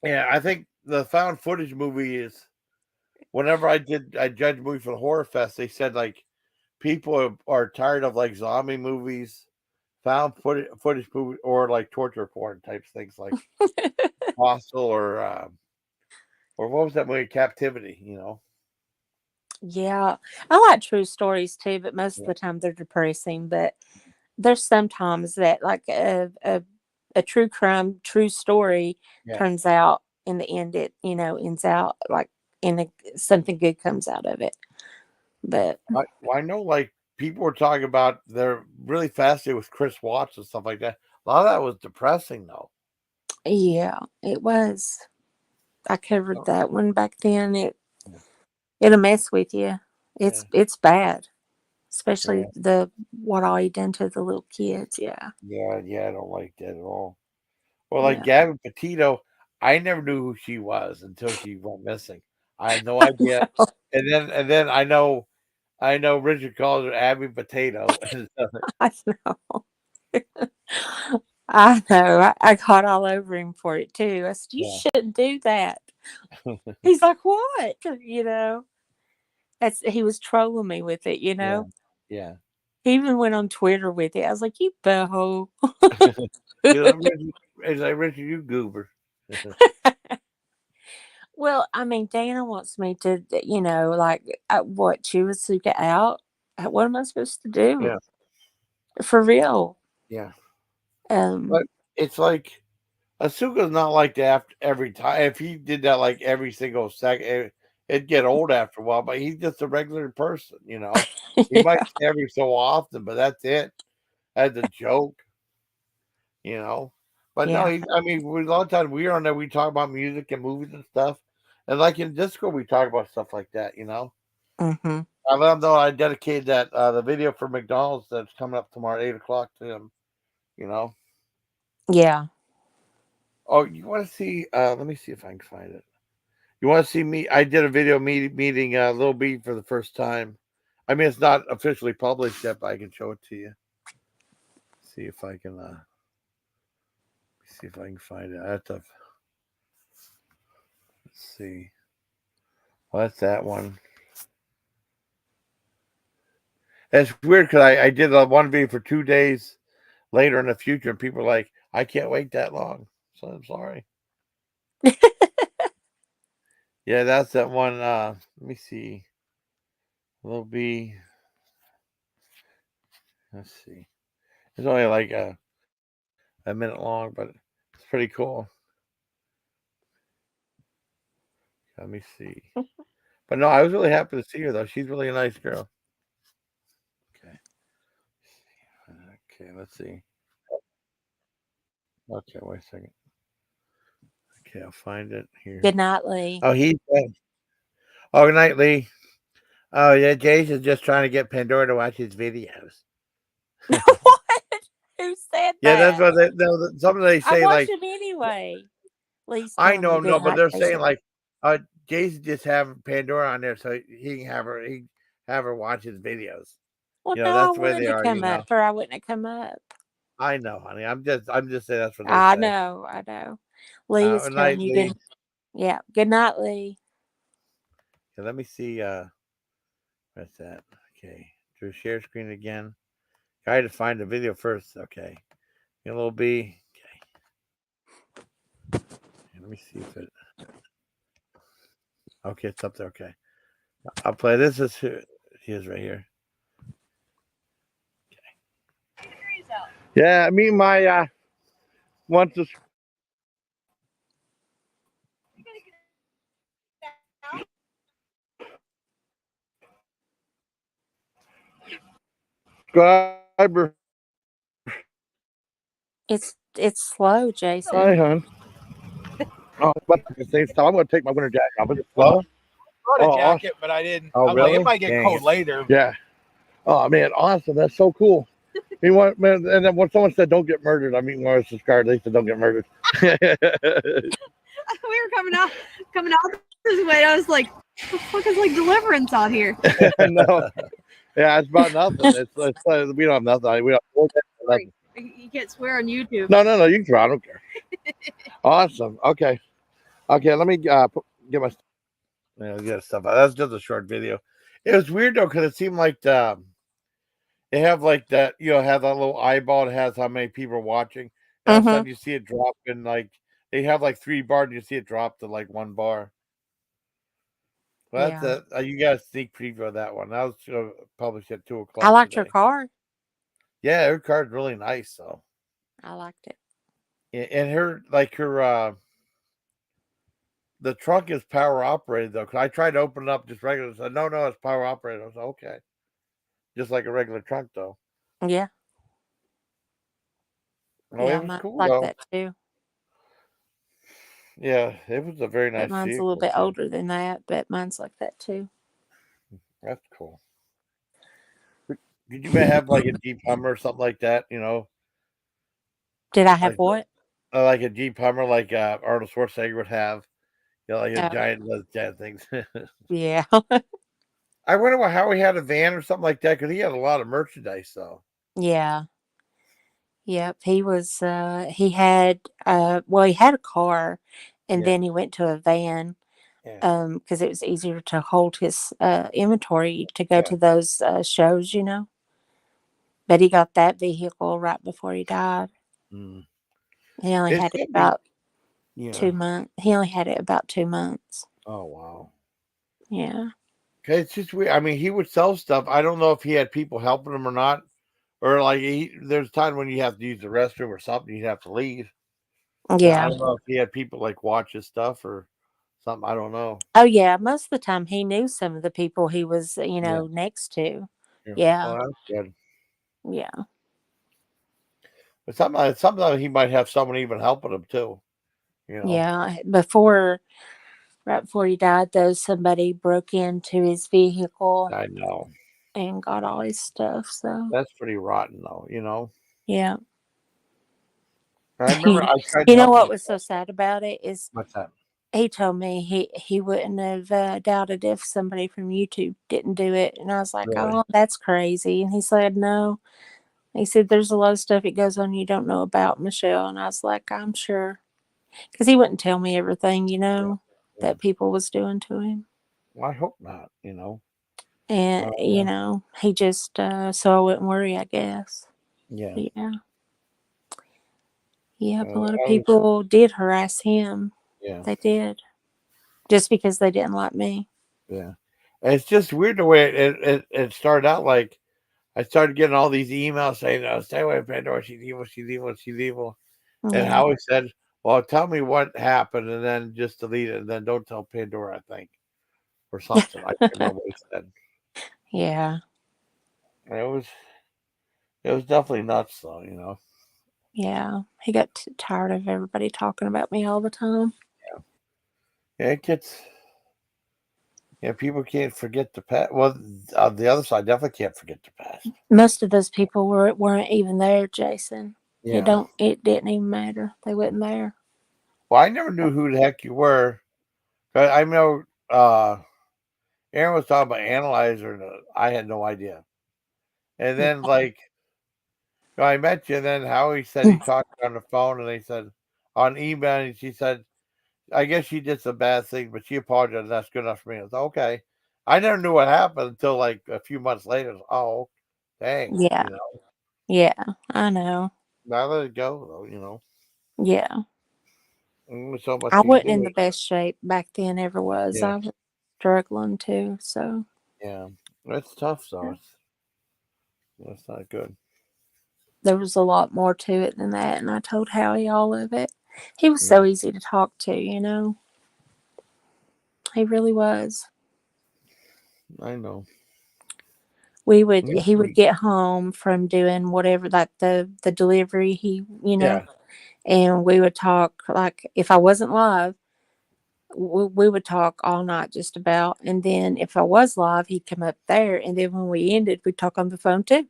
Yeah, I think the found footage movie is whenever I judge movies for the horror fest, they said like people are tired of like zombie movies, found footage movie, or like torture porn types things like Hostel or what was that movie Captivity? Yeah, I like true stories too, but most of Yeah, the time they're depressing. But there's sometimes that like a true crime, true story yeah. turns out in the end. It ends out like in something good comes out of it. But I know like people were talking about they're really fascinated with Chris Watts and stuff like that. A lot of that was depressing though. yeah, it was. I covered Oh, that one back then. yeah, It'll mess with you. yeah, It's bad, yeah, especially the what all he done to the little kids. Yeah, yeah, yeah. I don't like that at all. Well, like yeah. Gabby Petito, I never knew who she was until she went missing. I had no idea. And then I know Richard calls her Abby Potato. And stuff. I know. I know. I caught all over him for it too. I said, "You Yeah, shouldn't do that." He's like, "What?" You know. He was trolling me with it. You yeah, know. yeah. He even went on Twitter with it. I was like, "You butthole." Richard, you goober. Well, I mean, Dana wants me to, like, what, chew Asuka out? What am I supposed to do? Yeah, For real. yeah. Um, But it's like Asuka's not like that every time. If he did that like every single second, it'd get old after a while. But he's just a regular person. He might yeah, say every so often, but that's it. As a joke. But no, yeah. I mean, a lot of times we are on there, we talk about music and movies and stuff. And like in Discord, we talk about stuff like that. Hmm. I let him know I dedicated that the video for McDonald's that's coming up tomorrow at 8 o'clock to him. Yeah. Oh, you want to see? Let me see if I can find it. You want to see me? I did a video meeting Lil B for the first time. I mean, it's not officially published yet, but I can show it to you. See if I can. See if I can find it. I have to. Let's see. Well, that's that one. It's weird because I did one video for 2 days later in the future, and people are like, "I can't wait that long." So I'm sorry. Yeah, that's that one. Let me see. Lil B. Let's see. It's only like a minute long, but it's pretty cool. Let me see. But no, I was really happy to see her though. She's really a nice girl. Okay. Okay, let's see. Okay, wait a second. Okay, I'll find it here. Good night, Lee. Oh, he's oh, good night, Lee. Oh yeah, Jason's just trying to get Pandora to watch his videos. What? Who said Yeah, that's that? what they. No, some they I say watch like him anyway. Please I tell him know, you're no, good but night, they're saying Jason. like Jason just have Pandora on there so he can have her watch his videos. Well, You know, no, I that's the way wanted they to are. You come know, up, or I wouldn't have come up. I know, honey. I'm just saying that's what they I say. know, I know. Lee is Good telling night, you Lee. good. Yeah, good night, Lee. Okay, let me see. What's that? Okay, do share screen again. I had to find the video first. Okay, little B. Let me see if it. Okay, it's up there. Okay, I'll play. This is he is right here. Yeah, me and my want to subscriber. It's slow, Hi, Jason. hon. Oh, but at the same time, I'm going to take my winter jacket off. Is it slow? brought a Oh, awesome. jacket, but I didn't. Oh, I'm like, really? it might get Dang cold it. later. Yeah. Oh man, awesome. That's so cool. You want, man, and then when someone said don't get murdered, I mean, when I was subscribed, they said don't get murdered. We were coming out this way. I was like, the fuck is like deliverance out here? No. Yeah, it's about nothing. It's we don't have nothing. We don't. Like, you can't swear on YouTube. No. You can try. I don't care. Awesome. Okay. Let me get my get stuff. That's just a short video. It was weird though because it seemed like they have like that. Have that little eyeball that has how many people are watching. And all of a Mm-hmm. sudden you see it drop in like they have like 3 bars and you see it drop to like 1 bar. Well, Yeah. that's you got a sneak preview of that one. That was published at 2 o'clock I liked your today. car. Yeah, her car's really nice though. I liked it. And her the trunk is power operated though. Cause I tried to open it up just regular. Said no, it's power operated. I was like, okay, just like a regular trunk though. Yeah. Oh, Yeah, it was mine's cool like though. that too. Yeah, it was a very But nice mine's a little vehicle bit too. older than that, but mine's like that too. That's cool. Did you have like a Jeep Hummer or something like that? Did I have Like what? like a Jeep Hummer, like Arnold Schwarzenegger would have. Like a Oh, those giant things. yeah. I wonder how he had a van or something like that because he had a lot of merchandise though. Yeah. Yep. He was he had well, he had a car and Yeah, then he went to a van yeah, because it was easier to hold his inventory to go yeah. to those shows. But he got that vehicle right before he died. Mm. He only It's had it gonna be about yeah. 2 months. He only had it about 2 months. Oh wow. Yeah. 'Cause it's just weird. I mean, he would sell stuff. I don't know if he had people helping him or not, or like there's time when you have to use the restroom or something, you'd have to leave. And I Yeah. don't know if he had people like watch his stuff or something. I don't know. Oh yeah. Most of the time he knew some of the people he was, Yeah. next to. Yeah. Yeah. Oh, that's good. Yeah. But sometimes he might have someone even helping him too. You know. Yeah. Right before he died though, somebody broke into his vehicle I know. and got all his stuff. So That's pretty rotten though. yeah. I remember I tried to You know help him. what was so sad about it is What's that? he told me he wouldn't have doubted if somebody from YouTube didn't do it, and I was like, Really? "Oh, that's crazy." And he said, "No." He said, "There's a lot of stuff that goes on you don't know about, Michelle." And I was like, "I'm sure," because he wouldn't tell me everything, Yeah. Yeah. that people was doing to him, Well, I hope not. and Yeah. he just so I wouldn't worry, I guess. Yeah. But yeah, yep. A lot of I was. people did harass him. Yeah. They did just because they didn't like me. Yeah. It's just weird the way it started out. Like I started getting all these emails saying, "Stay away from Pandora. She's evil. She's evil. She's evil." And Yeah. Howie said, "Well, tell me what happened, and then just delete it, and then don't tell Pandora, I think, or something." I can't remember what he said. Yeah. And it was definitely nuts, though. Yeah, he got tired of everybody talking about me all the time. Yeah, Yeah, people can't forget the past. Well, the other side definitely can't forget the past. Most of those people weren't even there, Jason. Yeah. It didn't even matter. They wasn't there. Well, I never knew who the heck you were. I know Aaron was talking about Analyzer, and I had no idea. And then, like, I met you, and then Howie said he talked on the phone, and they said on email, and she said, I guess she did some bad things, but she apologized. That's good enough for me. I was okay. I never knew what happened until like a few months later. Oh, dang. Yeah. Yeah, I know. Now let it go, though. Yeah. Only so much I you can wasn't in do. the best shape back then, ever was. Yeah. I was struggling too. So Yeah. It's tough, though. That's not good. there was a lot more to it than that. And I told Howie all of it. He was Yeah. so easy to talk to. He really was. I know. He's He would sweet. get home from doing whatever, like the delivery, Yeah. and we would talk, like if I wasn't live, we would talk all night just about. And then if I was live, he'd come up there. And then when we ended, we'd talk on the phone too.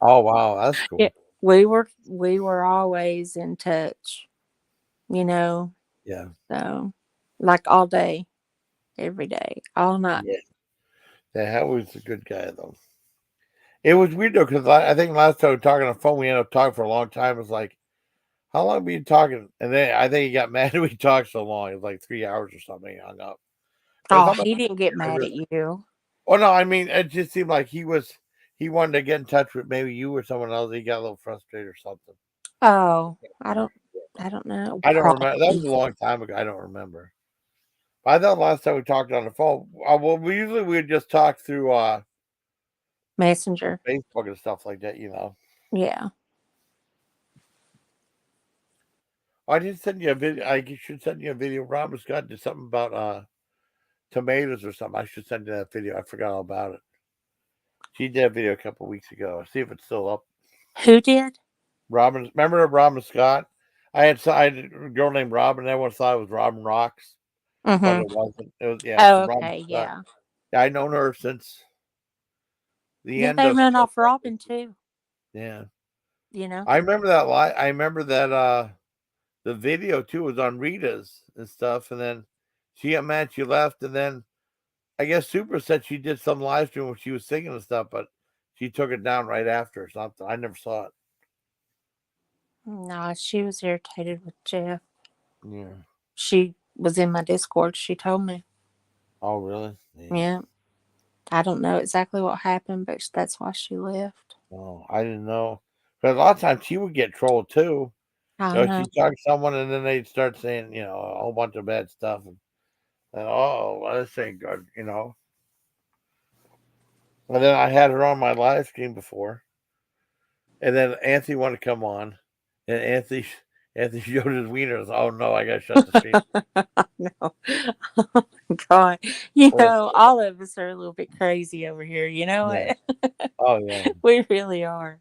Oh, wow. That's Yeah, cool. we were always in touch, you know. Yeah. So like all day, every day, all night. Yeah. Yeah. Howard's a good guy, though. It was weird, though, because I think last time we were talking on the phone, we ended up talking for a long time. It was like, how long have we been talking? And then I think he got mad we talked so long. It was like 3 hours or something. He hung up. But I Oh, thought he didn't get I mad just, at you. oh no, I mean it just seemed like he wanted to get in touch with maybe you or someone else. He got a little frustrated or something. Oh, Yeah. I don't know. I don't remember. That was Probably a long time ago. I don't remember. But I thought last time we talked on the phone. Well, we would just talk through Messenger. Facebook and stuff like that. Yeah. I did send you a video. I should send you a video. Robert Scott did something about tomatoes or something. I should send you that video. I forgot all about it. She did a video a couple weeks ago. See if it's still up. Who did? Robin, remember Robin Scott? I had a girl named Robin. Everyone thought it was Robin Rocks, but Mm-hmm. it wasn't. It was it's Oh, Robin okay. Scott. Yeah. Yeah, I've known her since the Yeah, end they of. run off Robin too. Yeah, You know. I remember that. I remember that. The video too was on Rita's and stuff, and then she got mad. She left, and then I guess Super said she did some live stream where she was singing and stuff, but she took it down right after or something. I never saw it. No, she was irritated with Jeff. Yeah. She was in my Discord. She told me. Oh, really? Yeah. Yeah. I don't know exactly what happened, but that's why she left. Oh, I didn't know. Because a lot of times she would get trolled too. I know. She'd talk to someone and then they'd start saying, a whole bunch of bad stuff. And oh, well, this ain't good. And then I had her on my live stream before. And then Anthony wanted to come on. And Anthony showed his wieners. Oh, no, I got to shut the stream. No. Oh my God. Well, All of us are a little bit crazy over here. You know yeah. what? Oh, yeah. We really are.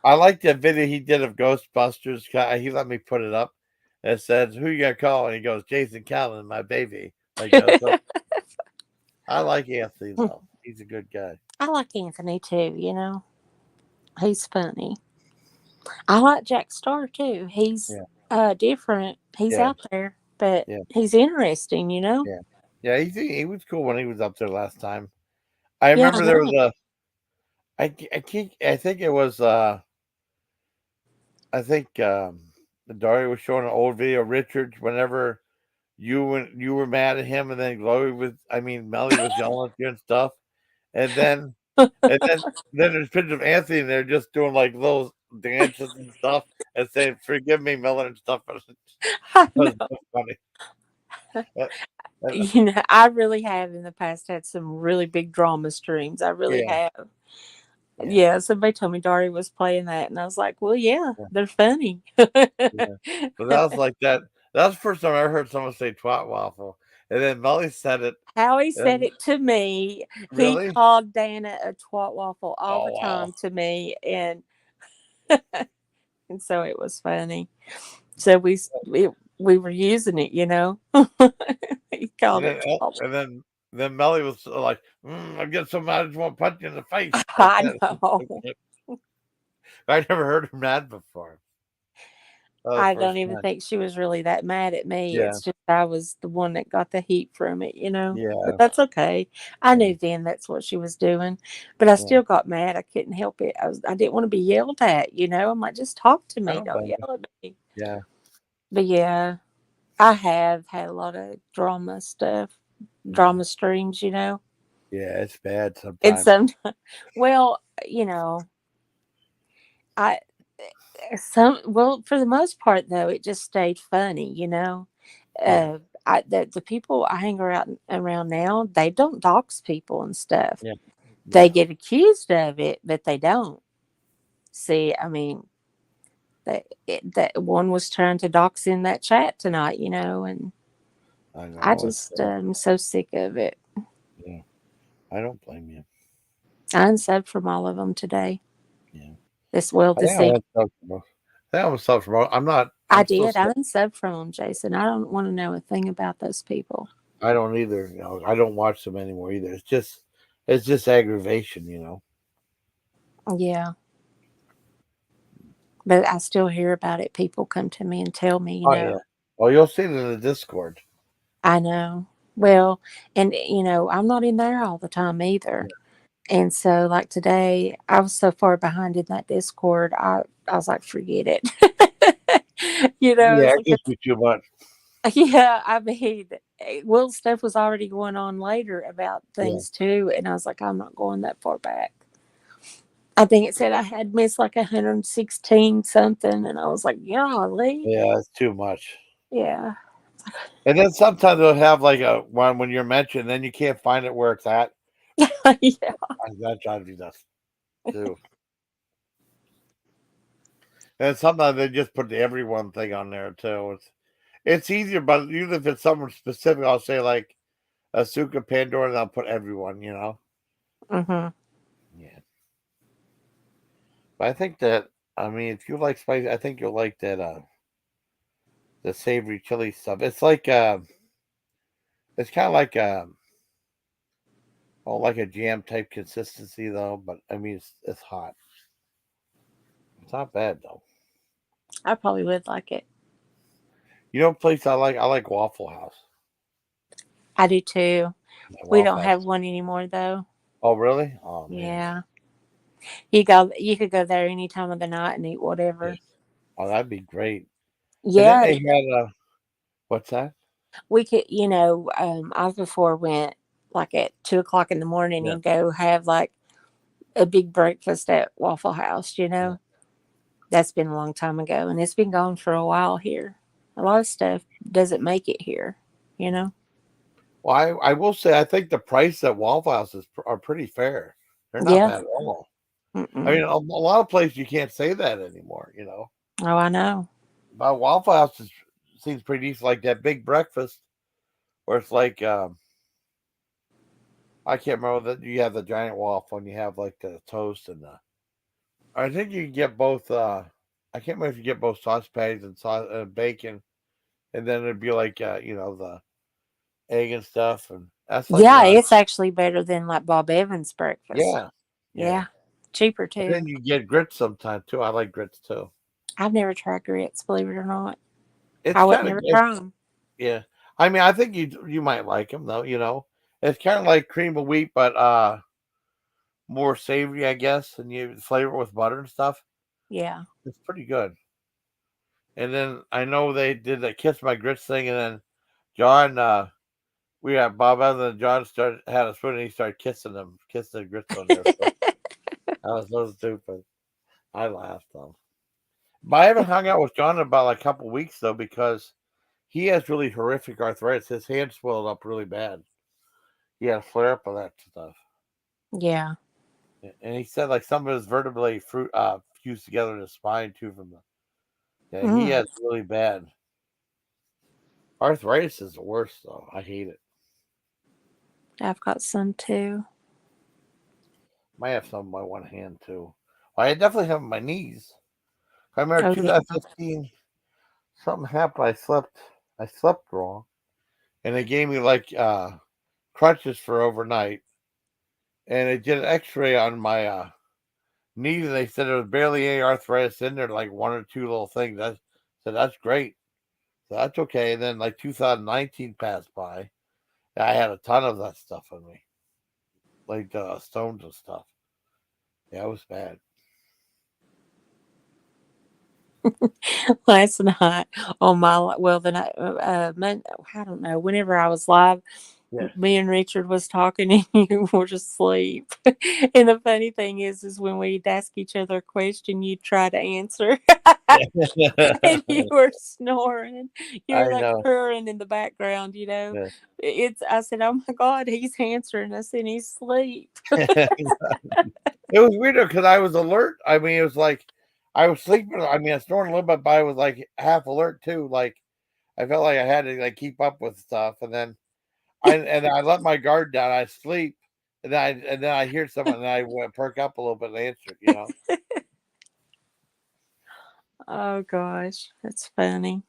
I like that video he did of Ghostbusters. He let me put it up. It says, "Who you gonna call?" And he goes, "Jason Callan, my baby." Like that. So I like Anthony though. He's a good guy. I like Anthony too. He's funny. I like Jack Star too. He's Yeah, different. He's yeah, out there, but yeah, he's interesting. yeah, yeah. He was cool when he was up there last time. I Yeah, I remember there was know. I think it was I think Daria was showing an old video of Richards whenever you were mad at him, and then Melly was yelling at you and stuff, and then and then there's pictures of Anthony and they're just doing like little dances and stuff and saying, "Forgive me, Miller," and stuff. I It was know. so funny. Uh, uh, I really have in the past had some really big drama streams. I really yeah, have. yeah, Yeah, somebody told me Dari was playing that, and I was like, "Well, yeah, yeah, they're funny." yeah. So that was like that. That was the first time I ever heard someone say "twat waffle," and then Melly said it. Howie said And it to me. He really, called Dana a twat waffle all oh the wow, time to me, and so it was funny. So we were using it. He and called then it twat. and then then Melly was like, I'm getting so mad I just want to punch you in the face. Like I that. know. I never heard her mad before. That was the I don't first even time. think she was really that mad at me. Yeah, It's just I was the one that got the heat from it, you know. But yeah, that's okay. I yeah, knew then that's what she was doing. But I yeah. still got mad. I couldn't help it. I didn't want to be yelled at, you know. I'm like, just talk to I me. don't Don't blame you. yell at me. Yeah, But yeah, I have had a lot of drama stuff, yeah, drama streams, you know. yeah. It's bad And sometimes. some, well, you know, I for the most part though, it just stayed funny, you know. Yeah, The people I hang around now, they don't dox people and stuff. yeah, They yeah. get accused of it, but they don't. See, I mean, that one was trying to dox in that chat tonight, you know, and I I know. just am so sick of it. Yeah. I don't blame you. I unsubbed from all of them today. Yeah. I think This I evening. went self promote. I think I was self promote. I'm not. I I'm still. did. I unsubbed from them, Jason. I don't want to know a thing about those people. I don't either. I don't watch them anymore either. It's just aggravation. Yeah. But I still hear about it. People come to me and tell me, you Oh know, yeah. Oh, you'll see it in the Discord. I know. Well, and you know, I'm not in there all the time either. Yeah. And so like today, I was so far behind in that Discord, I was like, forget it. You know, Yeah, it's it like gets me too much. yeah, I mean, well, stuff was already going on later about Yeah. things too, and I was like, I'm not going that far back. I think it said I had missed like 116 something, and I was like, golly, Yeah, it's too much. yeah, And then sometimes they'll have like a one when you're mentioned, then you can't find it where it's at. yeah. That drives me nuts too. And sometimes they just put the everyone thing on there too. It's easier, but usually if it's someone specific, I'll say like Asuka Pandora, and I'll put everyone. Hmm. Yeah. But I think that if you like spicy, I think you'll like that the savory chili stuff. It's like it's kind of like like a jam type consistency though, but it's hot. It's not bad though. I probably would like it. You know, a place I like. I like Waffle House. I do too. Yeah, We don't Waffle have House. one anymore though. Oh, really? Oh man. Yeah, you could go there any time of the night and eat Yeah. whatever. Oh, that'd be great. And then Yeah, they had what's that? we could. You know, I before went like at 2 o'clock in the morning Yeah, and go have like a big breakfast at Waffle House. You yeah. know, that's been a long time ago, and it's been gone for a while here. A lot of stuff doesn't make it here. You know. Well, I will say I think the price at Waffle House are pretty fair. They're not Yeah. bad at all. Mm-mm. A lot of places you can't say that anymore. Oh, I know. But Waffle House seems pretty decent. Like that big breakfast where it's like I can't remember that you have the giant waffle and you have like the toast and the. I think you can get both. I can't remember if you get both sausage patties and bacon, and then it'd be like the egg and stuff, and that's like Yeah, around. it's actually better than like Bob Evans breakfast. Yeah, yeah. Yeah, cheaper And too. then you get grits sometimes too. I like grits too. I've never tried grits, believe it or not. It's I would kind of never good. try them. Yeah. I think you might like them though. It's kind of like cream of wheat, but more savory, I guess, and you flavor it with butter and stuff. Yeah. It's pretty good. And then I know they did that kiss my grits thing, and then John, we had Bob Evans and John had a spoon, and he started kissing the grits on there. So that was so stupid. I laughed though. But I haven't hung out with John in about like a couple weeks though because he has really horrific arthritis. His hand swelled up really bad. He had a flare up of that stuff. Yeah. And he said like some of his vertebrae fused together in his spine too from the. Yeah, he Mm. has really bad arthritis. Is the worst though. I hate it. I've got some too. Might have some on my one hand too. Well, I definitely have on my knees. I remember Oh, yeah. 2015. Something happened. I slept wrong, and they gave me like crutches for overnight, and they did an X-ray on my knees, and they said there was barely any arthritis in there, like one or two little things. That's great. So that's okay. And then like 2019 passed by. I had a ton of that stuff on me, like stones and stuff. Yeah, it was bad. Last night on well, the night, I don't know, whenever I was live, Yeah. me and Richard was talking and you were asleep. And the funny thing is when we'd ask each other a question, you'd try to answer and you were snoring. You're I like know. purring in the background, Yeah. I said, oh my God, he's answering us in his sleep. It was weird because I was alert. I mean, it was like I was sleeping. I mean, I was snoring a little bit, but I was like half alert too. Like I felt like I had to like keep up with stuff, and then I let my guard down. I sleep, and then I hear someone, and I perk up a little bit and answer. Oh gosh, that's funny.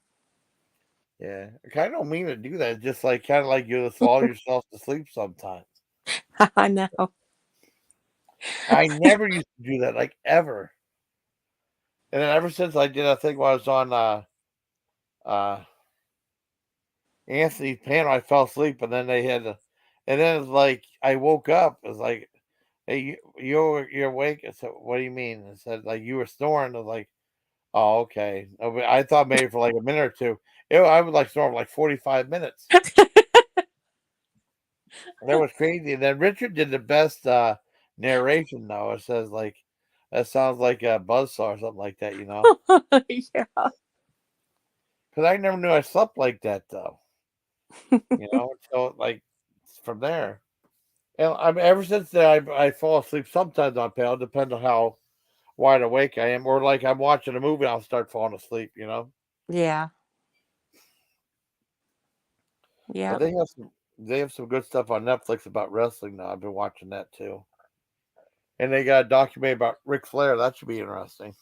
Yeah. I kind of don't mean to do that. It's just like kind of like you just lull yourself to sleep sometimes. I know. I never used to do that, like ever. And then ever since I did, I think when I was on uh Anthony's panel, I fell asleep, and then and then it's like I woke up. It's like, hey, you're awake. I said, what do you mean? I said, like you were snoring. I was like, oh, okay. I thought maybe for like a minute or two. I would like snore for like 45 minutes. That was crazy. And then Richard did the best narration though. It says like that sounds like a buzzsaw or something like that, Yeah. Because I never knew I slept like that though. So like from there. And I mean, ever since then, I fall asleep sometimes on panel, depends on how wide awake I am, or like I'm watching a movie, I'll start falling asleep. Yeah. But Yep. they have some good stuff on Netflix about wrestling now. I've been watching that too, and they got a documentary about Ric Flair. That should be interesting.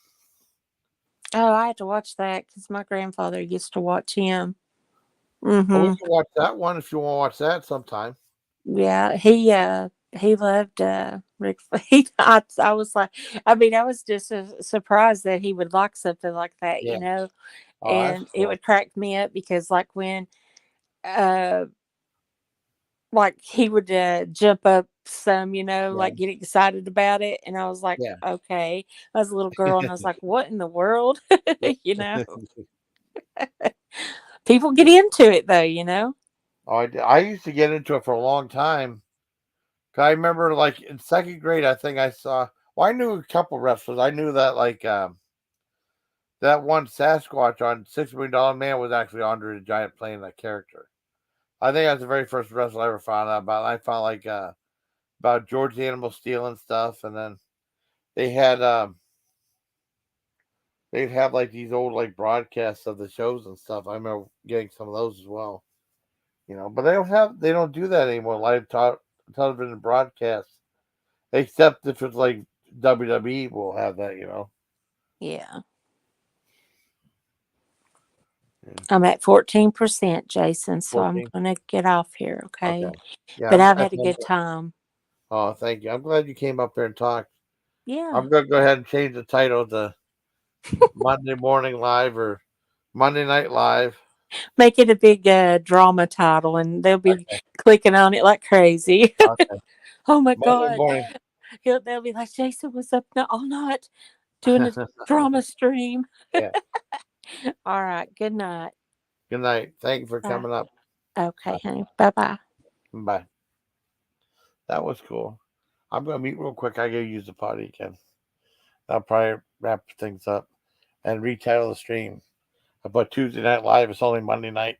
Oh, I had to watch that because my grandfather used to watch him. Oh, we Mm-hmm. can watch that one if you want to watch that sometime. Yeah, he loved Rick. I was like, I mean, I was just surprised that he would like something like that, Yeah. Oh, that's and it cool. would crack me up because like when uh like he would jump up some, Yeah. like get excited about it, and I was like, Yeah. okay. I was a little girl, and I was like, what in the world, you know? People get into it though. Oh, I used to get into it for a long time. 'Cause I remember, like in second grade, I think I saw. Well, I knew a couple wrestlers. I knew that like that one Sasquatch on $6 Million Man was actually Andre the Giant playing that character. I think that's the very first wrestler I ever found out about. I found like about George the Animal Steel and stuff, and then they had they'd have like these old like broadcasts of the shows and stuff. I remember getting some of those as well. But they don't do that anymore. Television broadcasts, except if it's like WWE will have that. Yeah. Yeah. I'm at 14%, Jason, so I'm 14. gonna get off here, okay? Okay. Yeah, But I'm I've at had a good number. time. Oh, thank you. I'm glad you came up here and talked. Yeah. I'm gonna go ahead and change the title to Monday Morning Live or Monday Night Live. Make it a big drama title and they'll be Okay. clicking on it like crazy. Okay. Oh my Monday God. morning. They'll be like, Jason was up all night doing a drama stream. Yeah. All right. Good night. Good night. Thank you for Bye. coming up. Okay, honey. Bye bye. Bye. That was cool. I'm gonna meet real quick. I gotta use the potty again. I'll probably wrap things up and retitle the stream. But Tuesday Night Live is only Monday night.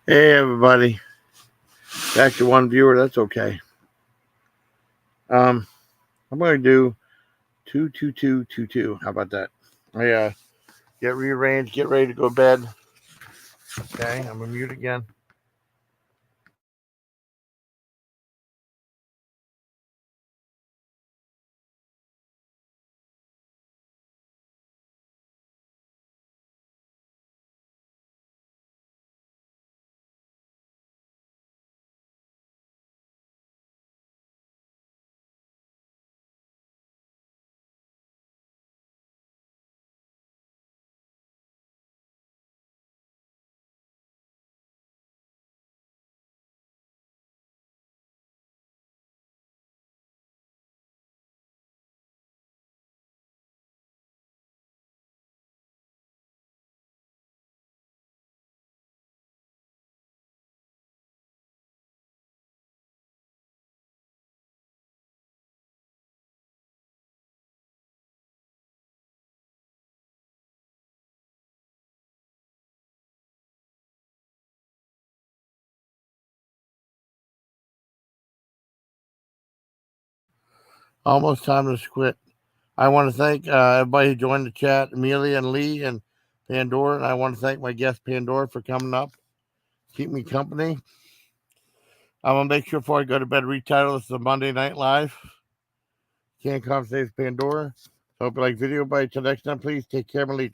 Hey everybody, back to one viewer. That's okay. I'm going to do 22222. How about that? I get rearranged, get ready to go to bed. Okay, I'm gonna mute again. Almost time to quit. I want to thank everybody who joined the chat, Amelia and Lee and Pandora, and I want to thank my guest Pandora for coming up, keep me company. I'm gonna make sure before I go to bed, retitle this is a Monday Night Live. Can't conversate with Pandora. Hope you like video. Bye till next time. Please take care, my lead.